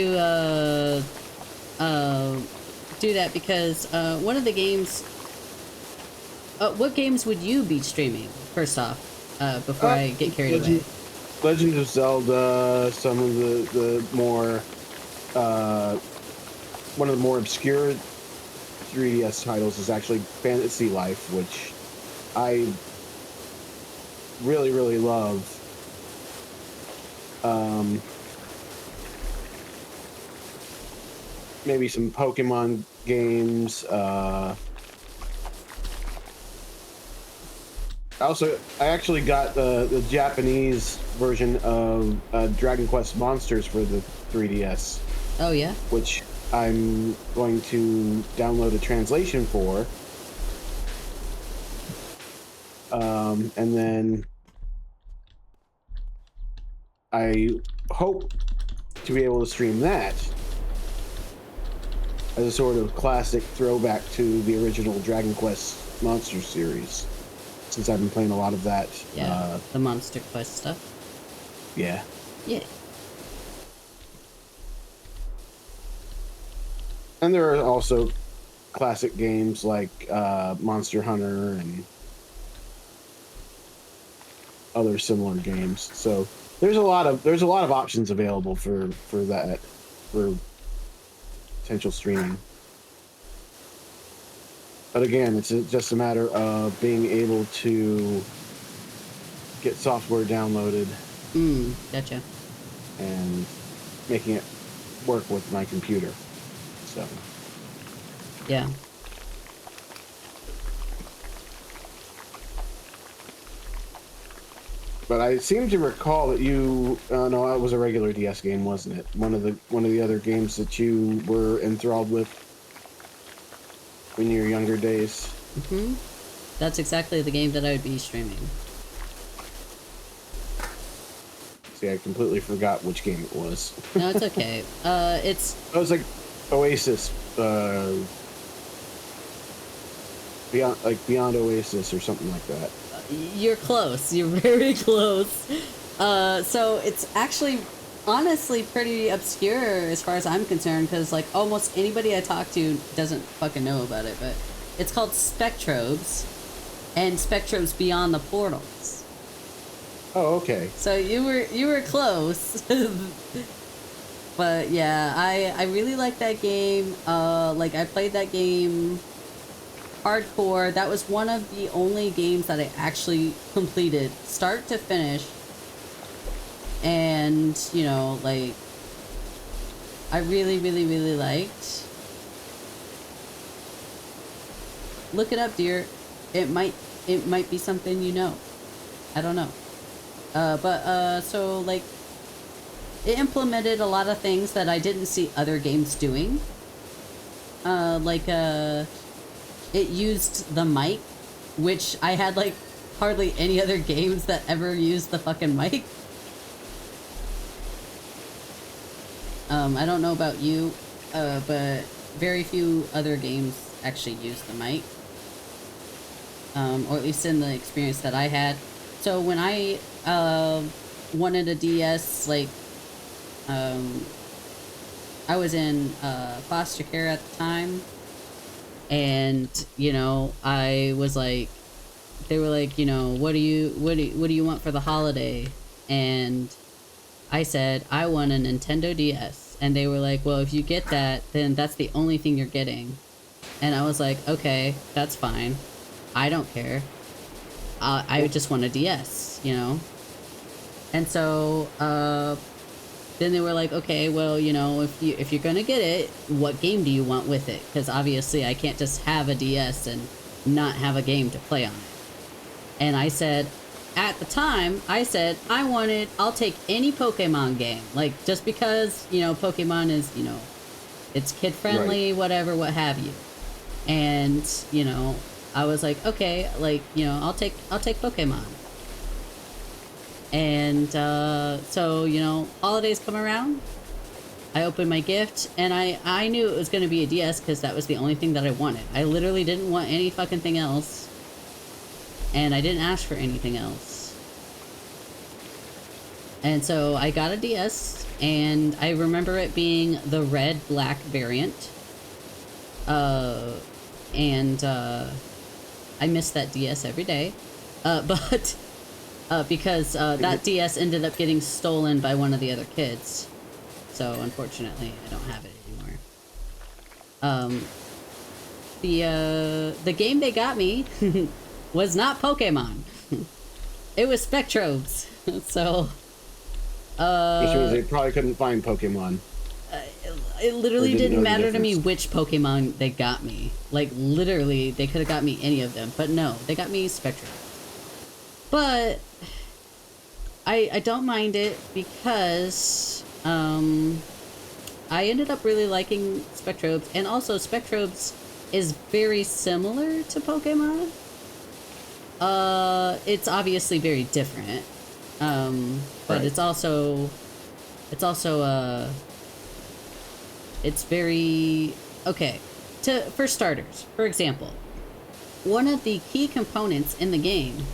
do that because one of the games. What games would you be streaming first off? Before I get carried away. Legend of Zelda. Some of the more one of the more obscure 3DS titles is actually Fantasy Life, which I really love. Maybe some Pokemon games. I actually got the Japanese version of Dragon Quest Monsters for the 3DS. Oh yeah? Which I'm going to download a translation for. And then I hope to be able to stream that as a sort of classic throwback to the original Dragon Quest Monster series, since I've been playing a lot of that. Yeah, the Monster Quest stuff. Yeah. Yeah. And there are also classic games like Monster Hunter and other similar games. So there's a lot of options available for potential streaming. But again, it's just a matter of being able to get software downloaded. Gotcha. And making it work with my computer. So. Yeah. But I seem to recall that you no, that was a regular DS game, wasn't it? One of the other games that you were enthralled with in your younger days. Mm-hmm. That's exactly the game that I would be streaming. See, I completely forgot which game it was. No, it's okay. It was like Oasis, Beyond Oasis or something like that. You're close. You're very close. So it's actually, honestly, pretty obscure as far as I'm concerned, because like almost anybody I talk to doesn't fucking know about it. But it's called Spectrobes, and Spectrobes Beyond the Portals. Oh, okay. So you were close. But yeah, I really like that game. Like I played that game hardcore. That was one of the only games that I actually completed start to finish. And, you know, like I really liked. Look it up, dear. It might be something you know. I don't know. So like it implemented a lot of things that I didn't see other games doing. It used the mic, which I had like hardly any other games that ever used the fucking mic. I don't know about you, but very few other games actually use the mic. Or at least in the experience that I had. So when I wanted a DS, like, I was in foster care at the time. And, you know, I was like, they were like, you know, what do you want for the holiday? And I said, I want a Nintendo DS. And they were like, well, if you get that, then that's the only thing you're getting. And I was like, okay, that's fine. I don't care. I just want a DS, you know? And so, then they were like, okay, well, you know, if you're gonna get it, what game do you want with it? Because obviously I can't just have a DS and not have a game to play on it. And I said, at the time, I said, I'll take any Pokemon game. Like, just because, you know, Pokemon is, you know, it's kid-friendly, right, whatever, what have you. And, you know, I was like, okay, like, you know, I'll take Pokemon. And, so, you know, holidays come around, I opened my gift, and I knew it was going to be a DS because that was the only thing that I wanted. I literally didn't want any fucking thing else. And I didn't ask for anything else. And so I got a DS, and I remember it being the red-black variant. I miss that DS every day. Because that DS ended up getting stolen by one of the other kids. So unfortunately, I don't have it anymore. The game they got me was not Pokemon. It was Spectrobes. So which means they probably couldn't find Pokemon. It literally didn't matter to me which Pokemon they got me. Like, literally, they could have got me any of them. But no, they got me Spectrobes. But I don't mind it because I ended up really liking Spectrobes, and also Spectrobes is very similar to Pokemon. It's obviously very different, but right. it's very okay. For starters, for example, one of the key components in the game.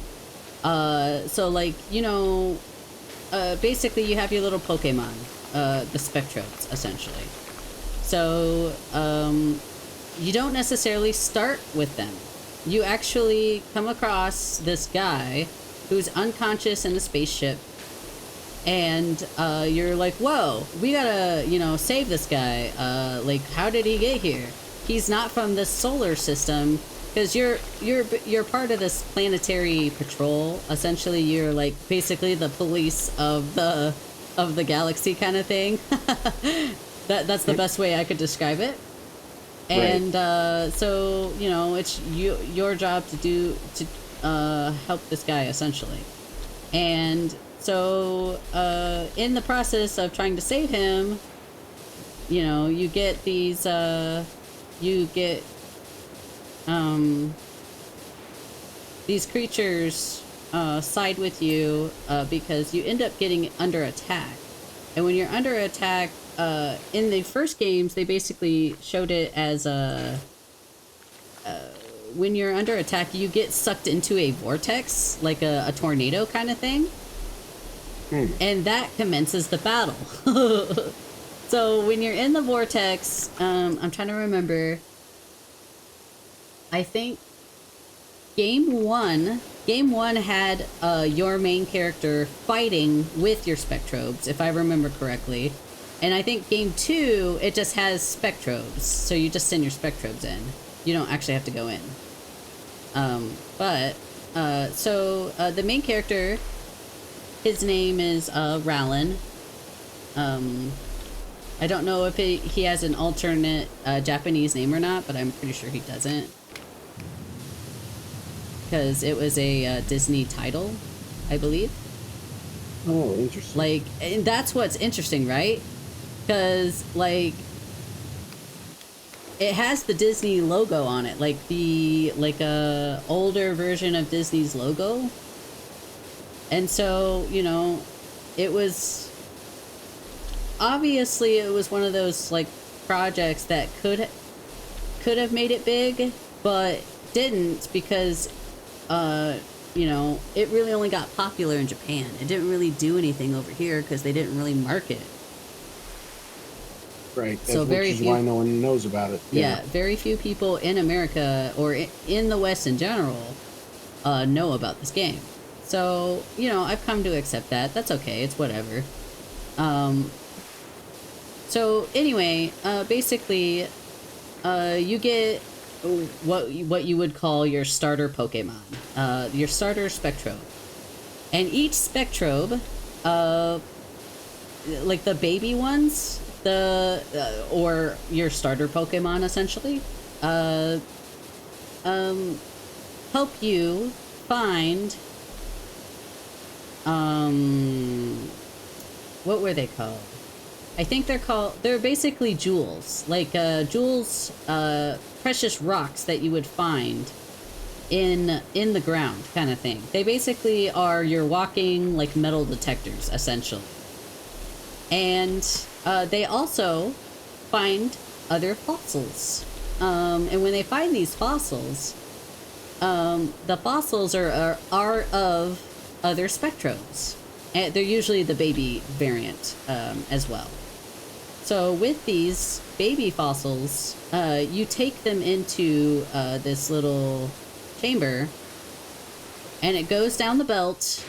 So like, you know, basically you have your little Pokemon, the Spectrobes, essentially. So, you don't necessarily start with them. You actually come across this guy who's unconscious in a spaceship, and, you're like, whoa, we gotta, you know, save this guy. Like, how did he get here? He's not from this solar system. Because you're part of this planetary patrol. Essentially, you're like basically the police of the galaxy kind of thing. That's the best way I could describe it. And so you know, it's your job to help this guy essentially. And so in the process of trying to save him, you know, you get these these creatures side with you because you end up getting under attack. And when you're under attack, in the first games, they basically showed it as when you're under attack, you get sucked into a vortex, like a tornado kind of thing. And that commences the battle. So when you're in the vortex, I'm trying to remember. I think game one had your main character fighting with your Spectrobes, if I remember correctly. And I think game 2, it just has Spectrobes, so you just send your Spectrobes in. You don't actually have to go in. So the main character, his name is Rallin. I don't know if he has an alternate Japanese name or not, but I'm pretty sure he doesn't. Because it was a Disney title, I believe. Oh, interesting. Like, and that's what's interesting, right? Because, like, it has the Disney logo on it, like a older version of Disney's logo. And so, you know, it was obviously it was one of those like projects that could have made it big, but didn't because you know, it really only got popular in Japan. It didn't really do anything over here because they didn't really market it. Right. So which is why no one knows about it. Yeah, very few people in America or in the West in general know about this game. So, you know, I've come to accept that. That's okay. It's whatever. So anyway, basically, you get what you would call your starter Pokemon, your starter Spectrobe, and each Spectrobe, like the baby ones, or your starter Pokemon essentially, help you find, what were they called? I think they're basically jewels, like jewels, precious rocks that you would find in the ground kind of thing. They basically are your walking like metal detectors essentially. And They also find other fossils. And when they find these fossils, the fossils are of other spectrobes. And they're usually the baby variant as well. So with these baby fossils, you take them into this little chamber, and it goes down the belt,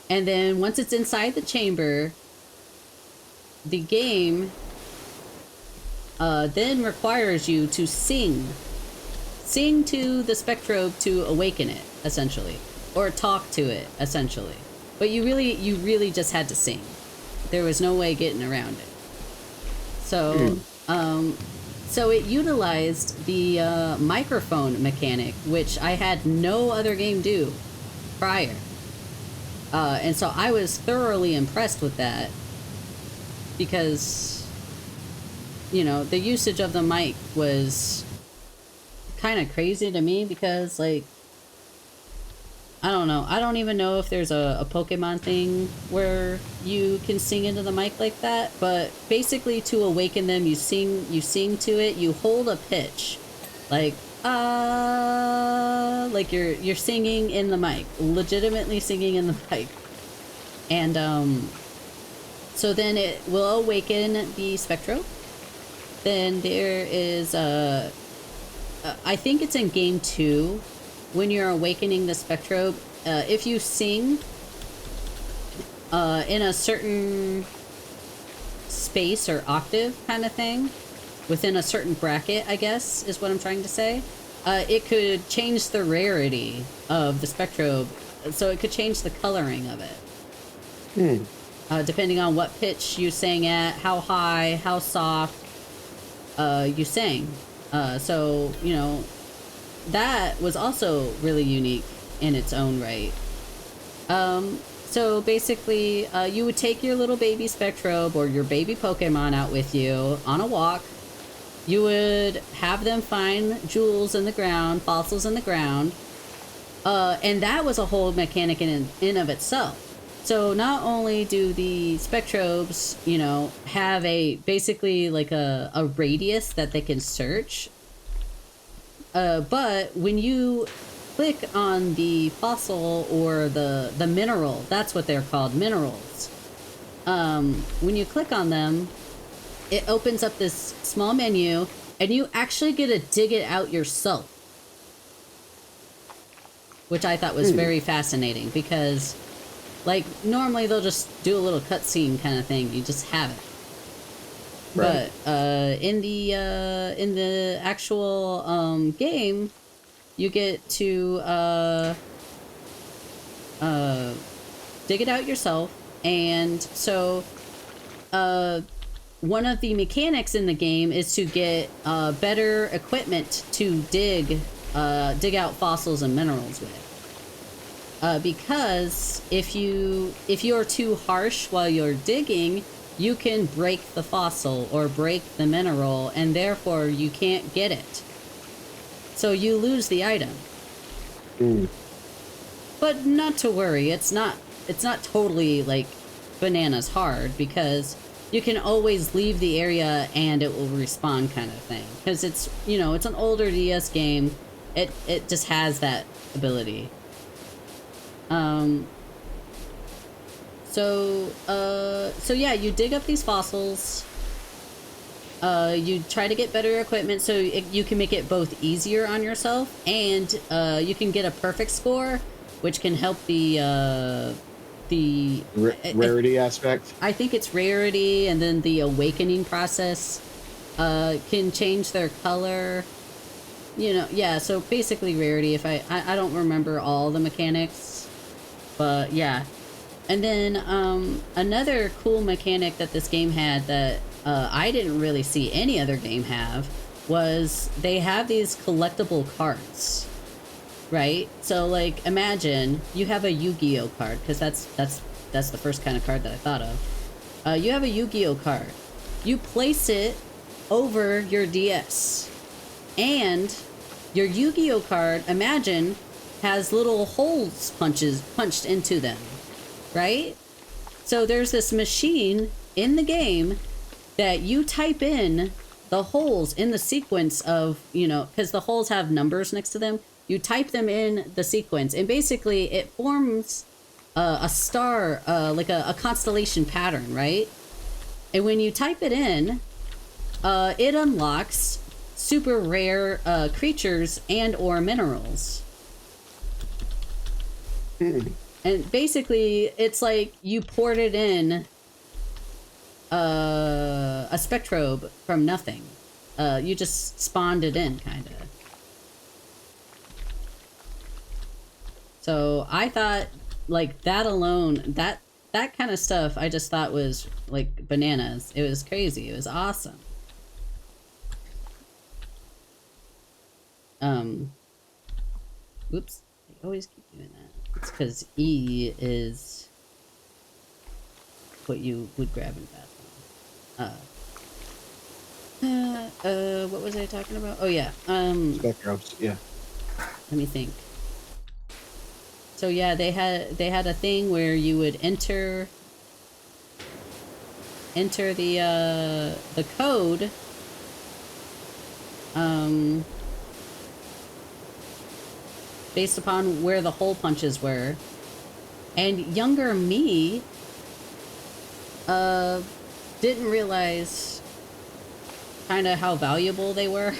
and then once it's inside the chamber, the game then requires you to sing to the spectrobe to awaken it, essentially, or talk to it, essentially. But you really just had to sing. There was no way getting around it. So, so it utilized the microphone mechanic, which I had no other game do prior. And so I was thoroughly impressed with that because, you know, the usage of the mic was kind of crazy to me because, like, I don't know. I don't even know if there's a Pokemon thing where you can sing into the mic like that. But basically, to awaken them, you sing to it. You hold a pitch, like you're singing in the mic, legitimately singing in the mic. And so then it will awaken the Spectro. Then there is I think it's in game 2. When you're awakening the Spectrobe, if you sing in a certain space or octave kind of thing, within a certain bracket, I guess, is what I'm trying to say, it could change the rarity of the Spectrobe, so it could change the coloring of it. Depending on what pitch you sang at, how high, how soft you sang. So, you know, that was also really unique in its own right. So basically, you would take your little baby Spectrobe or your baby Pokemon out with you on a walk. You would have them find jewels in the ground, fossils in the ground. And that was a whole mechanic in of itself. So not only do the Spectrobes, you know, have basically like a radius that they can search, but when you click on the fossil or the mineral, that's what they're called, minerals. When you click on them, it opens up this small menu, and you actually get to dig it out yourself, which I thought was very fascinating because, like, normally they'll just do a little cutscene kind of thing. You just have it. Right. But in the actual game, you get to dig it out yourself, and so one of the mechanics in the game is to get better equipment to dig out fossils and minerals with. Because if you're too harsh while you're digging, you can break the fossil or break the mineral, and therefore you can't get it. So you lose the item. But not to worry, it's not totally like bananas hard, because you can always leave the area and it will respawn kind of thing. Because it's, you know, it's an older DS game. It just has that ability. So yeah, you dig up these fossils. You try to get better equipment so you can make it both easier on yourself, and you can get a perfect score, which can help the rarity aspect. I think it's rarity, and then the awakening process can change their color. You know, yeah. So basically, rarity. If I don't remember all the mechanics, but yeah. And then another cool mechanic that this game had that I didn't really see any other game have was they have these collectible cards, right? So like, imagine you have a Yu-Gi-Oh card, because that's the first kind of card that I thought of. You have a Yu-Gi-Oh card. You place it over your DS, and your Yu-Gi-Oh card, imagine, has little holes punched into them. Right? So there's this machine in the game that you type in the holes in the sequence of, you know, because the holes have numbers next to them. You type them in the sequence, and basically it forms a star, like a constellation pattern, right? And when you type it in, it unlocks super rare creatures and or minerals. And basically, it's like you ported in a spectrobe from nothing. You just spawned it in, kind of. So I thought, like, that alone, that kind of stuff, I just thought was, like, bananas. It was crazy. It was awesome. Oops. I always keep doing that. It's because E is what you would grab in battle. What was I talking about? Oh, yeah. Spectrobes, yeah. Let me think. So yeah, they had a thing where you would enter the code, based upon where the hole punches were, and younger me didn't realize kind of how valuable they were.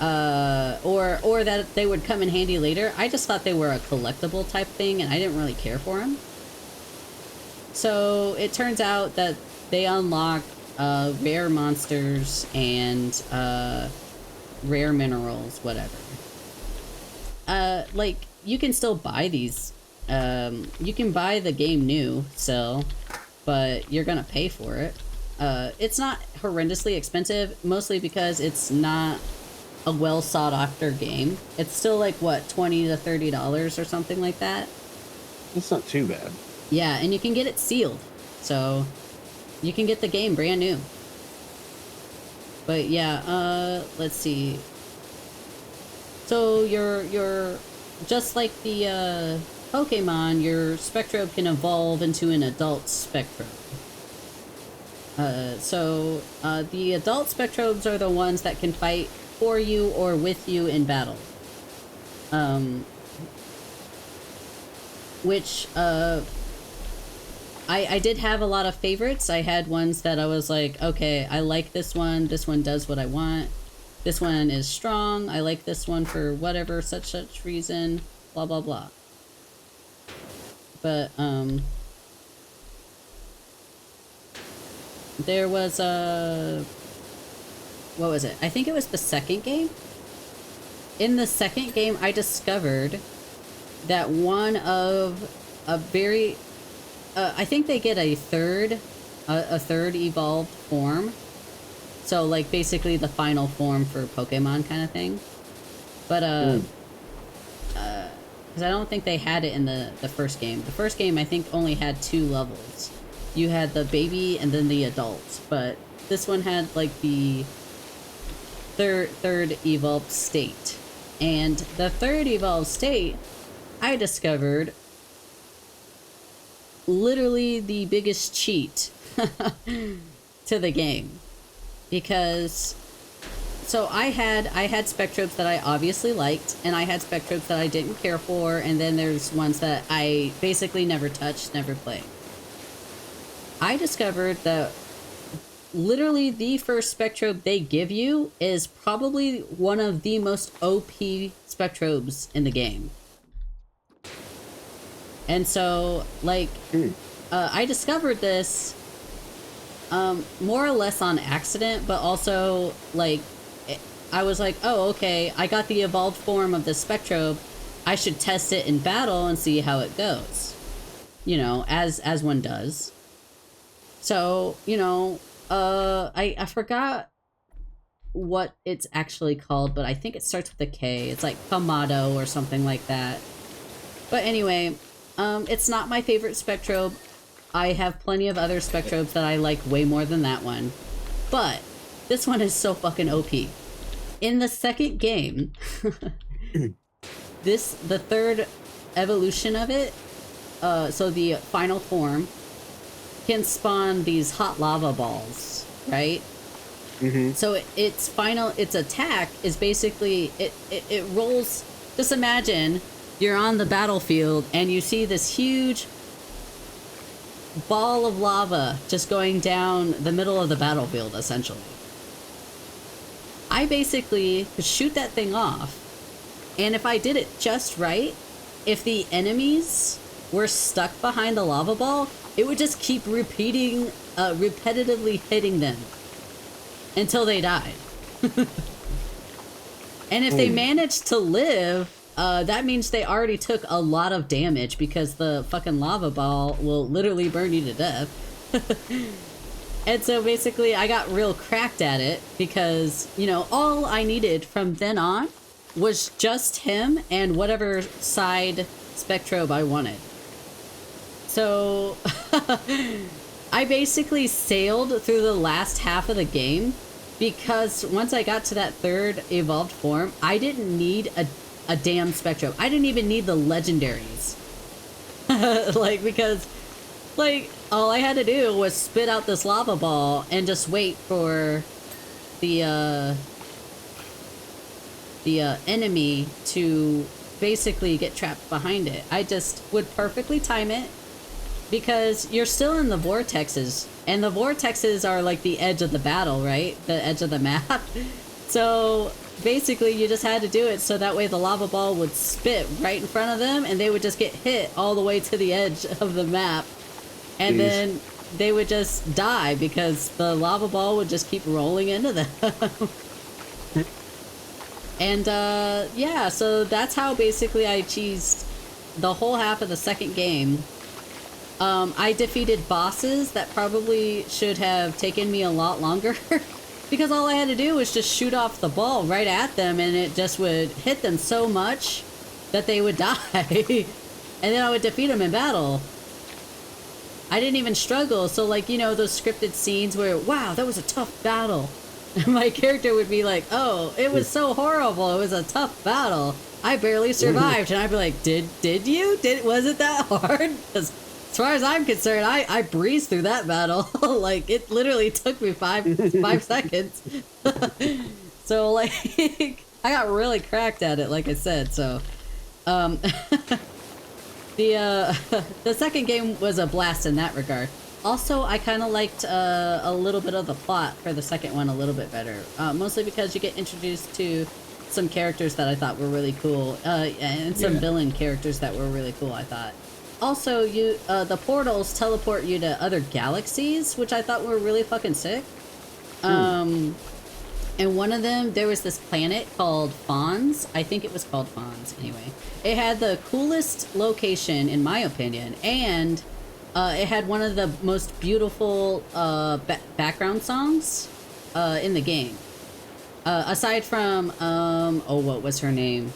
Or that they would come in handy later. I just thought they were a collectible type thing, and I didn't really care for them. So it turns out that they unlock rare monsters and rare minerals, whatever. Like, you can still buy these. You can buy the game new still, but you're gonna pay for it. It's not horrendously expensive, mostly because it's not a well sought after game. It's still like, what, $20 to $30 or something like that. It's not too bad. Yeah, and you can get it sealed, so you can get the game brand new. But yeah, let's see. So you're just like the Pokemon, your Spectrobe can evolve into an adult Spectrobe. So the adult Spectrobes are the ones that can fight for you or with you in battle. Which I did have a lot of favorites. I had ones that I was like, okay, I like this one does what I want, this one is strong, I like this one for whatever such reason, blah blah blah. But there was what was it? I think it was the second game. In the second game, I discovered that one of a very, I think they get a third evolved form. So like basically the final form for Pokemon kind of thing. But because I don't think they had it in the first game. The first game I think only had 2 levels. You had the baby and then the adult, but this one had like the third evolved state. And the third evolved state, I discovered, literally the biggest cheat to the game. Because so I had Spectrobes that I obviously liked, and I had Spectrobes that I didn't care for, and then there's ones that I basically never touched, never played. I discovered that literally the first Spectrobe they give you is probably one of the most OP Spectrobes in the game. And so, like, I discovered this more or less on accident, but also, like, I was like, oh, okay, I got the evolved form of the Spectrobe. I should test it in battle and see how it goes. You know, as one does. So, you know, I forgot what it's actually called, but I think it starts with a K. It's like Kamado or something like that. But anyway, it's not my favorite Spectrobe. I have plenty of other Spectrobes that I like way more than that one. But this one is so fucking OP. In the second game, the third evolution of it, so the final form, can spawn these hot lava balls, right? So its attack is basically, it rolls, just imagine you're on the battlefield and you see this huge ball of lava just going down the middle of the battlefield, essentially. I basically could shoot that thing off, and if I did it just right, if the enemies were stuck behind the lava ball, it would just keep repeating, repetitively hitting them until they died. And if they managed to live, that means they already took a lot of damage, because the fucking lava ball will literally burn you to death. And so basically I got real cracked at it, because, you know, all I needed from then on was just him and whatever side spectrobe I wanted. So I basically sailed through the last half of the game, because once I got to that third evolved form, I didn't need a damn spectrum. I didn't even need the legendaries. Because all I had to do was spit out this lava ball and just wait for the enemy to basically get trapped behind it. I just would perfectly time it, because you're still in the vortexes, and the vortexes are like the edge of the battle, right? The edge of the map. So basically you just had to do it so that way the lava ball would spit right in front of them, and they would just get hit all the way to the edge of the map, and then they would just die because the lava ball would just keep rolling into them. And yeah, so that's how basically I cheesed the whole half of the second game. I defeated bosses that probably should have taken me a lot longer, because all I had to do was just shoot off the ball right at them, and it just would hit them so much that they would die. And then I would defeat them in battle. I didn't even struggle. So, like, you know, those scripted scenes where, wow, that was a tough battle. My character would be like, oh, it was so horrible. It was a tough battle. I barely survived. And I'd be like, did you? Was it that hard? Because as far as I'm concerned, I breezed through that battle. Like, it literally took me five seconds. So, like, I got really cracked at it, like I said. So, the second game was a blast in that regard. Also, I kind of liked a little bit of the plot for the second one a little bit better. Mostly because you get introduced to some characters that I thought were really cool, and some villain characters that were really cool, I thought. Also, the portals teleport you to other galaxies, which I thought were really fucking sick. And one of them, there was this planet called Fons. I think it was called Fons, anyway. It had the coolest location, in my opinion, and it had one of the most beautiful background songs in the game. Aside from, what was her name?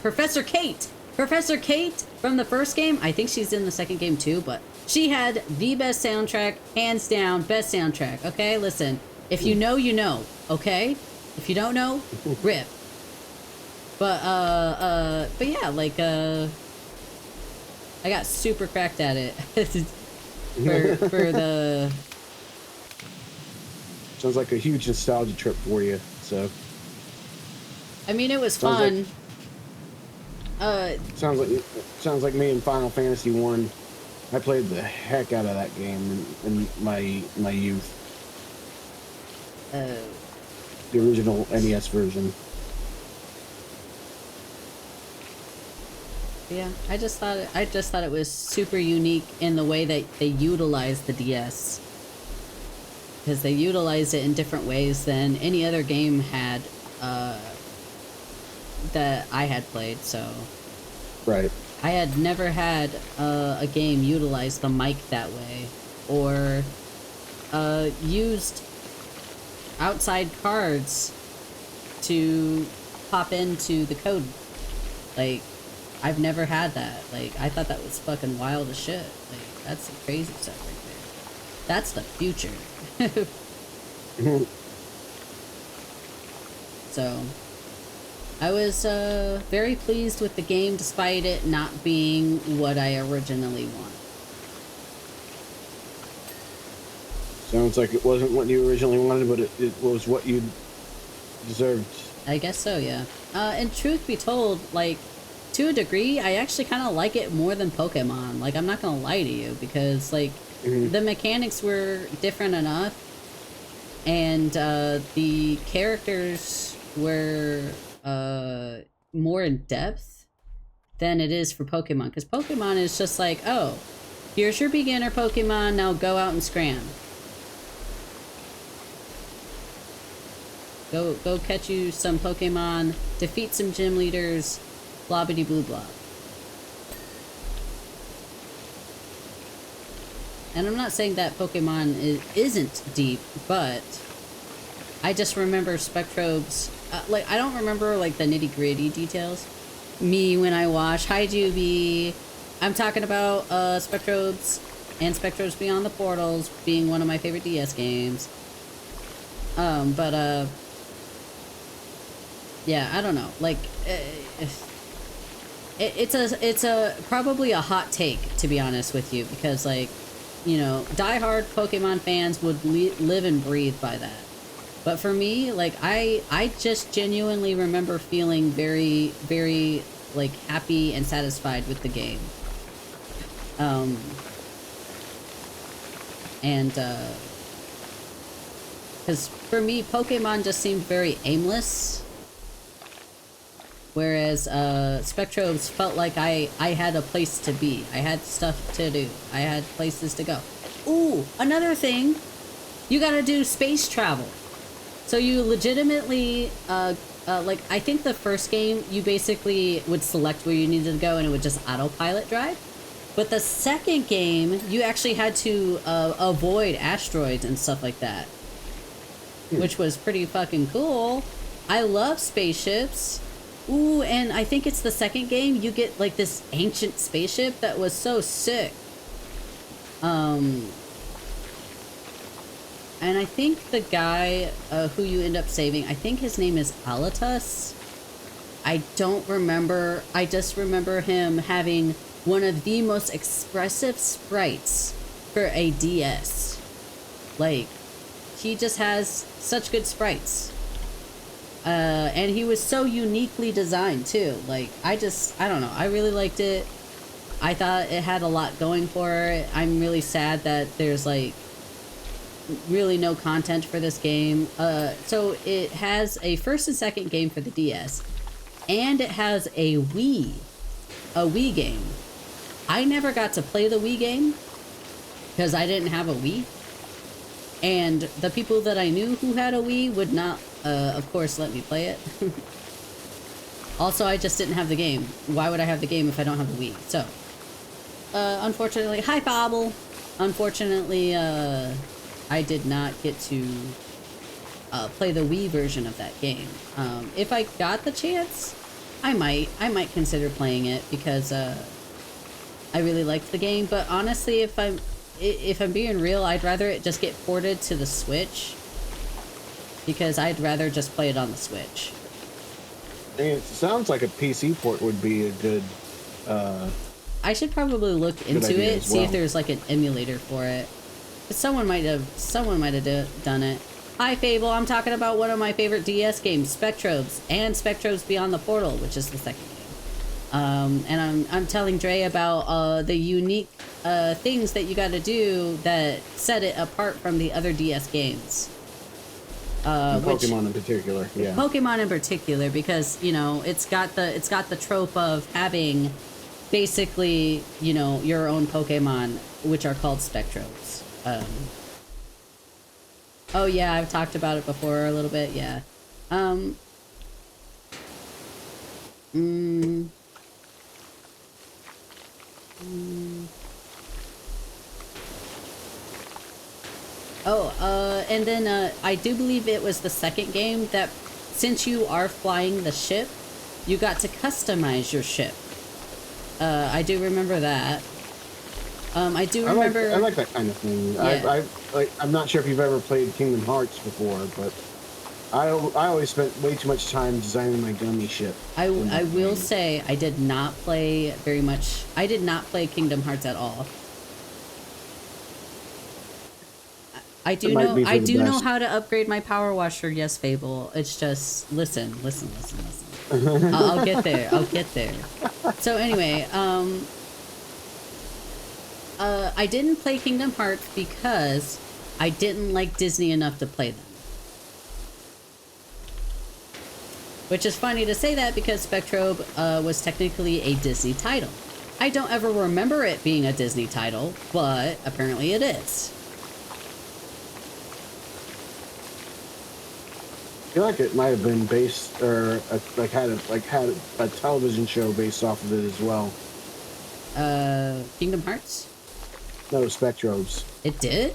Professor Kate! Professor Kate from the first game. I think she's in the second game too, but she had the best soundtrack, hands down, best soundtrack. Okay, listen. If you know, you know. Okay? If you don't know, rip. But yeah, like, I got super cracked at it. for the... Sounds like a huge nostalgia trip for you, so... I mean, it was fun. Sounds like me in Final Fantasy 1. I played the heck out of that game in my youth. The original NES version. Yeah, I just thought it was super unique in the way that they utilized the DS, because they utilized it in different ways than any other game had that I had played. So right, I had never had a game utilize the mic that way, or used outside cards to pop into the code. Like, I've never had that. Like, I thought that was fucking wild as shit. Like, that's the crazy stuff right there. That's the future. So, I was very pleased with the game, despite it not being what I originally wanted. Sounds like it wasn't what you originally wanted, but it was what you deserved. I guess so, yeah. And truth be told, like, to a degree, I actually kind of like it more than Pokemon. Like, I'm not gonna lie to you, because, like, the mechanics were different enough, and the characters were more in depth than it is for Pokemon. Because Pokemon is just like, oh, here's your beginner Pokemon, now go out and scram. Go catch you some Pokemon, defeat some gym leaders, blah bitty blue blah. And I'm not saying that Pokemon isn't deep, but I just remember Spectrobes. Like, I don't remember, like, the nitty-gritty details. Me, when I watch, hi Juby. I'm talking about Spectrobes and Spectrobes Beyond the Portals being one of my favorite DS games. Yeah, I don't know. Like, it's probably a hot take, to be honest with you, because, like, you know, diehard Pokemon fans would live and breathe by that. But for me, like, I just genuinely remember feeling very, very, like, happy and satisfied with the game. Because for me, Pokemon just seemed very aimless. Whereas Spectrobes felt like I had a place to be. I had stuff to do. I had places to go. Ooh, another thing. You gotta do space travel. So you legitimately, like, I think the first game, you basically would select where you needed to go and it would just autopilot drive. But the second game, you actually had to avoid asteroids and stuff like that. Which was pretty fucking cool. I love spaceships. Ooh, and I think it's the second game, you get, like, this ancient spaceship that was so sick. And I think the guy who you end up saving, I think his name is Alatus. I don't remember. I just remember him having one of the most expressive sprites for a DS. Like, he just has such good sprites. And he was so uniquely designed too. Like, I don't know. I really liked it. I thought it had a lot going for it. I'm really sad that there's, like, really no content for this game. So it has a first and second game for the DS, and it has a Wii game. I never got to play the Wii game because I didn't have a Wii, and the people that I knew who had a Wii would not, of course, let me play it. Also, I just didn't have the game. Why would I have the game if I don't have the Wii? So, unfortunately, hi Bobble. Unfortunately, I did not get to play the Wii version of that game. If I got the chance, I might consider playing it because I really liked the game. But honestly, if I'm being real, I'd rather it just get ported to the Switch because I'd rather just play it on the Switch. I mean, it sounds like a PC port would be a good. I should probably look into it, see if well. there's like an emulator for it. But someone might have done it. Hi Fable, I'm talking about one of my favorite DS games, Spectrobes, and Spectrobes Beyond the Portal, which is the second game. And I'm telling Dray about the unique things that you got to do that set it apart from the other DS games. Pokemon in particular, yeah. Pokemon in particular, because, you know, it's got the trope of having basically, you know, your own Pokemon, which are called Spectrobes. Oh yeah, I've talked about it before a little bit, yeah. And then I do believe it was the second game that, since you are flying the ship, you got to customize your ship. I do remember that. I do remember. I like that kind of thing. Yeah. I'm not sure if you've ever played Kingdom Hearts before, but I always spent way too much time designing my gummy ship. I will say I did not play very much. I did not play Kingdom Hearts at all. I do It might know. be for I the do know best. how to upgrade my power washer. Yes, Fable. It's just listen. I'll get there. I'll get there. So anyway, I didn't play Kingdom Hearts because I didn't like Disney enough to play them. Which is funny to say that because Spectrobe was technically a Disney title. I don't ever remember it being a Disney title, but apparently it is. I feel like it might have been based, or had a television show based off of it as well. Kingdom Hearts? No, Spectrobes. It did?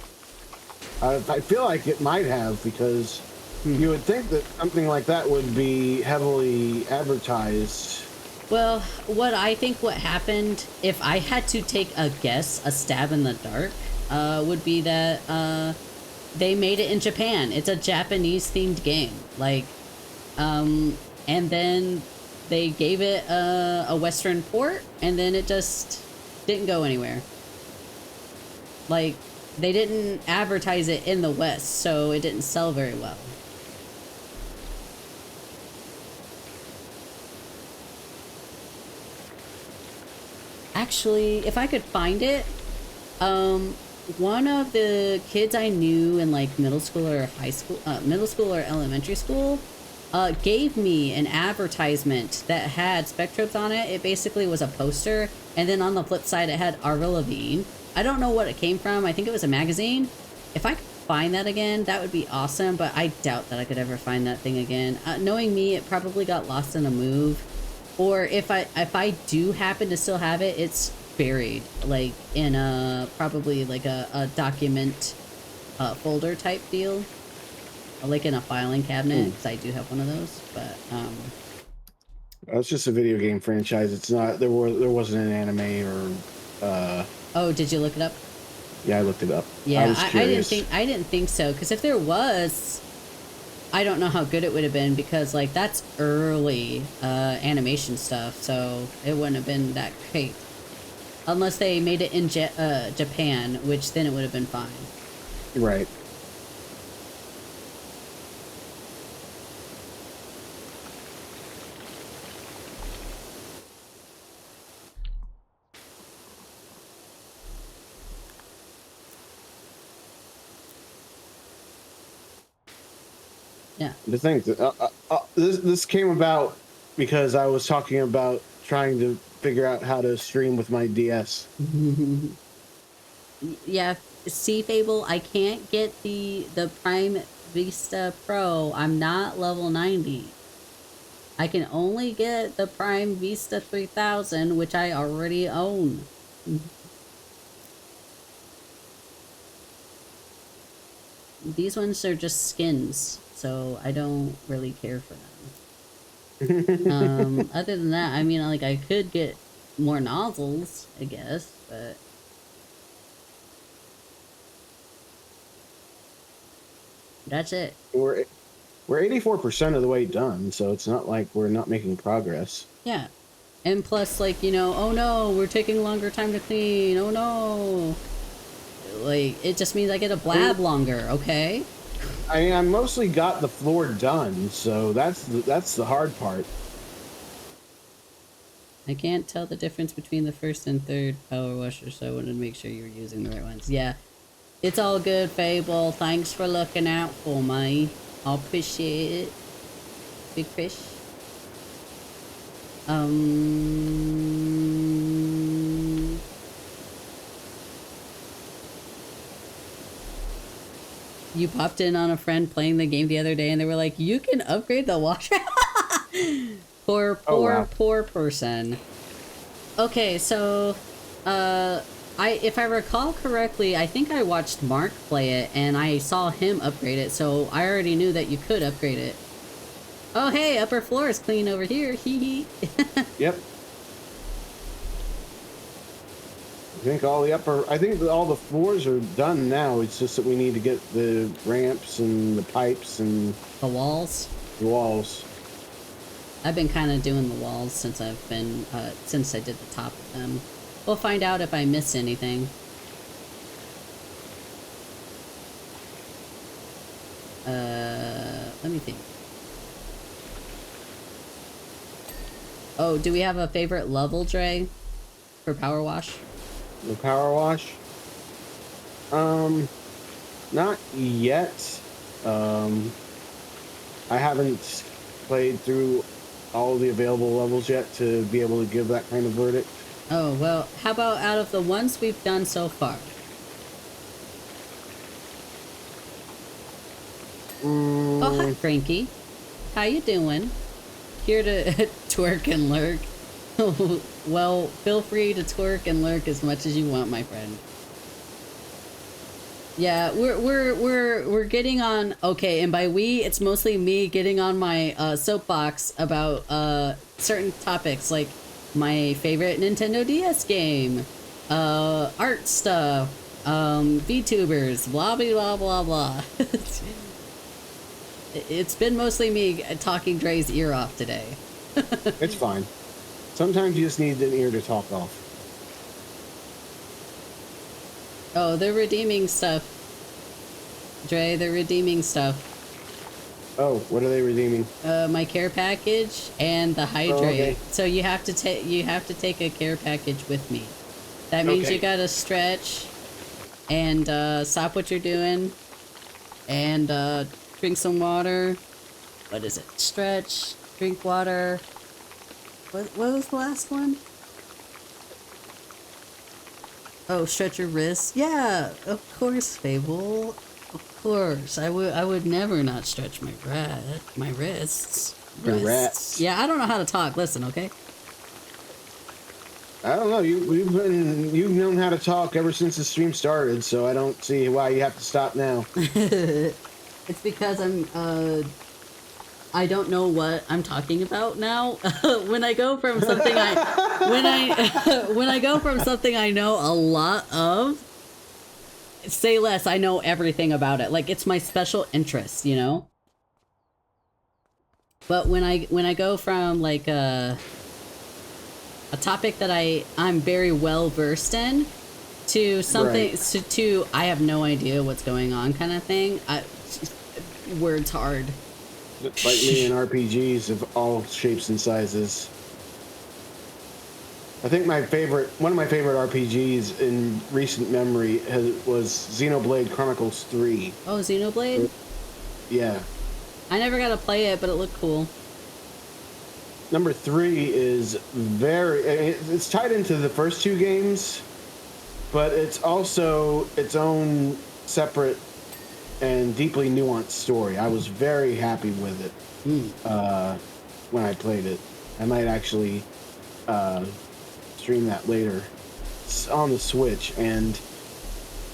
I feel like it might have, because you would think that something like that would be heavily advertised. Well, what happened, if I had to take a guess, a stab in the dark, would be that, they made it in Japan. It's a Japanese-themed game. Like, and then they gave it a Western port, and then it just didn't go anywhere. Like, they didn't advertise it in the West, so it didn't sell very well. Actually, if I could find it, one of the kids I knew in like middle school or elementary school, gave me an advertisement that had Spectrobes on it. It basically was a poster, and then on the flip side it had Avril Lavigne. I don't know what it came from. I think it was a magazine. If I could find that again, that would be awesome, but I doubt that I could ever find that thing again. Knowing me, it probably got lost in a move. Or if I do happen to still have it, it's buried, like in probably like a document folder type deal, like in a filing cabinet, because I do have one of those. But It's just a video game franchise. It's not. There wasn't an anime or. Oh, did you look it up? Yeah, I looked it up. Yeah, I I didn't think so, because if there was, I don't know how good it would have been, because like that's early animation stuff, so it wouldn't have been that great. Unless they made it in Japan, which then it would have been fine. Right. Yeah. The thing, this came about because I was talking about trying to figure out how to stream with my DS. Yeah, see, Fable, I can't get the Prime Vista Pro. I'm not level 90. I can only get the Prime Vista 3000, which I already own. These ones are just skins, so I don't really care for them. Other than that, I mean, like, I could get more nozzles, I guess, but that's it. We're 84% of the way done, so it's not like we're not making progress. Yeah. And plus, like, you know, oh no, we're taking longer time to clean, oh no. Like, it just means I get a blab longer, okay? I mean, I mostly got the floor done, so that's the hard part. I can't tell the difference between the first and third power washer, so I wanted to make sure you were using the right ones. Yeah. It's all good, Fable. Thanks for looking out for me. I appreciate it. Big fish. You popped in on a friend playing the game the other day and they were like, you can upgrade the washer? Poor person. Okay, so, if I recall correctly, I think I watched Mark play it and I saw him upgrade it, so I already knew that you could upgrade it. Oh hey, upper floor is clean over here, hee hee. Yep. I think all the floors are done now. It's just that we need to get the ramps and the pipes and The walls? the walls. I've been kind of doing the walls since I've been, since I did the top of them. We'll find out if I miss anything. Let me think. Oh, do we have a favorite level, Dray, for Power Wash? The Power Wash? Not yet. I haven't played through all the available levels yet to be able to give that kind of verdict. Oh, well, how about out of the ones we've done so far? Oh, hi, Frankie. How you doing? Here to twerk and lurk. Well, feel free to twerk and lurk as much as you want, my friend. Yeah, we're getting on. Okay, and by we, it's mostly me getting on my soapbox about certain topics, like my favorite Nintendo DS game, art stuff, VTubers, blah blah blah blah. It's been mostly me talking Dre's ear off today. It's fine. Sometimes you just need an ear to talk off. Oh, they're redeeming stuff. Dray, they're redeeming stuff. Oh, what are they redeeming? My care package and the hydrate. Oh, okay. So you have to take a care package with me. That means Okay. you gotta stretch and stop what you're doing and drink some water. What is it? Stretch, drink water. What was the last one? Oh, stretch your wrists. Yeah, of course, Fable. Of course. I would never not stretch my wrists. Your rats. Yeah, I don't know how to talk. Listen, okay? I don't know. You've known how to talk ever since the stream started, so I don't see why you have to stop now. It's because I don't know what I'm talking about now. When I go from something when I go from something I know a lot of, say less, I know everything about it. Like it's my special interest, you know? But when I go from like a topic that I'm very well versed in to something Right. to I have no idea what's going on kind of thing, words hard. Like me in RPGs of all shapes and sizes. I think one of my favorite RPGs in recent memory was Xenoblade Chronicles 3. Oh, Xenoblade? Yeah. I never got to play it, but it looked cool. Number 3 is it's tied into the first two games, but it's also its own separate and deeply nuanced story. I was very happy with it when I played it. I might actually stream that later. It's on the Switch, and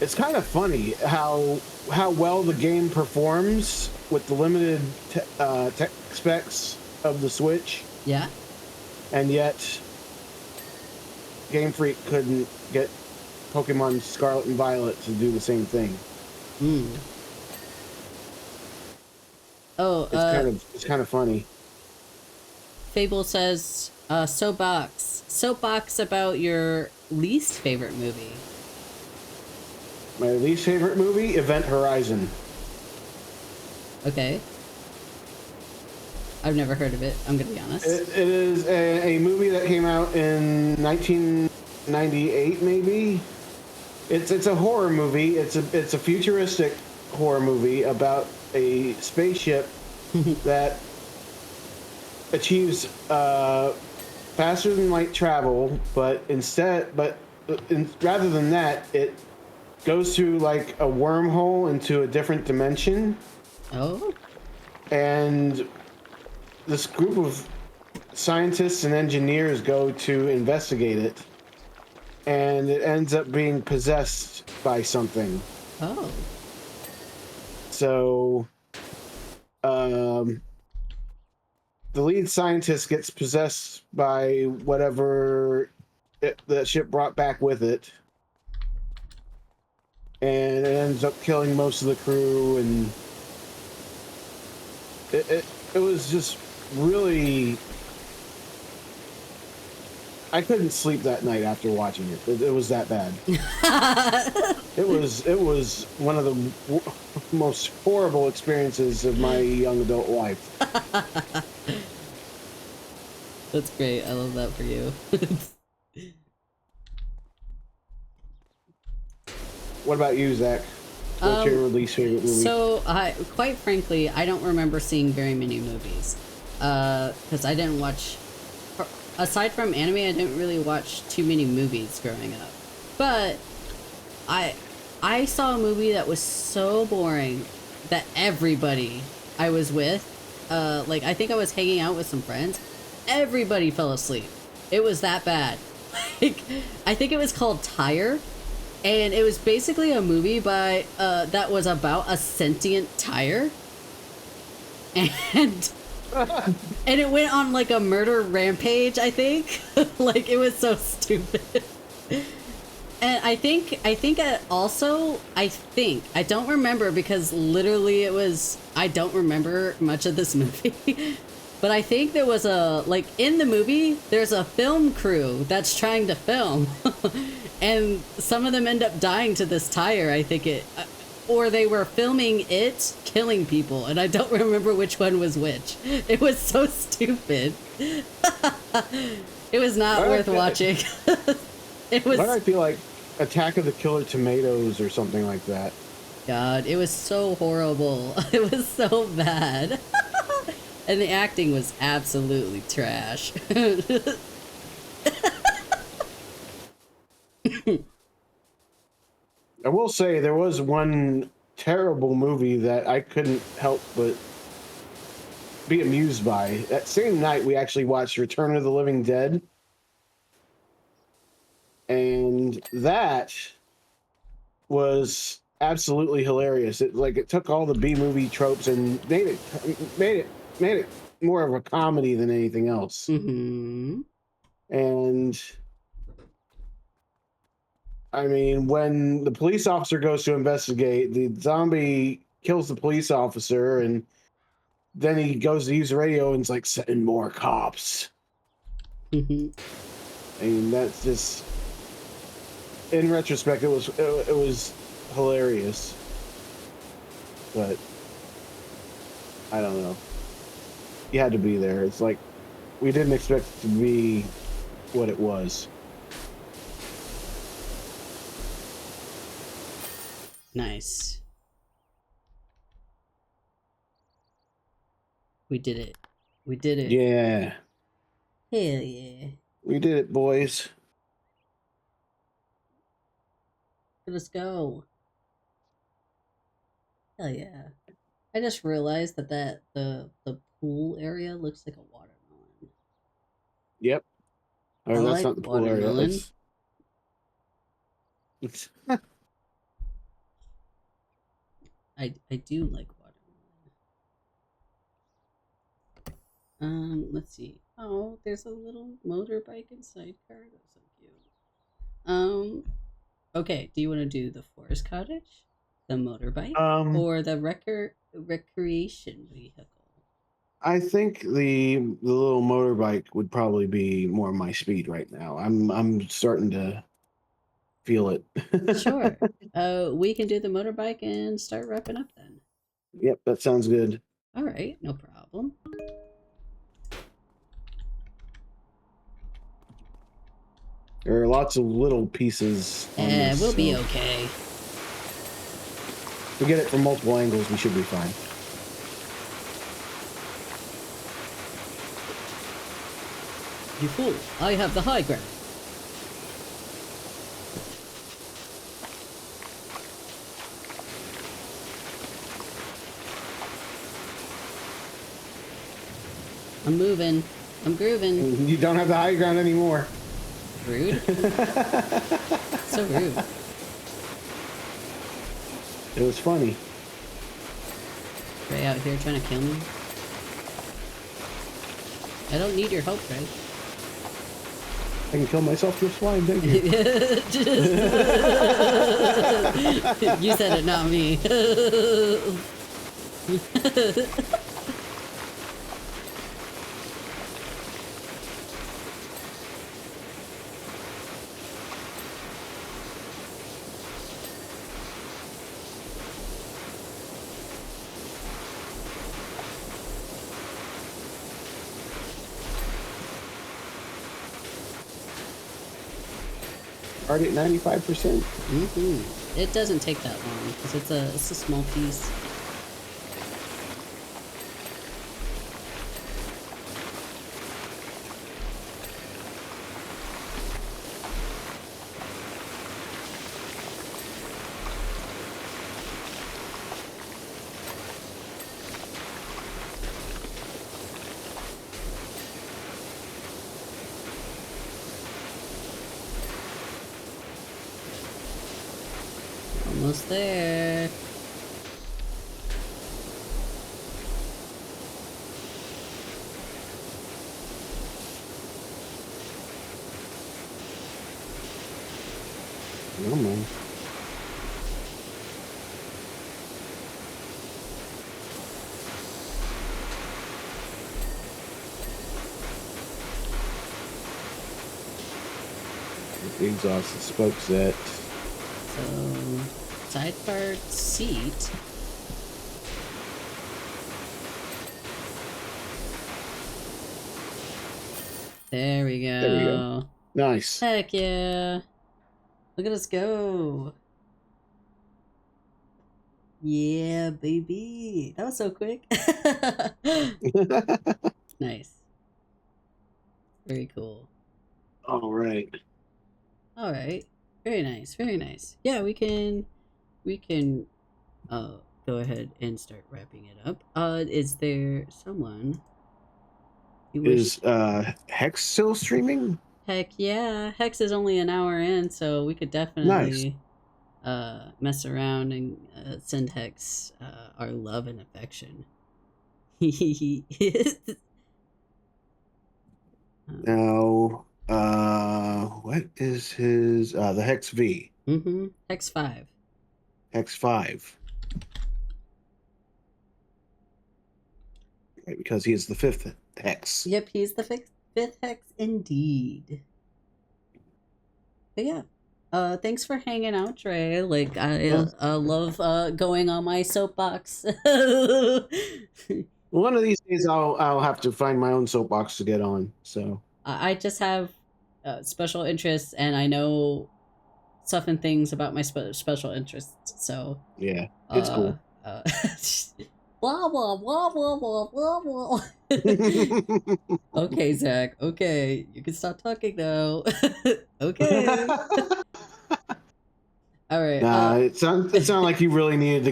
it's kind of funny how well the game performs with the limited tech specs of the Switch. Yeah? And yet, Game Freak couldn't get Pokemon Scarlet and Violet to do the same thing. Oh, It's kind of funny. Fable says, soapbox about your least favorite movie. My least favorite movie, Event Horizon. Okay. I've never heard of it, I'm gonna be honest. It is a movie that came out in 1998, maybe. It's a horror movie. It's a futuristic horror movie about a spaceship that achieves faster than light travel, but rather than that, it goes through like a wormhole into a different dimension. Oh? And this group of scientists and engineers go to investigate it, and it ends up being possessed by something. Oh. So, the lead scientist gets possessed by whatever the ship brought back with it, and it ends up killing most of the crew, and it was just really... I couldn't sleep that night after watching it. It was that bad. It was one of the most horrible experiences of my young adult life. That's great. I love that for you. What about you, Zach? What's your least favorite movie? So, quite frankly, I don't remember seeing very many movies. Because I didn't watch... Aside from anime, I didn't really watch too many movies growing up. But, I saw a movie that was so boring that everybody I was with, like, I think I was hanging out with some friends, everybody fell asleep. It was that bad. Like, I think it was called Tire. And it was basically a movie by that was about a sentient tire, and it went on like a murder rampage. I think, like it was so stupid. And I think also I don't remember because literally it was I don't remember much of this movie. But I think there was like in the movie, there's a film crew that's trying to film. And some of them end up dying to this tire, I think or they were filming it, killing people. And I don't remember which one was which. It was so stupid. It was not worth watching. It was. Why do I feel like Attack of the Killer Tomatoes or something like that? God, it was so horrible. It was so bad. And the acting was absolutely trash. I will say there was one terrible movie that I couldn't help but be amused by. That same night, we actually watched Return of the Living Dead. And that was absolutely hilarious. It took all the B-movie tropes and made it more of a comedy than anything else. Mm-hmm. And I mean, when the police officer goes to investigate, the zombie kills the police officer, and then he goes to use the radio and it's like, send more cops. Mm-hmm. I mean, that's just, in retrospect, it was hilarious. But I don't know. You had to be there. It's like we didn't expect it to be what it was. Nice. We did it. We did it. Yeah. Hell yeah. We did it, boys. Let's go. Hell yeah. I just realized that the pool area looks like a watermelon. Yep. Oh, I that's like not the pool area. watermelon. It's I do like watermelon. Let's see. Oh, there's a little motorbike and sidecar. That's so cute. Okay, do you want to do the forest cottage, the motorbike, or the recreation vehicle? I think the little motorbike would probably be more my speed right now. I'm starting to feel it. Sure. We can do the motorbike and start wrapping up then. Yep, that sounds good. All right, no problem. There are lots of little pieces. Yeah, we'll be okay. If we get it from multiple angles, we should be fine. You fool! I have the high ground. I'm moving. I'm grooving. You don't have the high ground anymore. Rude. So rude. It was funny. Dray out here trying to kill me. I don't need your help, Dray. I can kill myself just fine, thank you. You said it, not me. Already at 95%. It doesn't take that long because it's a small piece. Almost there. Oh man. The exhaust, the spoke set. So, side part seat. There we go. There we go. Nice. Heck yeah. Look at us go. Yeah, baby. That was so quick. Nice. Very cool. All right. All right. Very nice. Very nice. Yeah, we can go ahead and start wrapping it up. Is there someone you wish? Is Hex still streaming? Heck yeah. Hex is only an hour in, so we could definitely mess around and send Hex our love and affection. Now, what is his the Hex V? Hex 5. Hex 5. Right, because he is the 5th Hex. Yep, he's the fifth Hex indeed. But yeah. Thanks for hanging out, Dray. Like, I love going on my soapbox. One of these days, I'll have to find my own soapbox to get on. So I just have special interests, and I know stuff and things about my special interests. So yeah, it's cool. Blah blah blah blah blah blah blah. Okay, Zach. Okay, you can stop talking now. Okay. All right. It sounded like you really needed to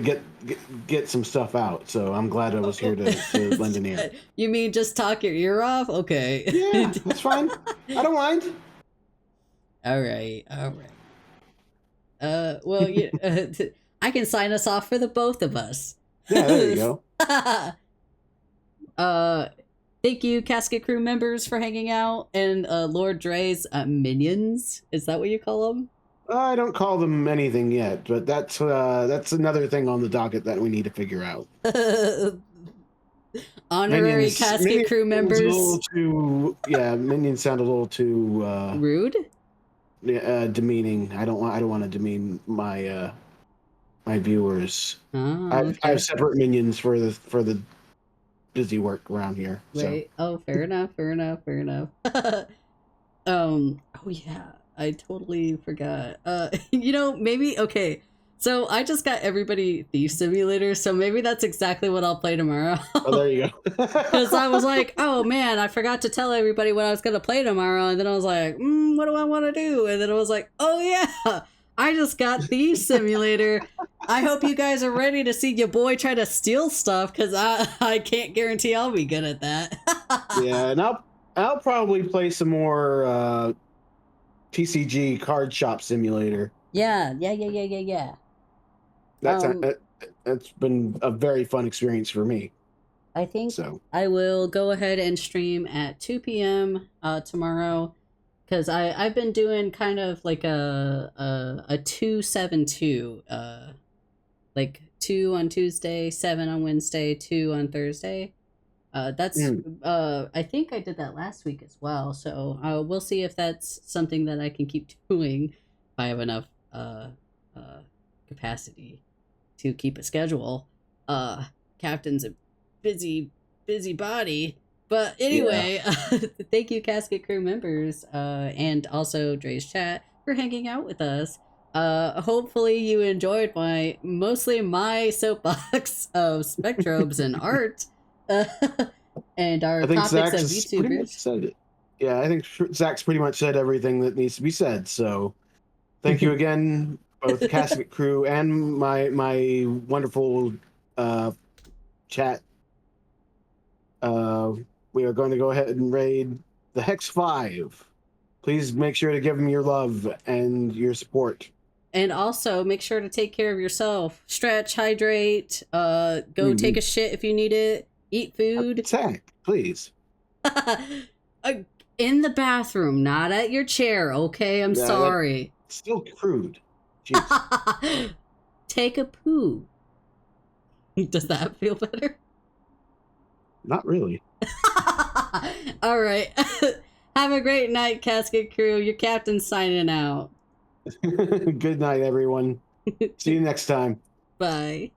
get some stuff out. So I'm glad I was here to lend an ear. You mean just talk your ear off? Okay. Yeah, that's fine. I don't mind. All right. All right. Well, I can sign us off for the both of us. Yeah, there you go. Thank you, Casket Crew members, for hanging out, and Lord Dray's minions. Is that what you call them? I don't call them anything yet, but that's another thing on the docket that we need to figure out. Honorary Casket Crew members. Minions sound a little too rude. Demeaning. I don't want to demean my viewers. Oh, I have separate minions for the busy work around here. Right. So. Oh, fair enough. Fair enough. Fair enough. Oh yeah, I totally forgot. Maybe okay. So I just got everybody Thief Simulator, so maybe that's exactly what I'll play tomorrow. Oh, there you go. Because I was like, oh man, I forgot to tell everybody what I was gonna play tomorrow, and then I was like, what do I want to do? And then I was like, oh yeah, I just got Thief Simulator. I hope you guys are ready to see your boy try to steal stuff, because I can't guarantee I'll be good at that. Yeah, and I'll probably play some more TCG Card Shop Simulator. Yeah. That's been a very fun experience for me. I think so. I will go ahead and stream at 2 p.m. Tomorrow, because I've been doing kind of like a 2-7-2, like 2 on Tuesday, 7 on Wednesday, 2 on Thursday. That's I think I did that last week as well, so we'll see if that's something that I can keep doing if I have enough capacity to keep a schedule. Captain's a busy body, but anyway, thank you, Casket Crew members, and also Dre's chat, for hanging out with us. Hopefully you enjoyed mostly my soapbox of spectrobes and art, and our I think topics Zach's of has pretty much YouTubers. said it. Yeah, I think Zach's pretty much said everything that needs to be said. So, thank you again, both the Casket crew and my wonderful chat. We are going to go ahead and raid the Hex 5. Please make sure to give them your love and your support. And also make sure to take care of yourself. Stretch, hydrate, go take a shit if you need it, eat food. Zach, please. In the bathroom, not at your chair, okay? I'm sorry. Still crude. Jeez. Take a poo. Does that feel better? Not really. All right. Have a great night, Casket Crew. Your captain's signing out. Good night, everyone. See you next time. Bye.